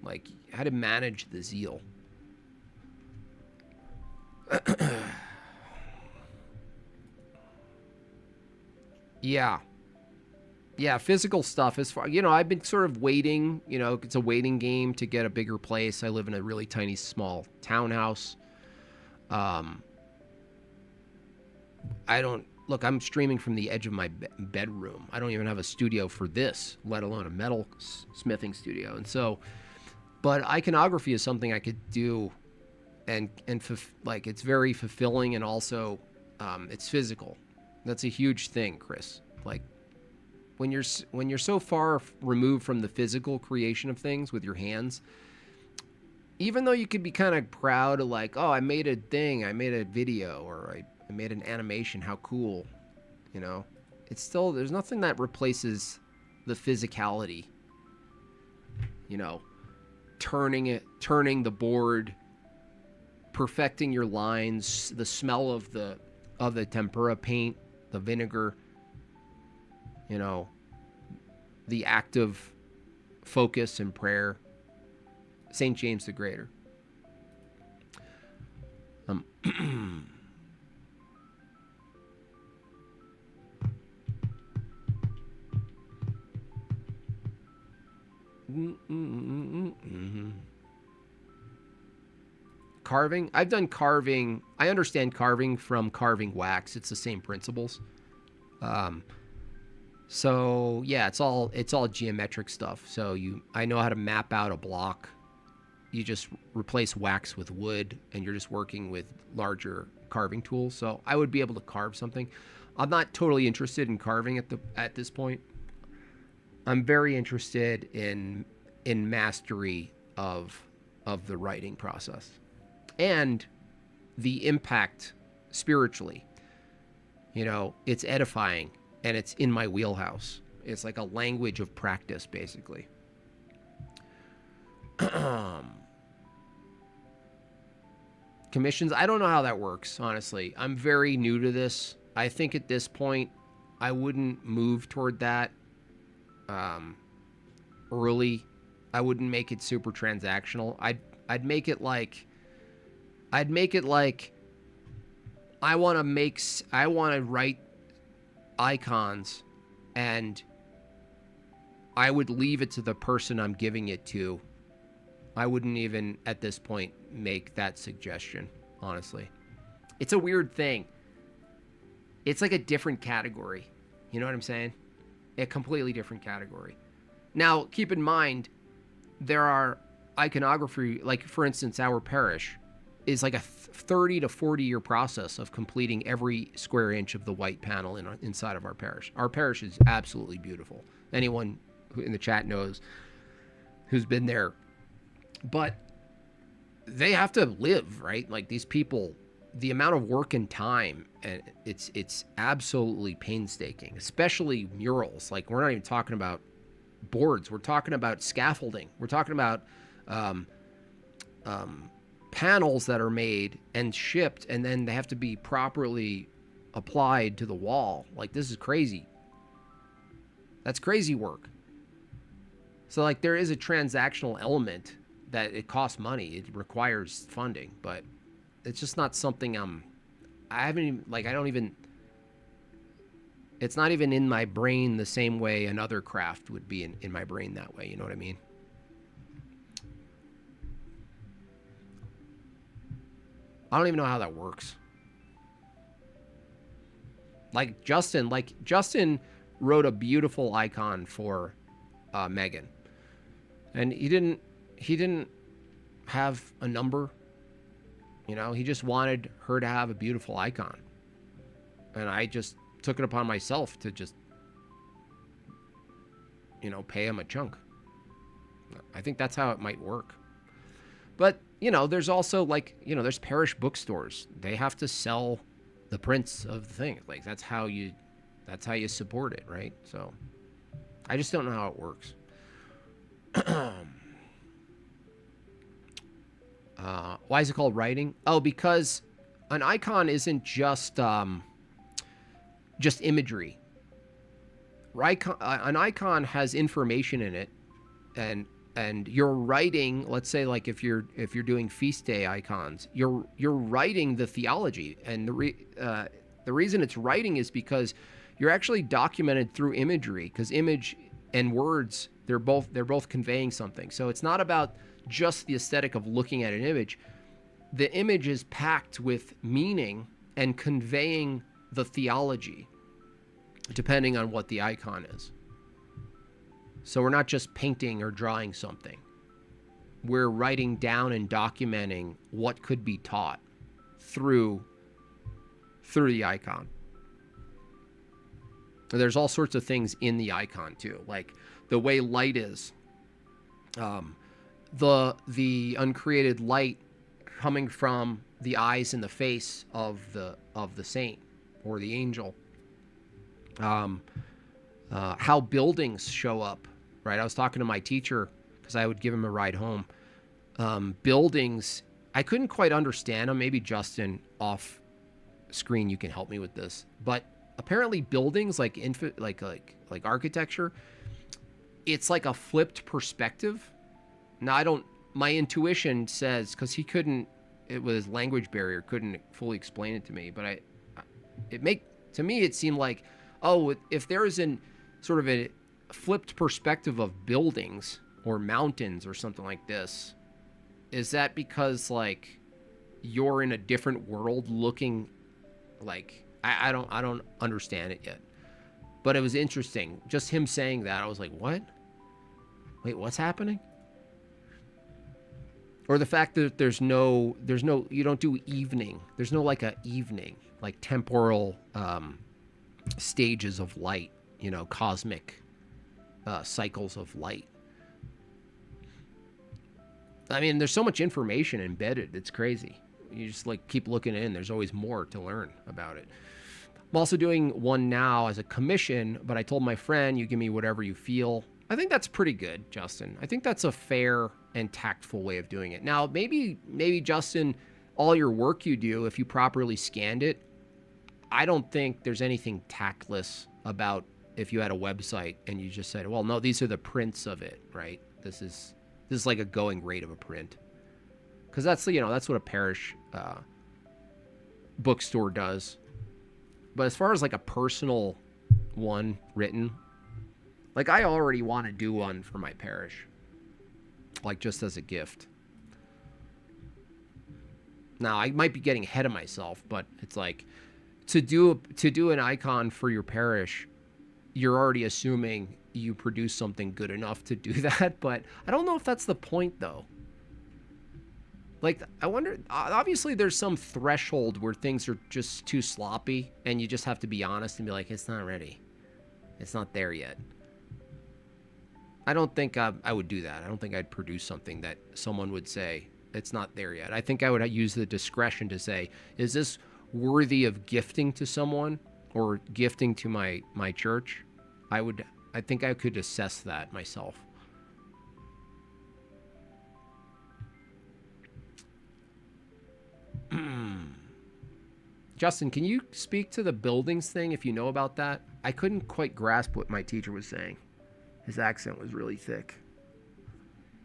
Like, how to manage the zeal. Yeah. Yeah, physical stuff is far. I've been sort of waiting. It's a waiting game to get a bigger place. I live in a really tiny, small townhouse. I'm streaming from the edge of my bedroom. I don't even have a studio for this, let alone a metal smithing studio. And so, but iconography is something I could do, and it's very fulfilling, and also it's physical. That's a huge thing, Chris. Like, when you're so far removed from the physical creation of things with your hands, even though you could be kind of proud of like, oh, I made a thing, I made a video, or I made an animation, how cool, it's still, there's nothing that replaces the physicality, turning the board, perfecting your lines, the smell of the tempera paint, the vinegar, the active focus and prayer. St. James the Greater. Carving. I've done carving. I understand carving from carving wax. It's the same principles. So yeah, it's all geometric stuff. So I know how to map out a block. You just replace wax with wood, and you're just working with larger carving tools. So I would be able to carve something. I'm not totally interested in carving at this point. I'm very interested in mastery of the writing process and the impact spiritually. You know, it's edifying and it's in my wheelhouse. It's like a language of practice, basically. Commissions, I don't know how that works, honestly. I'm very new to this. I think at this point, I wouldn't move toward that early. I wouldn't make it super transactional. I'd make it like I want to write icons, and I would leave it to the person I'm giving it to. I wouldn't even at this point make that suggestion, honestly. It's a weird thing. It's like a different category. You know what I'm saying? A completely different category. Now, keep in mind, there are iconography, like for instance, our parish is like a 30 to 40 year process of completing every square inch of the white panel inside of our parish. Our parish is absolutely beautiful. Anyone who in the chat knows who's been there. But they have to live, right? Like these people, the amount of work and time, and it's absolutely painstaking, especially murals. Like we're not even talking about boards. We're talking about scaffolding. We're talking about panels that are made and shipped, and then they have to be properly applied to the wall. Like this is crazy. That's crazy work. So like there is a transactional element that it costs money. It requires funding, but it's just not something it's not even in my brain the same way another craft would be in my brain that way. You know what I mean? I don't even know how that works. Like Justin wrote a beautiful icon for Megan, and he didn't have a number. You know, he just wanted her to have a beautiful icon, and I just took it upon myself to just, you know, pay him a chunk. I think that's how it might work. But, you know, there's also like, you know, there's parish bookstores. They have to sell the prints of the thing. Like that's how you support it, right? So I just don't know how it works. Why is it called writing? Oh, because an icon isn't just imagery. An icon has information in it, and you're writing. Let's say, like if you're doing feast day icons, you're writing the theology, and the reason it's writing is because you're actually documented through imagery. Because image and words, they're both conveying something. So it's not about just the aesthetic of looking at an image. The image is packed with meaning and conveying the theology, depending on what the icon is. So we're not just painting or drawing something. We're writing down and documenting what could be taught through the icon. There's all sorts of things in the icon too, like the way light is. The uncreated light coming from the eyes and the face of the saint or the angel. How buildings show up, right? I was talking to my teacher because I would give him a ride home. Buildings, I couldn't quite understand them. Maybe Justin off screen, you can help me with this. But apparently buildings like architecture, it's like a flipped perspective. Now my intuition says, because he couldn't, it was language barrier, couldn't fully explain it to me, but to me it seemed like, oh, if there is an sort of a flipped perspective of buildings or mountains or something like this, is that because like you're in a different world looking like, I don't understand it yet, but it was interesting. Just him saying that, I was like, what? Wait, what's happening? Or the fact that there's no, you don't do evening. There's no like a evening, like temporal stages of light, you know, cosmic. cycles of light. I mean, there's so much information embedded. It's crazy. You just like keep looking in. There's always more to learn about it. I'm also doing one now as a commission, but I told my friend, you give me whatever you feel. I think that's pretty good, Justin. I think that's a fair and tactful way of doing it. Now, maybe Justin, all your work you do, if you properly scanned it, I don't think there's anything tactless about if you had a website and you just said, well, no, these are the prints of it, right? This is like a going rate of a print. Because that's what a parish bookstore does. But as far as like a personal one written, like I already want to do one for my parish, like just as a gift. Now I might be getting ahead of myself, but it's like to do an icon for your parish, you're already assuming you produce something good enough to do that. But I don't know if that's the point though. Like, I wonder, obviously there's some threshold where things are just too sloppy and you just have to be honest and be like, it's not ready. It's not there yet. I don't think I would do that. I don't think I'd produce something that someone would say, it's not there yet. I think I would use the discretion to say, is this worthy of gifting to someone or gifting to my church? I think I could assess that myself. Justin, can you speak to the buildings thing if you know about that? I couldn't quite grasp what my teacher was saying. His accent was really thick.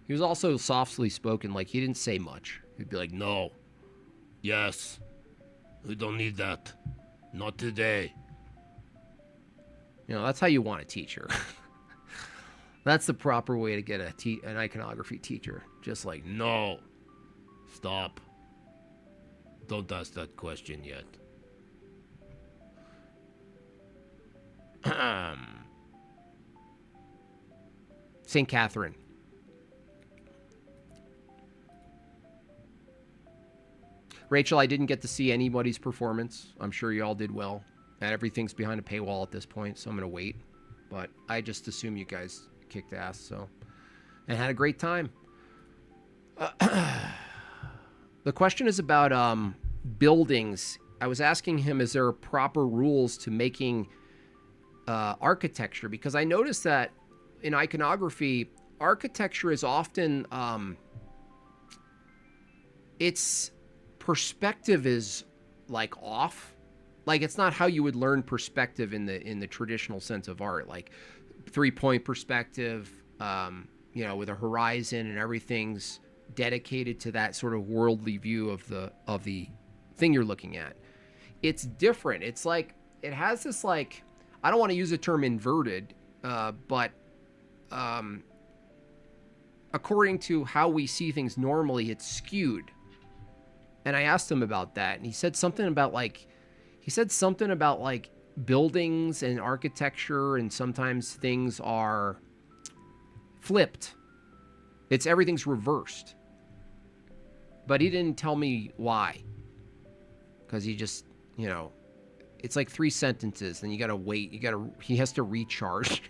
He was also softly spoken, like he didn't say much. He'd be like, no, yes, we don't need that. Not today. You know, that's how you want a teacher. That's the proper way to get an iconography teacher. Just like, no, stop. Don't ask that question yet. St. Catherine. Rachel, I didn't get to see anybody's performance. I'm sure you all did well. And everything's behind a paywall at this point, so I'm going to wait. But I just assume you guys kicked ass, so. And had a great time. The question is about buildings. I was asking him, is there proper rules to making architecture? Because I noticed that in iconography, architecture is often its perspective is like off. Like it's not how you would learn perspective in the traditional sense of art, like 3-point perspective, with a horizon and everything's dedicated to that sort of worldly view of the thing you're looking at. It's different. It's like it has this, like, I don't want to use the term inverted, but according to how we see things normally, it's skewed. And I asked him about that, and he said something about like buildings and architecture, and sometimes things are flipped. Everything's reversed. But he didn't tell me why. Because he just, it's like 3 sentences, and you gotta wait. He has to recharge.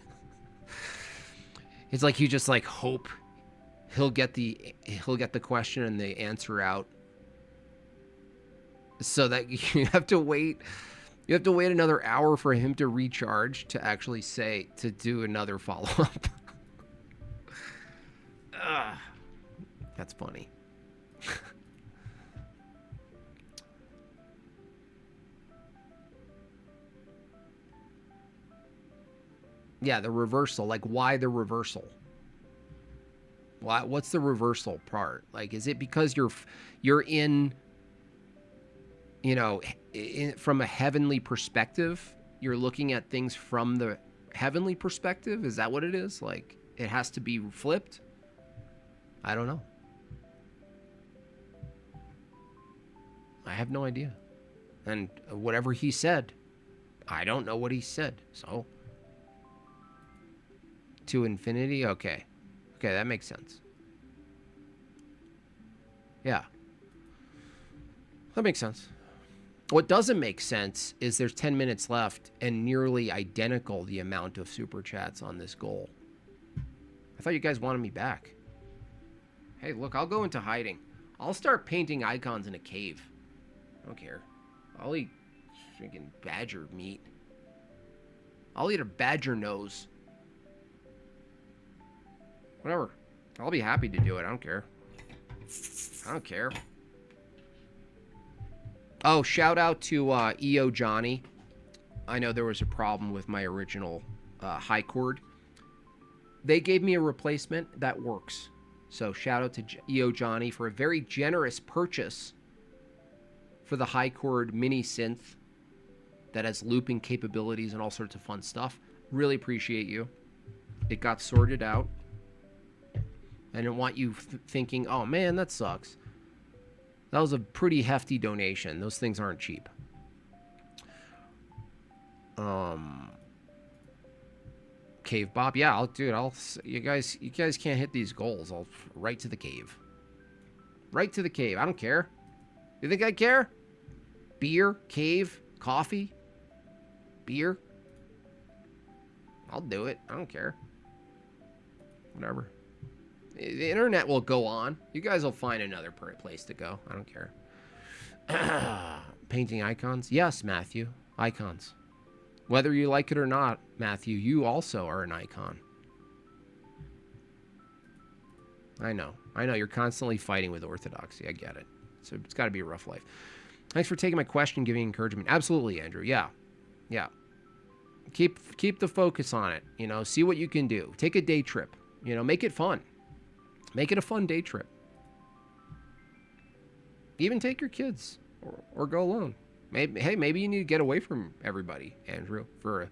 It's like you just like hope he'll get the question and the answer out. So that you have to wait another hour for him to recharge to actually to do another follow-up. That's funny. Yeah, the reversal. Like, why the reversal? What's the reversal part? Like, is it because you're in, from a heavenly perspective? You're looking at things from the heavenly perspective? Is that what it is? Like, it has to be flipped? I don't know. I have no idea. And whatever he said, I don't know what he said. So, to infinity? Okay, that makes sense. Yeah. That makes sense. What doesn't make sense is there's 10 minutes left and nearly identical the amount of super chats on this goal. I thought you guys wanted me back. Hey, look, I'll go into hiding. I'll start painting icons in a cave. I don't care. I'll eat freaking badger meat. I'll eat a badger nose. Whatever. I'll be happy to do it. I don't care. I don't care. Oh, shout out to EO Johnny. I know there was a problem with my original high chord. They gave me a replacement that works. So shout out to EO Johnny for a very generous purchase for the high chord mini synth that has looping capabilities and all sorts of fun stuff. Really appreciate you. It got sorted out. I didn't want you thinking, oh man, that sucks. That was a pretty hefty donation. Those things aren't cheap. Cave Bob, yeah, you guys can't hit these goals. I'll right to the cave. Right to the cave. I don't care. You think I care? Beer, cave, coffee, beer. I'll do it. I don't care. Whatever. The internet will go on. You guys will find another place to go. I don't care. Painting icons? Yes, Matthew. Icons. Whether you like it or not, Matthew, you also are an icon. I know. You're constantly fighting with orthodoxy. I get it. So it's got to be a rough life. Thanks for taking my question and giving encouragement. Absolutely, Andrew. Yeah. Keep the focus on it. See what you can do. Take a day trip. Make it fun. Make it a fun day trip. Even take your kids or go alone. Maybe you need to get away from everybody, Andrew, for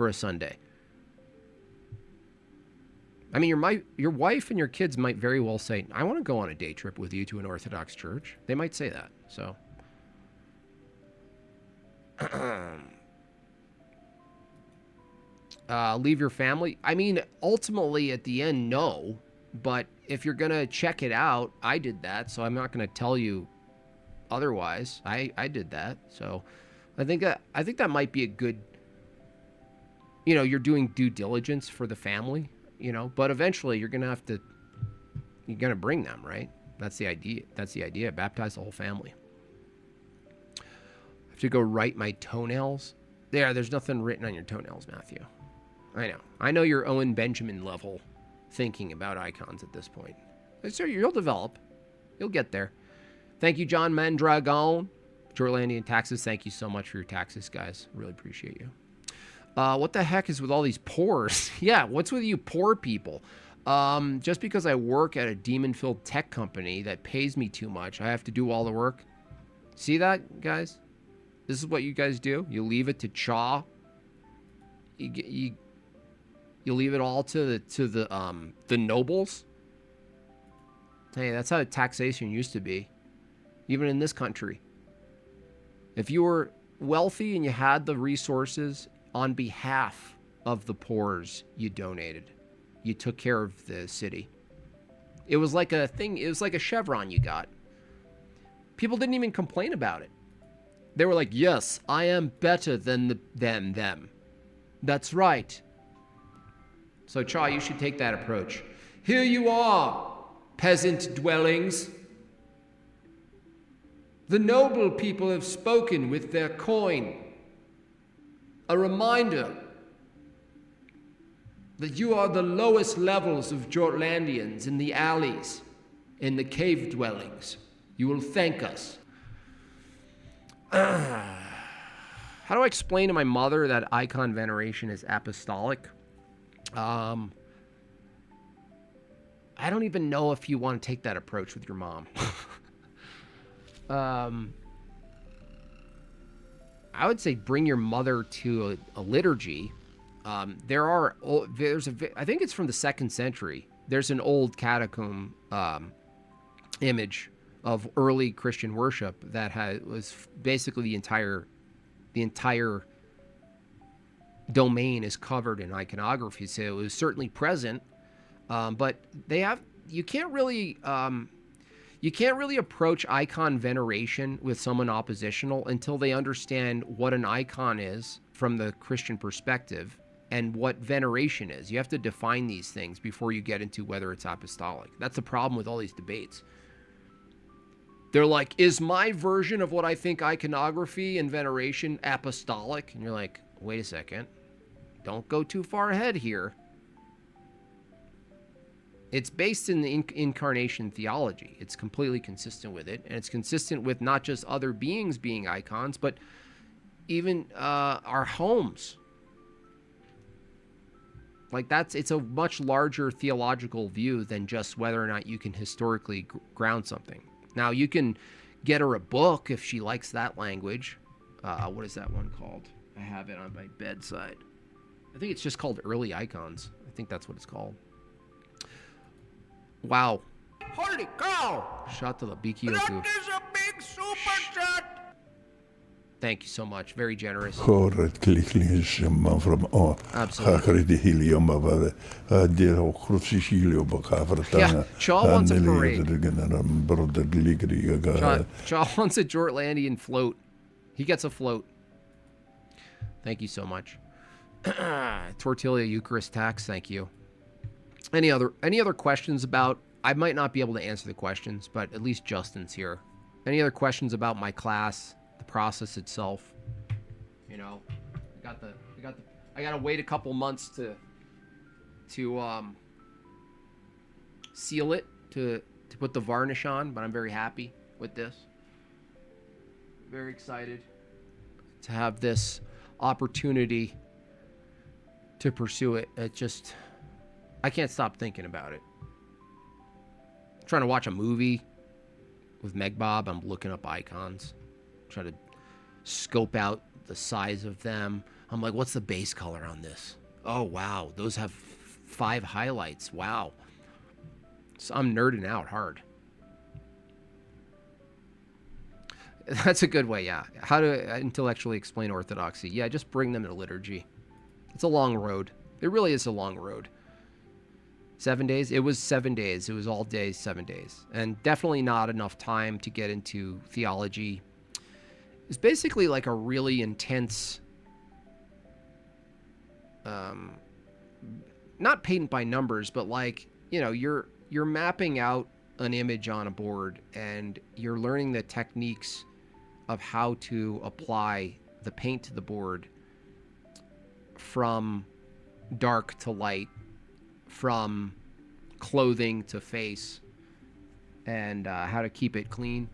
a Sunday. I mean, your wife and your kids might very well say, I want to go on a day trip with you to an Orthodox church. They might say that. So leave your family. I mean, ultimately at the end, no. But if you're going to check it out, I did that. So I'm not going to tell you otherwise. I did that. So I think that might be a good, you're doing due diligence for the family, but eventually you're going to bring them, right? That's the idea. Baptize the whole family. I have to go write my toenails. There's nothing written on your toenails, Matthew. I know you're Owen Benjamin level thinking about icons at this point. So you'll develop. You'll get there. Thank you, John Mandragon. Jorlandian taxes, thank you so much for your taxes, guys. Really appreciate you. What the heck is with all these pores? Yeah, what's with you poor people? Just because I work at a demon-filled tech company that pays me too much, I have to do all the work. See that, guys? This is what you guys do. You leave it to Cha. You leave it all to the nobles. Hey, that's how taxation used to be. Even in this country. If you were wealthy and you had the resources, on behalf of the poors, you donated. You took care of the city. It was like a thing. It was like a chevron you got. People didn't even complain about it. They were like, yes, I am better than them. That's right. So, Cha, you should take that approach. Here you are, peasant dwellings. The noble people have spoken with their coin. A reminder that you are the lowest levels of Jortlandians in the alleys, in the cave dwellings. You will thank us. How do I explain to my mother that icon veneration is apostolic? I don't even know if you want to take that approach with your mom. I would say bring your mother to a liturgy. I think it's from the 2nd century. There's an old catacomb image of early Christian worship that was basically the entire domain is covered in iconography. So it was certainly present, but you can't really approach icon veneration with someone oppositional until they understand what an icon is from the Christian perspective and what veneration is. You have to define these things before you get into whether it's apostolic. That's the problem with all these debates. They're like, is my version of what I think iconography and veneration apostolic? And you're like, wait a second. Don't go too far ahead here. It's based in the incarnation theology. It's completely consistent with it. And it's consistent with not just other beings being icons, but even our homes. Like it's a much larger theological view than just whether or not you can historically ground something. Now, you can get her a book if she likes that language. What is that one called? I have it on my bedside. I think it's just called Early Icons. I think that's what it's called. Wow. Holy cow! Shot to the Bikioku. That is a big super chat! Thank you so much. Very generous. Absolutely. Yeah, Shaw wants a parade. Shaw wants a Jortlandian float. He gets a float. Thank you so much. Tortilla Eucharist tax, thank you. Any other questions about... I might not be able to answer the questions, but at least Justin's here. Any other questions about my class, the process itself? You know, I gotta wait a couple months to seal it, to put the varnish on, but I'm very happy with this. Very excited to have this opportunity to pursue it. I can't stop thinking about it. I'm trying to watch a movie with Meg Bob. I'm looking up icons, trying to scope out the size of them. I'm like, what's the base color on this? Oh, wow. Those have 5 highlights. Wow. So I'm nerding out hard. That's a good way, yeah. How to intellectually explain orthodoxy. Yeah, just bring them to liturgy. It's a long road. It really is a long road. 7 days? It was 7 days. It was all days, 7 days. And definitely not enough time to get into theology. It's basically like a really intense, not paint by numbers, but like, you know, you're mapping out an image on a board and you're learning the techniques of how to apply the paint to the board from dark to light, from clothing to face, and how to keep it clean.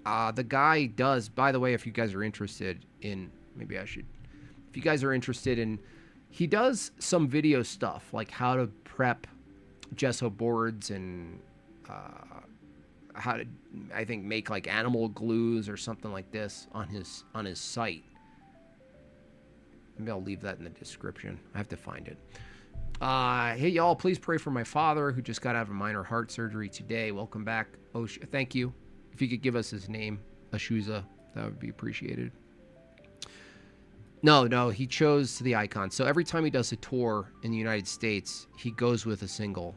The guy does, by the way, if you guys are interested in, if you guys are interested in, he does some video stuff, like how to prep gesso boards and how to, I think, make like animal glues or something like this on his site. Maybe I'll leave that in the description. I have to find it. Hey, y'all, please pray for my father who just got out of a minor heart surgery today. Welcome back. Oh, thank you. If you could give us his name, Ashuza, that would be appreciated. No, he chose the icon. So every time he does a tour in the United States, he goes with a single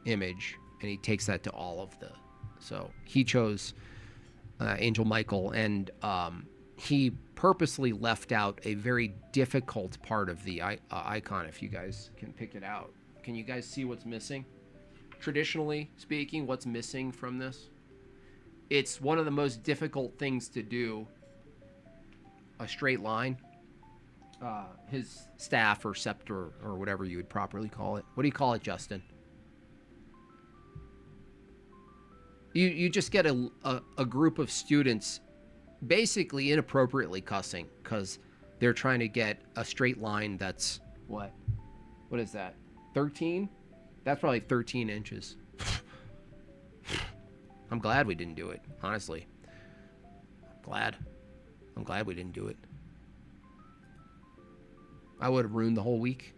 image, and he takes that to all of the... So he chose Angel Michael, and he purposely left out a very difficult part of the icon, if you guys can pick it out. Can you guys see what's missing? Traditionally speaking, what's missing from this? It's one of the most difficult things to do, a straight line. His staff or scepter or whatever you would properly call it. What do you call it, Justin? You just get a group of students basically inappropriately cussing because they're trying to get a straight line that's what is that, 13? That's probably 13 inches. I'm glad we didn't do it, honestly. I'm glad we didn't do it. I would have ruined the whole week.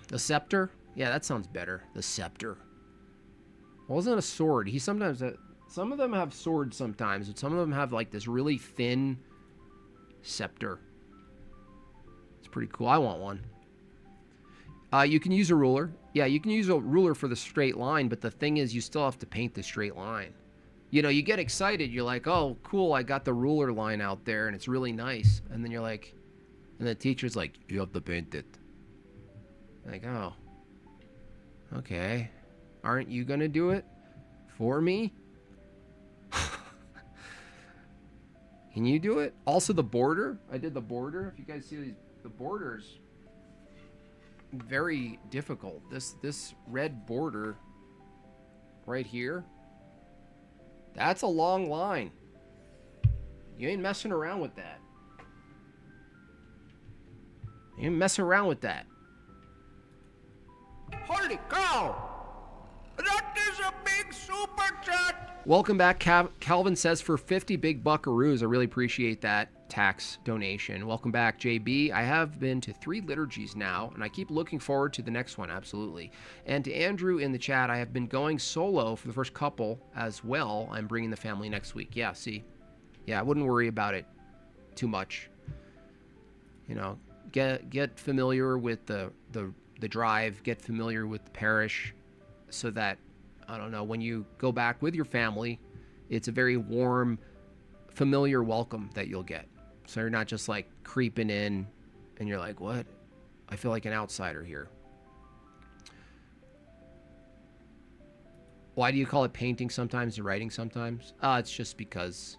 The scepter? Yeah, that sounds better. The scepter. Well, isn't it a sword? Some of them have swords sometimes, but some of them have like this really thin scepter. It's pretty cool. I want one. You can use a ruler. Yeah, you can use a ruler for the straight line, but the thing is you still have to paint the straight line. You know, you get excited. You're like, oh, cool, I got the ruler line out there and it's really nice. And then you're like, and the teacher's like, you have to paint it. Like, oh, okay. Aren't you going to do it for me? Can you do it? Also, the border. I did the border. If you guys see the borders, very difficult. This red border right here, that's a long line. You ain't messing around with that. You ain't messing around with that. Holy cow! That is a big super chat! Welcome back. Calvin says for 50 big buckaroos. I really appreciate that tax donation. Welcome back, JB. I have been to 3 liturgies now, and I keep looking forward to the next one, absolutely. And to Andrew in the chat, I have been going solo for the first couple as well. I'm bringing the family next week. Yeah, see? Yeah, I wouldn't worry about it too much. You know, get familiar with the drive, get familiar with the parish, so that, I don't know, when you go back with your family, it's a very warm, familiar welcome that you'll get. So you're not just like creeping in and you're like, what? I feel like an outsider here. Why do you call it painting sometimes and writing sometimes? It's just because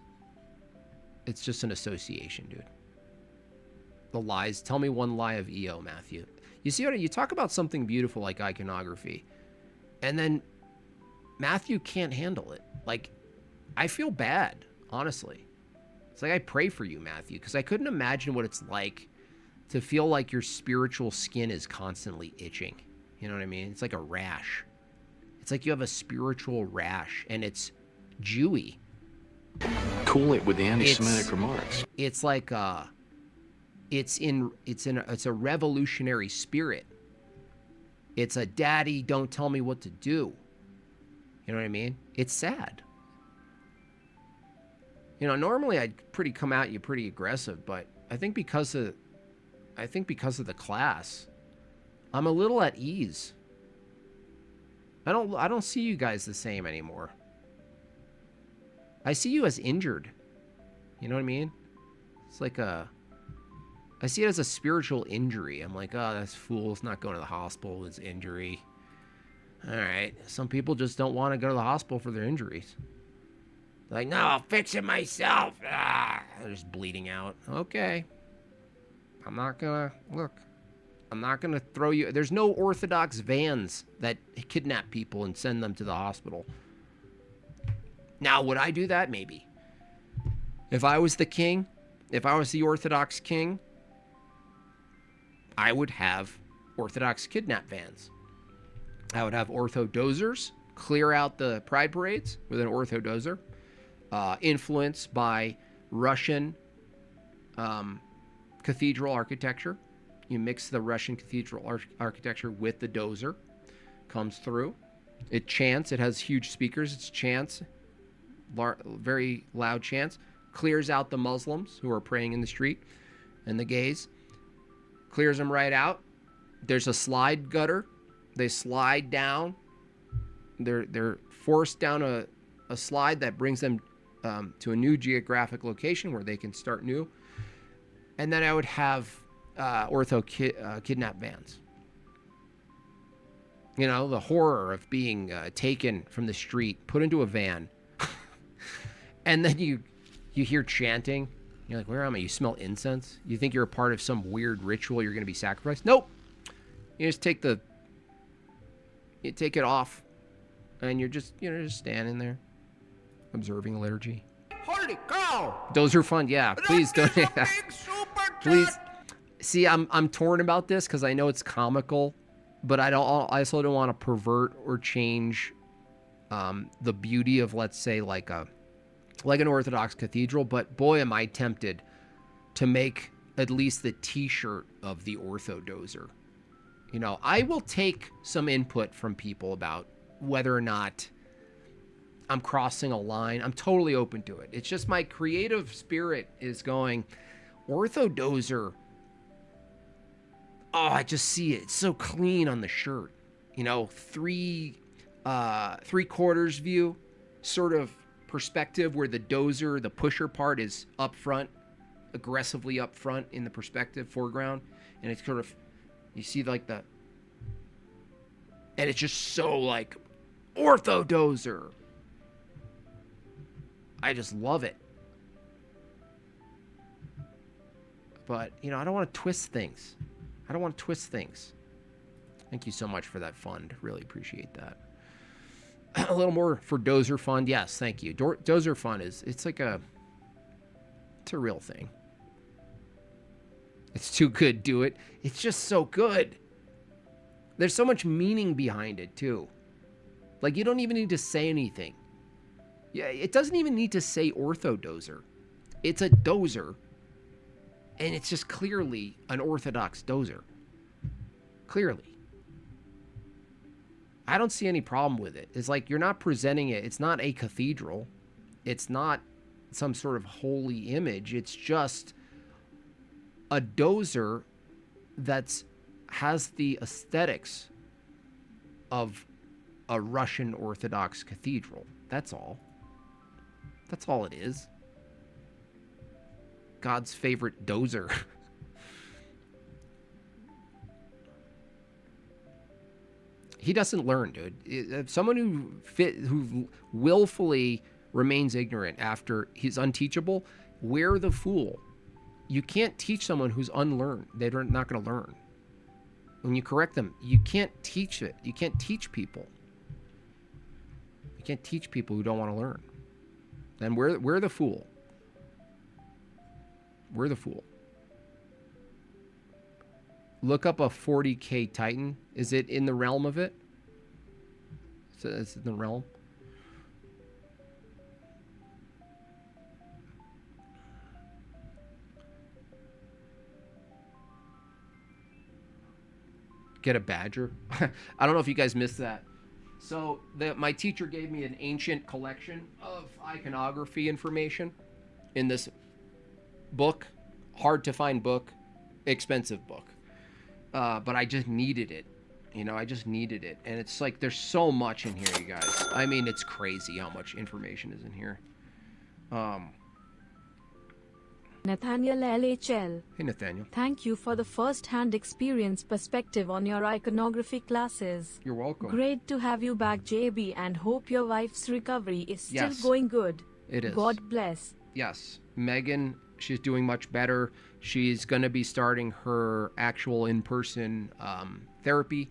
it's just an association, dude. The lies. Tell me one lie of EO, Matthew. You see what you talk about something beautiful like iconography, and then Matthew can't handle it. Like, I feel bad, honestly. It's like I pray for you, Matthew, because I couldn't imagine what it's like to feel like your spiritual skin is constantly itching. You know what I mean? It's like a rash. It's like you have a spiritual rash, and it's Jewy. Cool it with the anti-Semitic remarks. It's like it's a revolutionary spirit. It's a daddy, don't tell me what to do. You know what I mean? It's sad. You know, normally I'd come at you pretty aggressive, but I think because of the class, I'm a little at ease. I don't see you guys the same anymore. I see you as injured. You know what I mean? It's like I see it as a spiritual injury. I'm like, oh, that's fool's not going to the hospital with his injury. All right. Some people just don't want to go to the hospital for their injuries. They're like, no, I'll fix it myself. They're just bleeding out. Okay. I'm not going to throw you. There's no Orthodox vans that kidnap people and send them to the hospital. Now, would I do that? Maybe. If I was the king, if I was the Orthodox king, I would have Orthodox kidnap vans. I would have ortho dozers clear out the pride parades with an ortho dozer, influenced by Russian cathedral architecture. You mix the Russian cathedral architecture with the dozer, comes through. It chants. It has huge speakers. It's chants, very loud chants. Clears out the Muslims who are praying in the street and the gays. Clears them right out. There's a slide gutter. They slide down. They're forced down a slide that brings them to a new geographic location where they can start new. And then I would have ortho kidnap vans. You know, the horror of being taken from the street, put into a van. And then you hear chanting. You're like, where am I? You smell incense? You think you're a part of some weird ritual, you're going to be sacrificed? Nope. You just take it off, and you're just standing there, observing liturgy. Holy cow! Those are fun, yeah. Please That donate is a that. big super Please. chat! See, I'm torn about this because I know it's comical, but I also don't want to pervert or change the beauty of, let's say, like an Orthodox cathedral. But boy, am I tempted to make at least the T-shirt of the Ortho Dozer. You know, I will take some input from people about whether or not I'm crossing a line. I'm totally open to it. It's just my creative spirit is going, Ortho Dozer. Oh, I just see it. It's so clean on the shirt. You know, three quarters view, sort of perspective where the dozer, the pusher part is up front, aggressively up front in the perspective foreground, and it's sort of, you see like the, and it's just so like ortho dozer. I just love it. But, you know, I don't want to twist things. I don't want to twist things. Thank you so much for that fund. Really appreciate that. A little more for Dozer Fund. Yes, thank you. Dozer Fund it's a real thing. It's too good, do it. It's just so good. There's so much meaning behind it, too. Like, you don't even need to say anything. Yeah, it doesn't even need to say orthodozer. It's a dozer, and it's just clearly an orthodox dozer. Clearly. I don't see any problem with it. It's like you're not presenting it. It's not a cathedral. It's not some sort of holy image. It's just a dozer that has the aesthetics of a Russian Orthodox cathedral. That's all. That's all it is. God's favorite dozer. He doesn't learn, dude. Someone who willfully remains ignorant after he's unteachable, we're the fool. You can't teach someone who's unlearned. They're not going to learn. When you correct them, you can't teach it. You can't teach people. You can't teach people who don't want to learn. Then we're the fool. We're the fool. Look up a 40K Titan. Is it in the realm of it? Is it in the realm? Get a badger? I don't know if you guys missed that. So my teacher gave me an ancient collection of iconography information in this book. Hard to find book. Expensive book. But I just needed it. You know, I just needed it. And it's like, there's so much in here, you guys. I mean, it's crazy how much information is in here. Nathaniel LHL. Hey, Nathaniel. Thank you for the first-hand experience perspective on your iconography classes. You're welcome. Great to have you back, JB, and hope your wife's recovery is still Yes. going good. It is. God bless. Yes. Megan, she's doing much better. She's going to be starting her actual in-person therapy.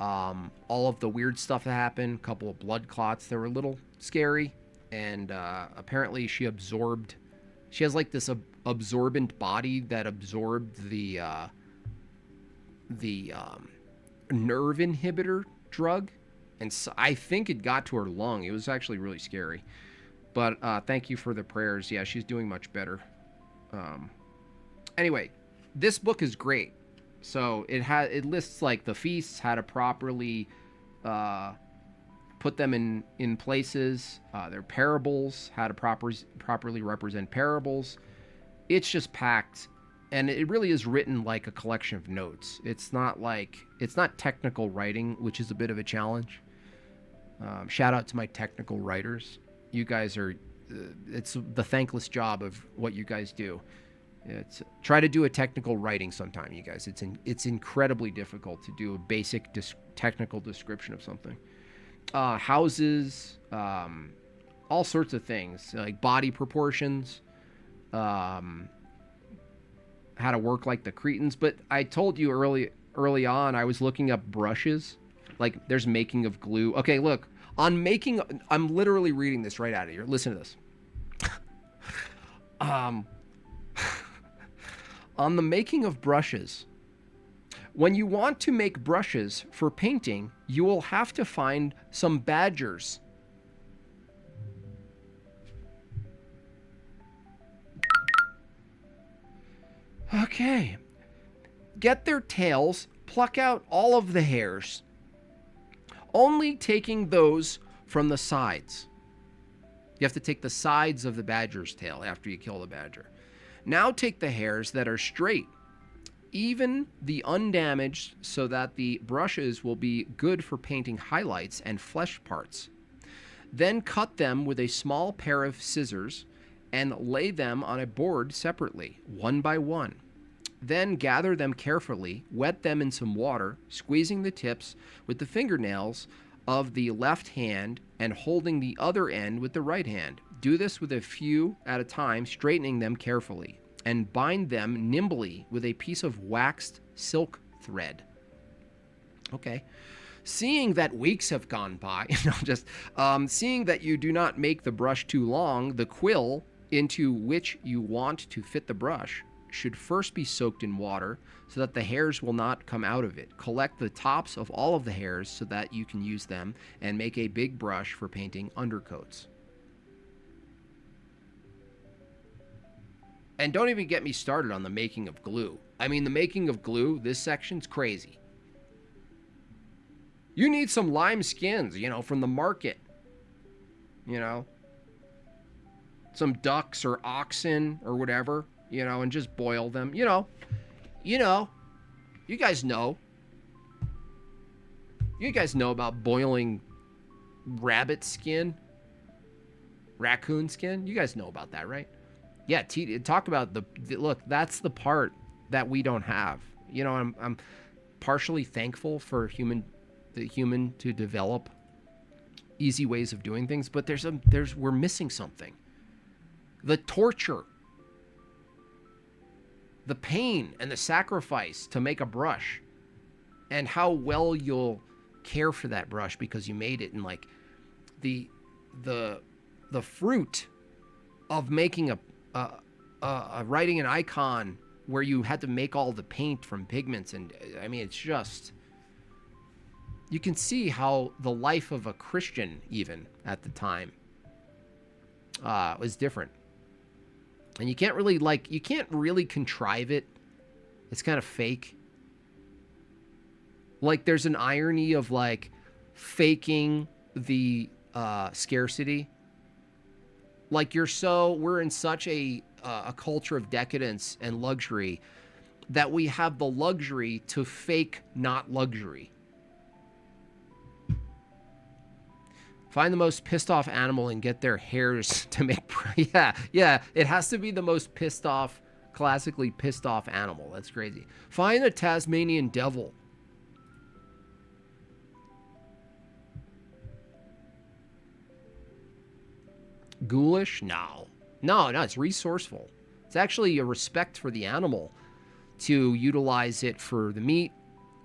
All of the weird stuff that happened, a couple of blood clots that were a little scary. And apparently she has like this absorbent body that absorbed the nerve inhibitor drug. And so I think it got to her lung. It was actually really scary. But thank you for the prayers. Yeah, she's doing much better. Anyway, this book is great. So it lists like the feasts, how to properly put them in places. Their parables, how to properly represent parables. It's just packed, and it really is written like a collection of notes. It's not technical writing, which is a bit of a challenge. Shout out to my technical writers. You guys are, it's the thankless job of what you guys do. Try to do a technical writing sometime, you guys. It's incredibly difficult to do a basic technical description of something. Houses, all sorts of things, like body proportions, how to work like the Cretans. But I told you early on, I was looking up brushes. Like, there's making of glue. Okay, look. I'm literally reading this right out of here. Listen to this. On the making of brushes. When you want to make brushes for painting, you will have to find some badgers. Okay. Get their tails, pluck out all of the hairs, only taking those from the sides. You have to take the sides of the badger's tail after you kill the badger. Now take the hairs that are straight, even the undamaged, so that the brushes will be good for painting highlights and flesh parts. Then cut them with a small pair of scissors and lay them on a board separately, one by one. Then gather them carefully, wet them in some water, squeezing the tips with the fingernails of the left hand and holding the other end with the right hand. Do this with a few at a time, straightening them carefully, and bind them nimbly with a piece of waxed silk thread. Okay. Seeing that weeks have gone by, seeing that you do not make the brush too long, the quill into which you want to fit the brush should first be soaked in water so that the hairs will not come out of it. Collect the tops of all of the hairs so that you can use them and make a big brush for painting undercoats. And don't even get me started on the making of glue. I mean, the making of glue, this section's crazy. You need some lime skins, from the market. Some ducks or oxen or whatever, and just boil them. You guys know. You guys know about boiling rabbit skin, raccoon skin. You guys know about that, right? Yeah, talk about look, that's the part that we don't have. I'm partially thankful for the human to develop easy ways of doing things, but we're missing something. The torture, the pain and the sacrifice to make a brush, and how well you'll care for that brush because you made it, and like the fruit of making a writing an icon where you had to make all the paint from pigments, and I mean, it's just, you can see how the life of a Christian, even at the time, was different. And you can't really contrive it. It's kind of fake. Like, there's an irony of like faking the scarcity. Like, we're in such a culture of decadence and luxury that we have the luxury to fake not luxury. Find the most pissed off animal and get their hairs to make... Yeah. It has to be the most pissed off, classically pissed off animal. That's crazy. Find a Tasmanian devil. Ghoulish? No, it's resourceful. It's actually a respect for the animal to utilize it for the meat,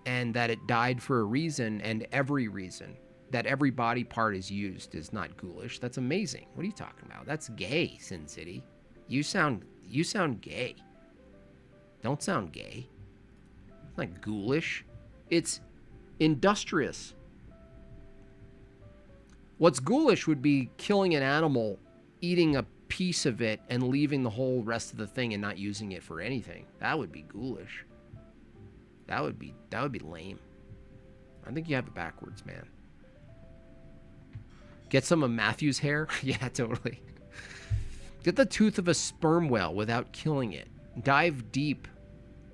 and that it died for a reason, and every reason. That every body part is used is not ghoulish. That's amazing. What are you talking about? That's gay, Sin City. You sound gay. Don't sound gay. It's not ghoulish. It's industrious. What's ghoulish would be killing an animal, eating a piece of it, and leaving the whole rest of the thing and not using it for anything. That would be ghoulish. That would be lame. I think you have it backwards, man. Get some of Matthew's hair? Yeah, totally. Get the tooth of a sperm whale without killing it. Dive deep.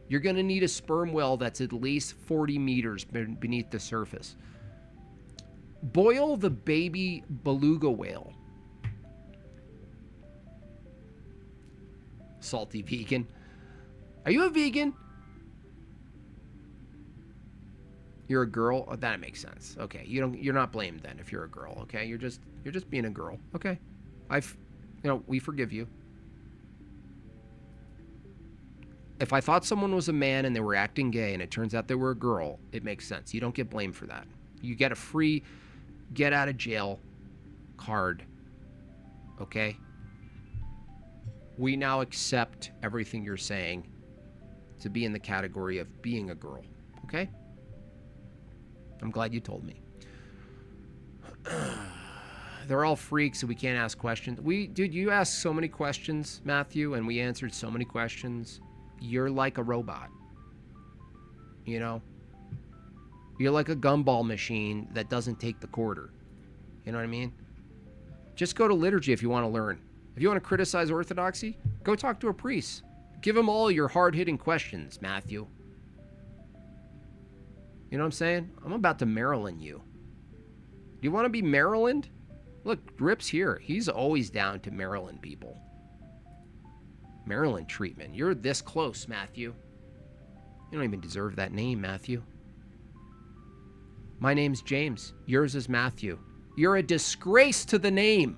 You're going to need a sperm whale that's at least 40 meters beneath the surface. Boil the baby beluga whale. Salty vegan. Are you a vegan? You're a girl? Oh, that makes sense. Okay, you're not blamed then if you're a girl, okay? You're just being a girl. Okay. We forgive you. If I thought someone was a man and they were acting gay and it turns out they were a girl, it makes sense. You don't get blamed for that. You get a free get out of jail card. Okay? We now accept everything you're saying to be in the category of being a girl. Okay? I'm glad you told me. They're all freaks, so we can't ask questions. Dude, you asked so many questions, Matthew, and we answered so many questions. You're like a robot. You're like a gumball machine that doesn't take the quarter. You know what I mean? Just go to liturgy if you want to learn. If you want to criticize orthodoxy, go talk to a priest. Give him all your hard-hitting questions, Matthew. You know what I'm saying? I'm about to Maryland you. Do you want to be Maryland? Look, Rip's here. He's always down to Maryland people. Maryland treatment. You're this close, Matthew. You don't even deserve that name, Matthew. My name's James. Yours is Matthew. You're a disgrace to the name.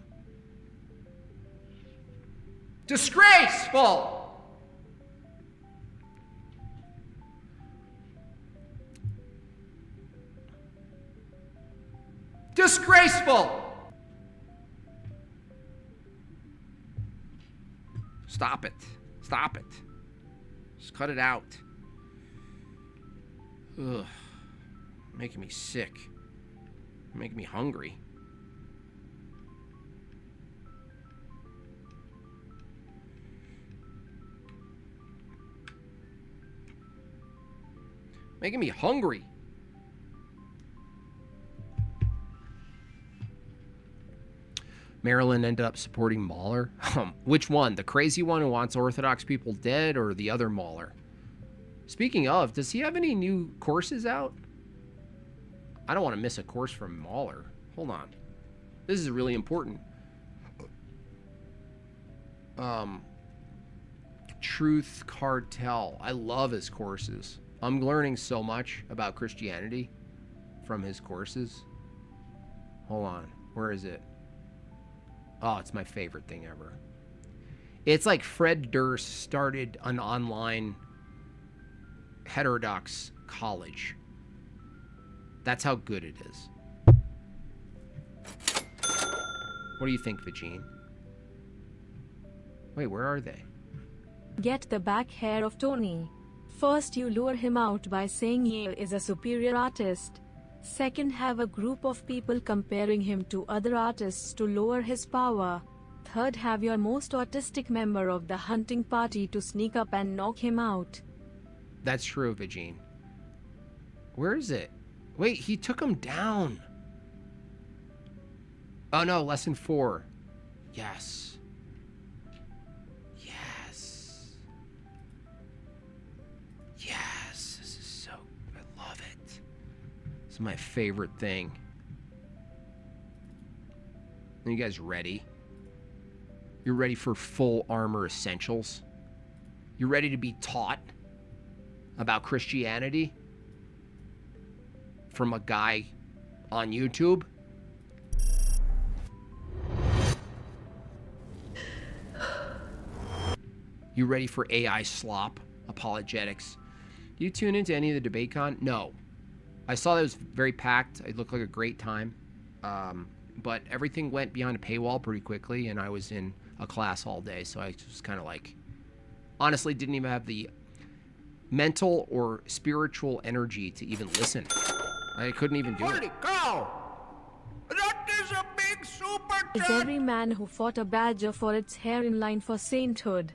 Disgraceful! Disgraceful! Stop it. Stop it. Just cut it out. Ugh. Making me sick. Making me hungry. Making me hungry. Maryland ended up supporting Mahler. Which one? The crazy one who wants Orthodox people dead, or the other Mahler? Speaking of, does he have any new courses out? I don't want to miss a course from Mahler. Hold on. This is really important. Truth Cartel. I love his courses. I'm learning so much about Christianity from his courses. Hold on. Where is it? Oh, it's my favorite thing ever. It's like Fred Durst started an online heterodox college. That's how good it is. What do you think, Vagine? Wait, where are they? Get the back hair of Tony. First, you lure him out by saying he is a superior artist. Second, have a group of people comparing him to other artists to lower his power. Third, have your most autistic member of the hunting party to sneak up and knock him out. That's true, Vagine. Where is it? Wait, he took him down. Oh no, lesson 4. Yes. Yes. Yes, this is so, I love it. This is my favorite thing. Are you guys ready? You're ready for full armor essentials? You're ready to be taught about Christianity from a guy on YouTube? You ready for AI slop apologetics? Do you tune into any of the debate con? No. I saw that it was very packed. It looked like a great time. But everything went behind a paywall pretty quickly, and I was in a class all day, so I was kind of like, honestly didn't even have the mental or spiritual energy to even listen. I couldn't even do it. Holy cow! That is a big super Is chat! every man who fought a badger for its hair in line for sainthood?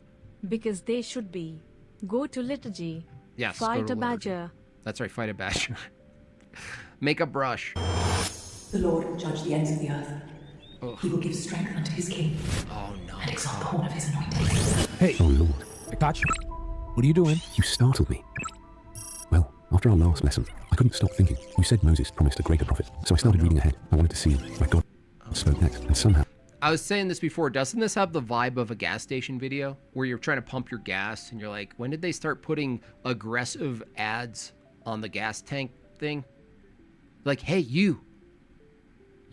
Because they should be. Go to liturgy. Yes, go Fight to a liturgy. badger. That's right, fight a badger. Make a brush. The Lord will judge the ends of the earth. Ugh. He will give strength unto his king Oh no. and exalt the horn of his anointed. Hey, Oh, Lord, I got you. What are you doing? you startled me. Well, after our last lesson, I couldn't stop thinking. You said Moses promised a greater prophet, so I started reading ahead. I wanted to see where God spoke next, and somehow... I was saying this before. Doesn't this have the vibe of a gas station video where you're trying to pump your gas and you're like, when did they start putting aggressive ads on the gas tank thing? Like, hey, you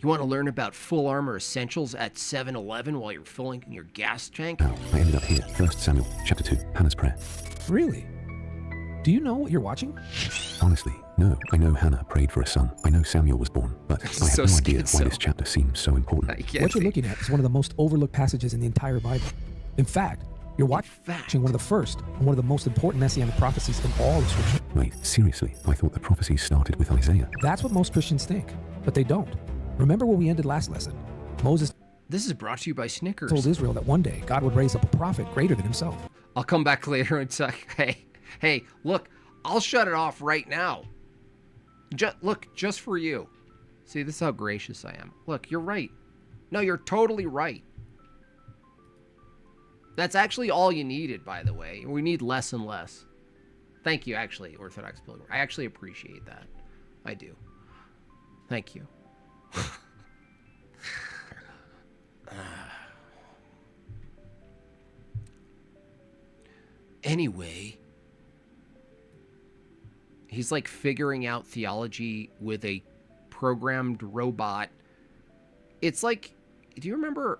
want to learn about full armor essentials at 7-Eleven while you're filling your gas tank? Now, I ended up here. 1 Samuel, chapter 2, Hannah's prayer. Really? Do you know what you're watching? Honestly, no. I know Hannah prayed for a son. I know Samuel was born, but I have So no idea schizo. why this chapter seems so important. I can't What you're see. looking at is one of the most overlooked passages in the entire Bible. In fact, you're watching one of the first and one of the most important messianic prophecies in all of Scripture. Wait, seriously? I thought the prophecy started with Isaiah. That's what most Christians think, but they don't. Remember where we ended last lesson? Moses This is brought to you by Snickers. told Israel that one day God would raise up a prophet greater than himself. I'll come back later and say, hey, look, I'll shut it off right now. Look, just for you. See, this is how gracious I am. Look, you're right. No, you're totally right. That's actually all you needed, by the way. We need less and less. Thank you, actually, Orthodox Pilgrim. I actually appreciate that. I do. Thank you. Anyway, he's like figuring out theology with a programmed robot. It's like, do you remember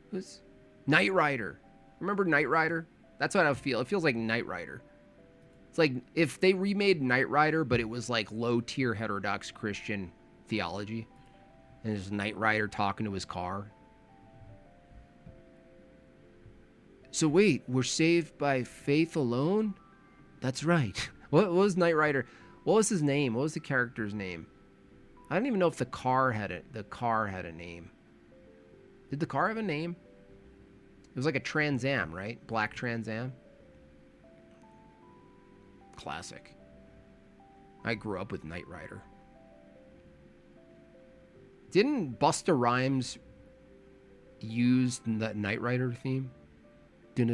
who's Knight Rider? Remember Knight Rider? That's what I feel. It feels like Knight Rider. It's like if they remade Knight Rider, but it was like low tier heterodox Christian theology, and there's Knight Rider talking to his car. So wait, we're saved by faith alone? That's right. What was Knight Rider? What was his name? What was the character's name? I don't even know if the car had a name. Did the car have a name? It was like a Trans Am, right? Black Trans Am. Classic. I grew up with Knight Rider. Didn't Busta Rhymes use the Knight Rider theme? It's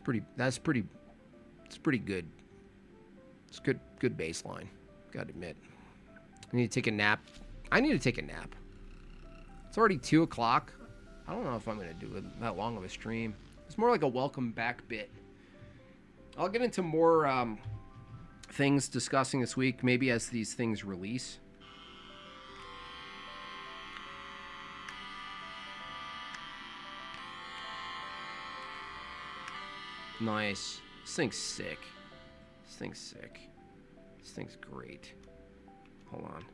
pretty good. It's good bass line, gotta admit. I need to take a nap. I need to take a nap. It's already 2 o'clock. I don't know if I'm gonna do that long of a stream. It's more like a welcome back bit. I'll get into more things discussing this week, maybe as these things release. Nice. This thing's sick. This thing's sick. This thing's great. Hold on.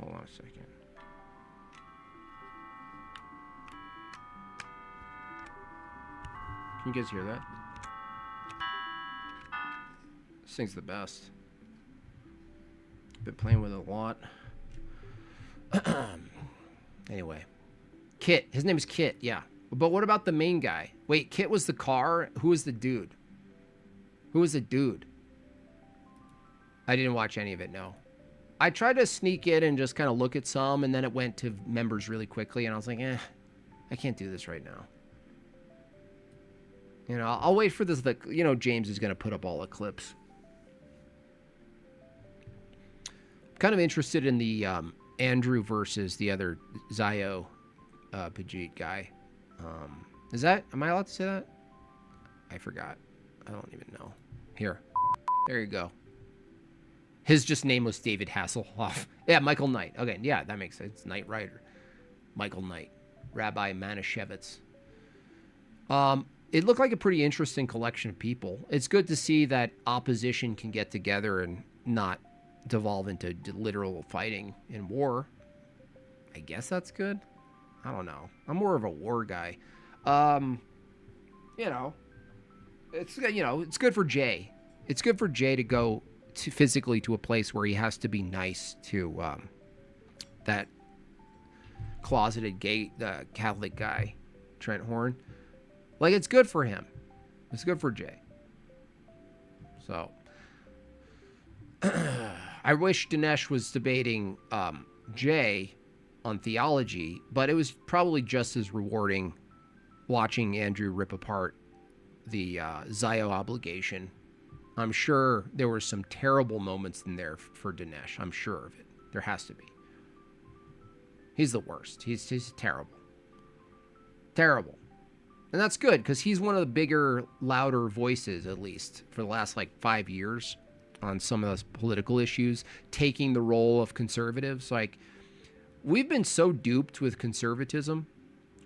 Hold on a second. Can you guys hear that? This thing's the best. Been playing with it a lot. Anyway. Kit. His name is Kit, yeah. But what about the main guy? Wait, Kit was the car? Who was the dude? Who was the dude? I didn't watch any of it, no. I tried to sneak in and just kind of look at some, and then it went to members really quickly, and I was like, I can't do this right now. You know, I'll wait for this. James is going to put up all the clips. Kind of interested in the Andrew versus the other Zio Pajit guy. Am I allowed to say that? I forgot. I don't even know. Here. There you go. His just name was David Hasselhoff. Yeah, Michael Knight. Okay, yeah, that makes sense. Knight Rider. Michael Knight. Rabbi Manischewitz. It looked like a pretty interesting collection of people. It's good to see that opposition can get together and not devolve into literal fighting and war. I guess that's good. I don't know. I'm more of a war guy. It's good for Jay. It's good for Jay to go physically to a place where he has to be nice to that closeted gay Catholic guy, Trent Horn. Like, it's good for him. It's good for Jay. So, I wish Dinesh was debating Jay on theology, but it was probably just as rewarding watching Andrew rip apart the Zio obligation. I'm sure there were some terrible moments in there for Dinesh. I'm sure of it. There has to be. He's the worst. He's terrible. Terrible. And that's good, because he's one of the bigger, louder voices, at least, for the last, 5 years on some of those political issues, taking the role of conservatives. We've been so duped with conservatism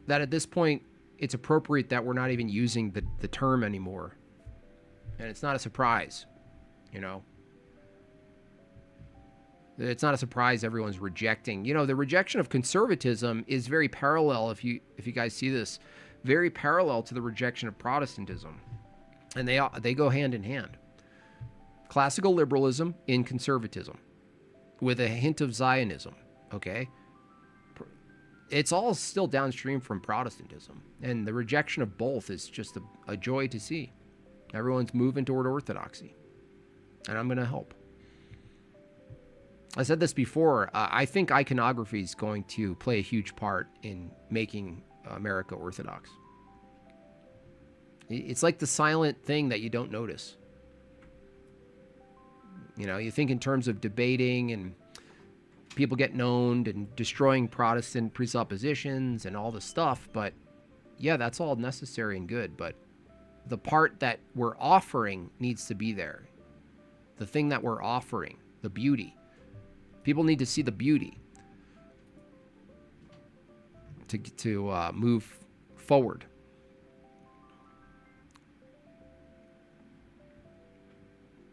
that at this point, it's appropriate that we're not even using the term anymore. And it's not a surprise, It's not a surprise everyone's rejecting. The rejection of conservatism is very parallel, if you guys see this, very parallel to the rejection of Protestantism. And they go hand in hand. Classical liberalism in conservatism with a hint of Zionism, okay? It's all still downstream from Protestantism. And the rejection of both is just a joy to see. Everyone's moving toward orthodoxy. And I'm going to help. I said this before. I think iconography is going to play a huge part in making America orthodox. It's like the silent thing that you don't notice. You know, you think in terms of debating and people getting owned and destroying Protestant presuppositions and all this stuff, but yeah, that's all necessary and good, but the part that we're offering needs to be there. The thing that we're offering, the beauty. People need to see the beauty to move forward.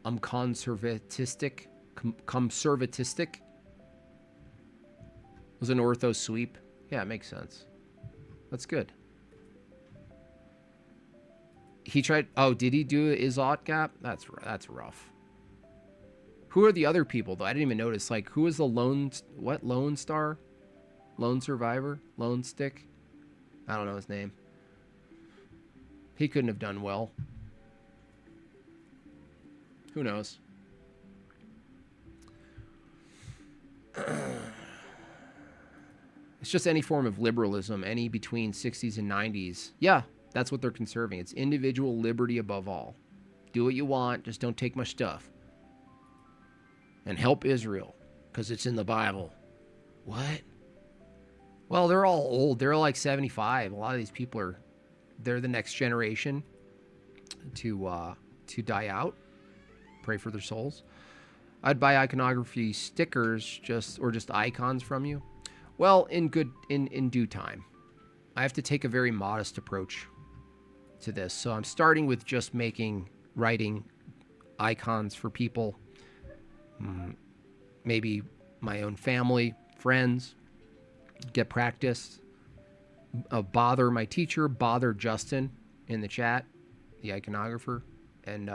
I'm conservatistic. Conservatistic was an ortho sweep. Yeah, it makes sense. That's good. He tried. Oh, did he do Izot gap? That's rough. Who are the other people though? I didn't even notice. Like, who is the Lone Star? Lone Survivor? Lone Stick? I don't know his name. He couldn't have done well. Who knows? It's just any form of liberalism, any between 60s and 90s. Yeah, that's what they're conserving. It's individual liberty above all. Do what you want, just don't take my stuff. And help Israel, because it's in the Bible. What? Well, they're all old. They're like 75. A lot of these people they're the next generation to die out. Pray for their souls. I'd buy iconography stickers or just icons from you. Well, in due time. I have to take a very modest approach to this. So I'm starting with just writing icons for people. Maybe my own family, friends. Get practice. Bother my teacher, bother Justin in the chat, the iconographer, and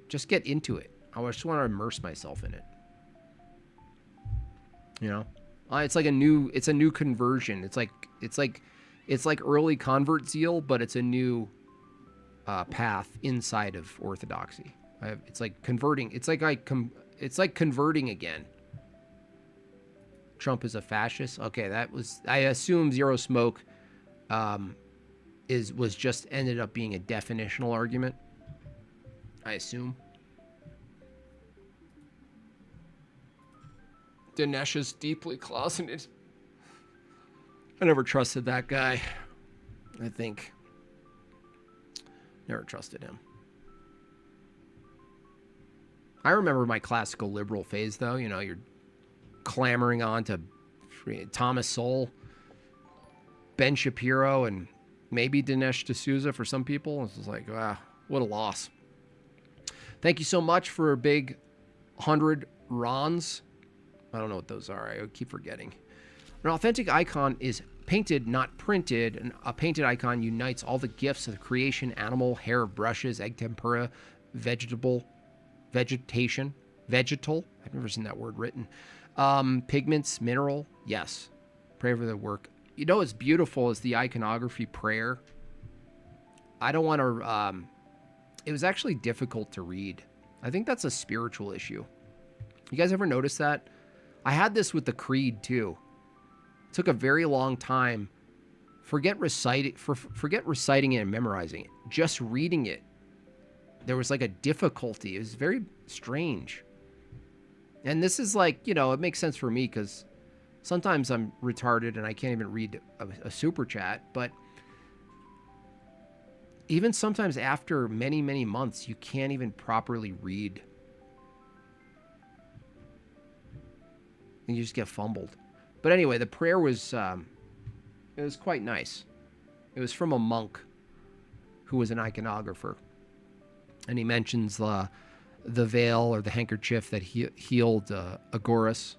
just get into it. I just want to immerse myself in it. You know, it's a new conversion. It's like early convert zeal, but it's a new path inside of orthodoxy. It's like converting. It's like converting again. Trump is a fascist. Okay, I assume Zero Smoke was just ended up being a definitional argument. I assume. Dinesh is deeply closeted. I never trusted that guy. I think. Never trusted him. I remember my classical liberal phase, though. You know, you're clamoring on to Thomas Sowell, Ben Shapiro, and maybe Dinesh D'Souza for some people. It's just like, wow, what a loss. Thank you so much for a big 100 Rons. I don't know what those are. I keep forgetting. An authentic icon is painted, not printed. And a painted icon unites all the gifts of creation: animal, hair, brushes, egg tempera, vegetal. I've never seen that word written. Pigments, mineral. Yes. Pray for the work. You know what's beautiful is the iconography prayer. I don't want to... it was actually difficult to read. I think that's a spiritual issue. You guys ever notice that? I had this with the creed too. It took a very long time. Forget reciting it and memorizing it. Just reading it. There was like a difficulty. It was very strange. And this is like, you know, it makes sense for me because sometimes I'm retarded and I can't even read a super chat. But even sometimes after many, many months, you can't even properly read. And you just get fumbled. But anyway, the prayer was, it was quite nice. It was from a monk who was an iconographer. And he mentions the veil or the handkerchief that healed Agorus,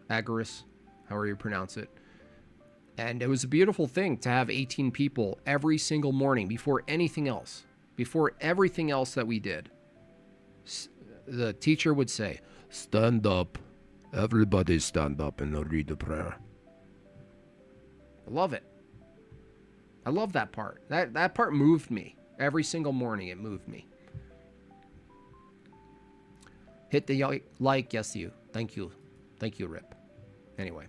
however you pronounce it. And it was a beautiful thing to have 18 people every single morning before anything else, before everything else that we did. The teacher would say, "Stand up. Everybody stand up and read the prayer." I love it. I love that part. That part moved me. Every single morning it moved me. Hit the like. Yes, you. Thank you. Thank you, Rip. Anyway.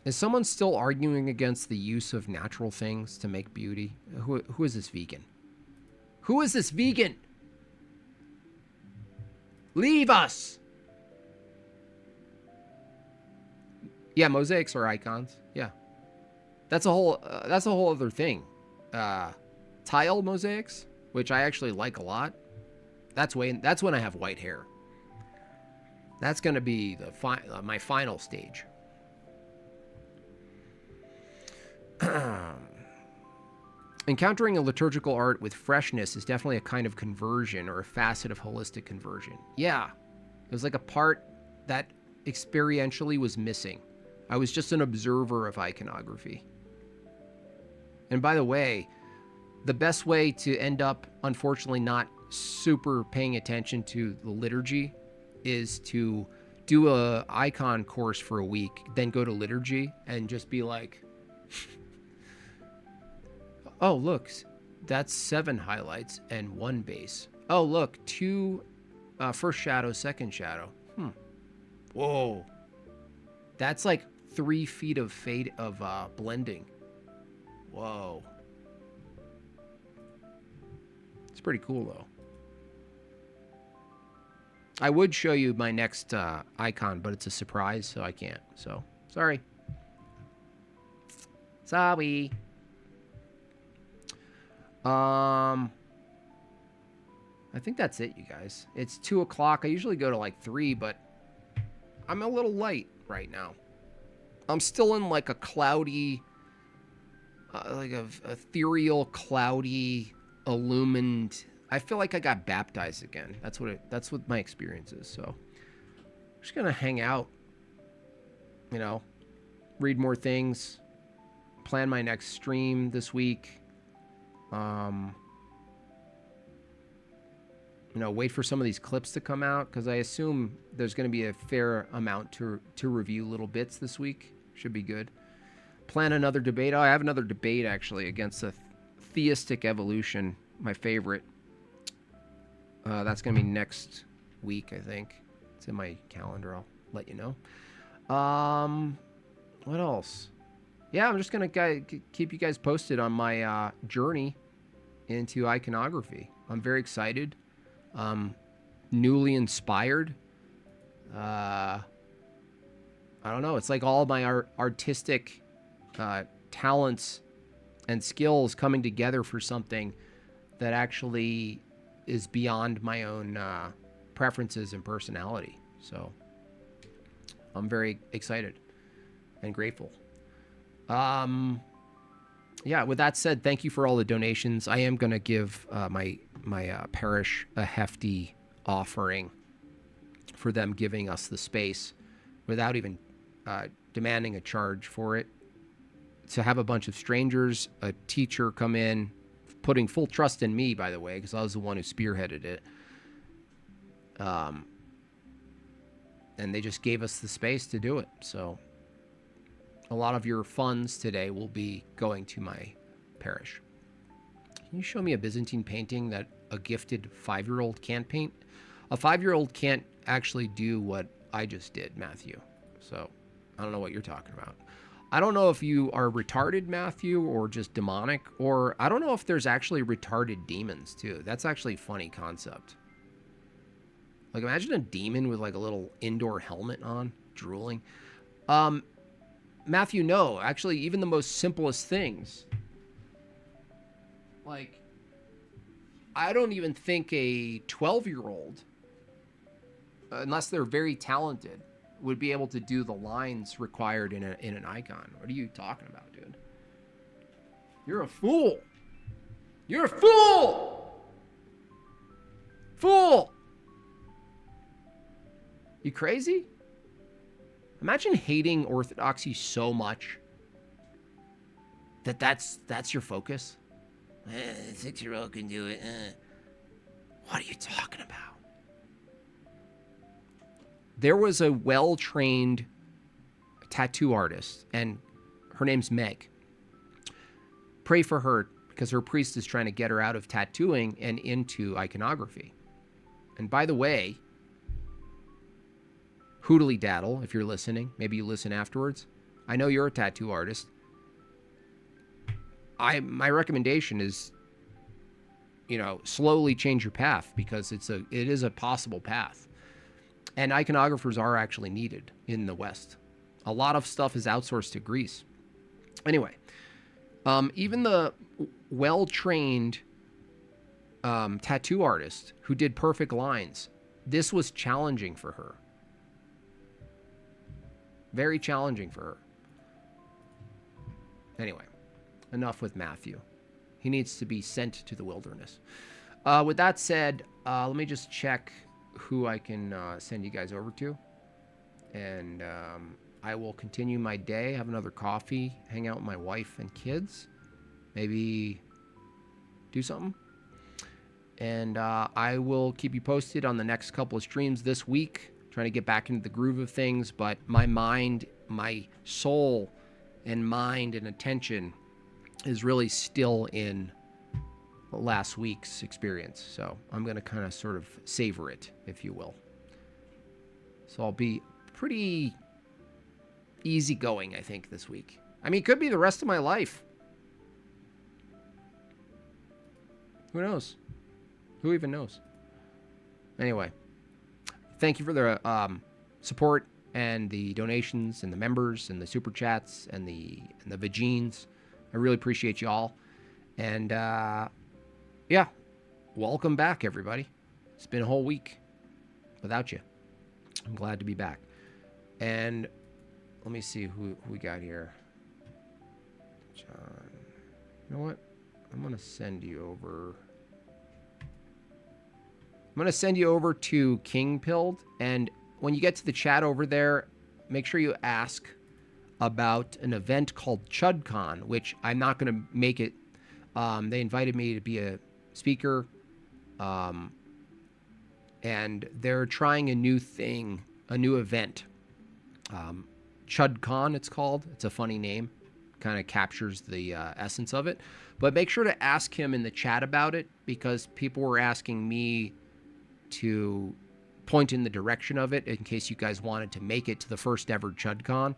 Is someone still arguing against the use of natural things to make beauty? Who is this vegan? Who is this vegan? Leave us! Yeah, mosaics are icons. Yeah. That's a whole other thing. Tile mosaics, which I actually like a lot. That's when I have white hair. That's going to be my final stage. Encountering a liturgical art with freshness is definitely a kind of conversion or a facet of holistic conversion. Yeah. It was like a part that experientially was missing. I was just an observer of iconography. And by the way, the best way to end up, unfortunately, not super paying attention to the liturgy is to do a icon course for a week, then go to liturgy and just be like, oh, look, that's 7 highlights and 1 base. Oh, look, 2 first shadow, second shadow. Whoa. That's like 3 feet of fade of blending. Whoa. It's pretty cool, though. I would show you my next icon, but it's a surprise, so I can't. So, sorry. Sorry. I think that's it, you guys. It's 2 o'clock. I usually go to like 3, but I'm a little light right now. I'm still in like a cloudy, like a ethereal, cloudy, illumined. I feel like I got baptized again. That's what my experience is. So I'm just gonna hang out, read more things, plan my next stream this week. Wait for some of these clips to come out, because I assume there's going to be a fair amount to review little bits this week. Should be good. Plan another debate. Oh, I have another debate, actually, against a theistic evolution, my favorite. That's going to be next week, I think. It's in my calendar. I'll let you know. What else? Yeah, I'm just going to keep you guys posted on my journey into iconography. I'm very excited. Newly inspired. I don't know. It's like all my artistic talents and skills coming together for something that actually is beyond my own preferences and personality. So I'm very excited and grateful. Yeah, with that said, thank you for all the donations. I am going to give my parish a hefty offering for them giving us the space without even demanding a charge for it. To have a bunch of strangers, a teacher come in, putting full trust in me, by the way, because I was the one who spearheaded it. And they just gave us the space to do it. So a lot of your funds today will be going to my parish. Can you show me a Byzantine painting that a gifted 5-year-old can't paint? A 5-year-old can't actually do what I just did, Matthew. So I don't know what you're talking about. I don't know if you are retarded, Matthew, or just demonic, or I don't know if there's actually retarded demons too. That's actually a funny concept. Like, imagine a demon with like a little indoor helmet on, drooling. Matthew, no. Actually, even the most simplest things. Like, I don't even think a 12-year-old, unless they're very talented, would be able to do the lines required in an icon. What are you talking about, dude? You're a fool. You're a fool. Fool. You crazy? Imagine hating orthodoxy so much that's your focus. A 6-year-old can do it. What are you talking about? There was a well-trained tattoo artist, and her name's Meg. Pray for her, because her priest is trying to get her out of tattooing and into iconography. And by the way, Hoodly Daddle, if you're listening, maybe you listen afterwards, I know you're a tattoo artist. My recommendation is, slowly change your path, because it is a possible path. And iconographers are actually needed in the West. A lot of stuff is outsourced to Greece. Anyway, even the well-trained tattoo artist who did perfect lines, this was challenging for her. Very challenging for her. Anyway, enough with Matthew. He needs to be sent to the wilderness. With that said, let me just check who I can send you guys over to. And I will continue my day, have another coffee, hang out with my wife and kids. Maybe do something. And I will keep you posted on the next couple of streams this week. Trying to get back into the groove of things. But my mind, my soul and mind and attention is really still in last week's experience. So I'm going to kind of sort of savor it, if you will. So I'll be pretty easygoing, I think, this week. I mean, it could be the rest of my life. Who knows? Who even knows? Anyway, thank you for the support and the donations and the members and the super chats and the Vagines. I really appreciate you all. And yeah, welcome back, everybody. It's been a whole week without you. I'm glad to be back. And let me see who we got here. John. You know what? I'm going to send you over. I'm going to send you over to King Pilled. And when you get to the chat over there, make sure you ask about an event called ChudCon, which I'm not going to make it. They invited me to be a speaker. And they're trying a new thing, a new event. ChudCon, it's called. It's a funny name. Kind of captures the essence of it. But make sure to ask him in the chat about it, because people were asking me to point in the direction of it in case you guys wanted to make it to the first ever ChudCon.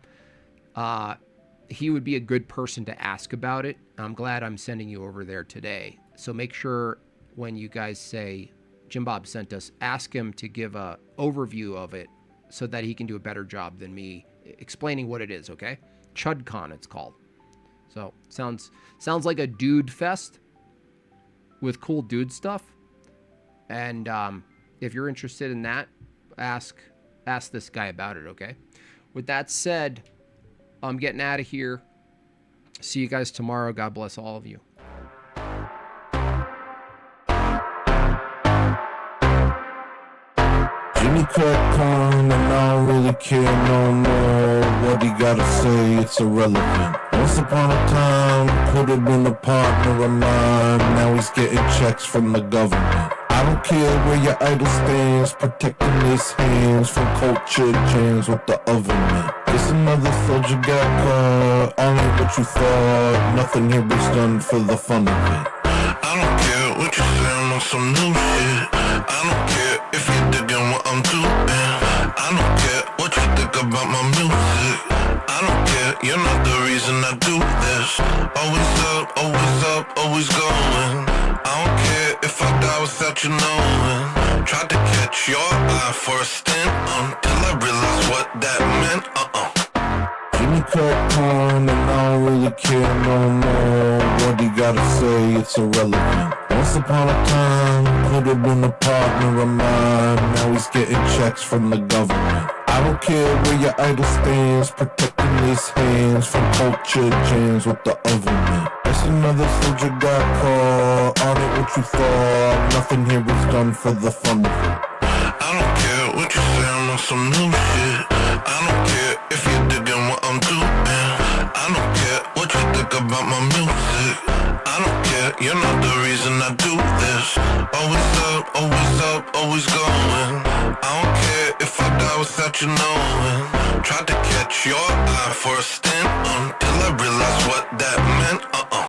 He would be a good person to ask about it. I'm glad I'm sending you over there today. So make sure when you guys say Jim Bob sent us, ask him to give a overview of it so that he can do a better job than me explaining what it is, okay? ChudCon, it's called. So sounds like a dude fest with cool dude stuff. And if you're interested in that, ask this guy about it, okay? With that said, I'm getting out of here. See you guys tomorrow. God bless all of you. Jimmy crack corn and I don't really care no more. What he gotta say, it's irrelevant. Once upon a time, could have been a partner of mine. Now he's getting checks from the government. I don't care where your idol stands, protecting his hands from culture jams with the oven. Guess another soldier got caught, all ain't what you thought. Nothing here was done for the fun of it. I don't care what you say, I'm on some new shit. I don't care if you're digging what I'm doing. I don't care what you think about my music. I don't care, you're not the reason I do this. Always up, always going. I don't care if I die without you knowing. Tried to catch your eye for a stint until I realized what that meant. Jimmy crack corn and I don't really care no more. What he gotta say, it's irrelevant. Once upon a time, could have been a partner of mine. Now he's getting checks from the government. I don't care where your idol stands, protecting his hands from culture jams with the oven. Guess another soldier got caught, on it what you thought. Nothing here was done for the fun of it. I don't care what you say, I'm on some new shit. I don't care if you're digging what I'm doing. I don't care what you think about my music. I don't care, you're not the reason I do this. Always up, always going. I don't care if I die without you knowing. Tried to catch your eye for a stint until I realized what that meant.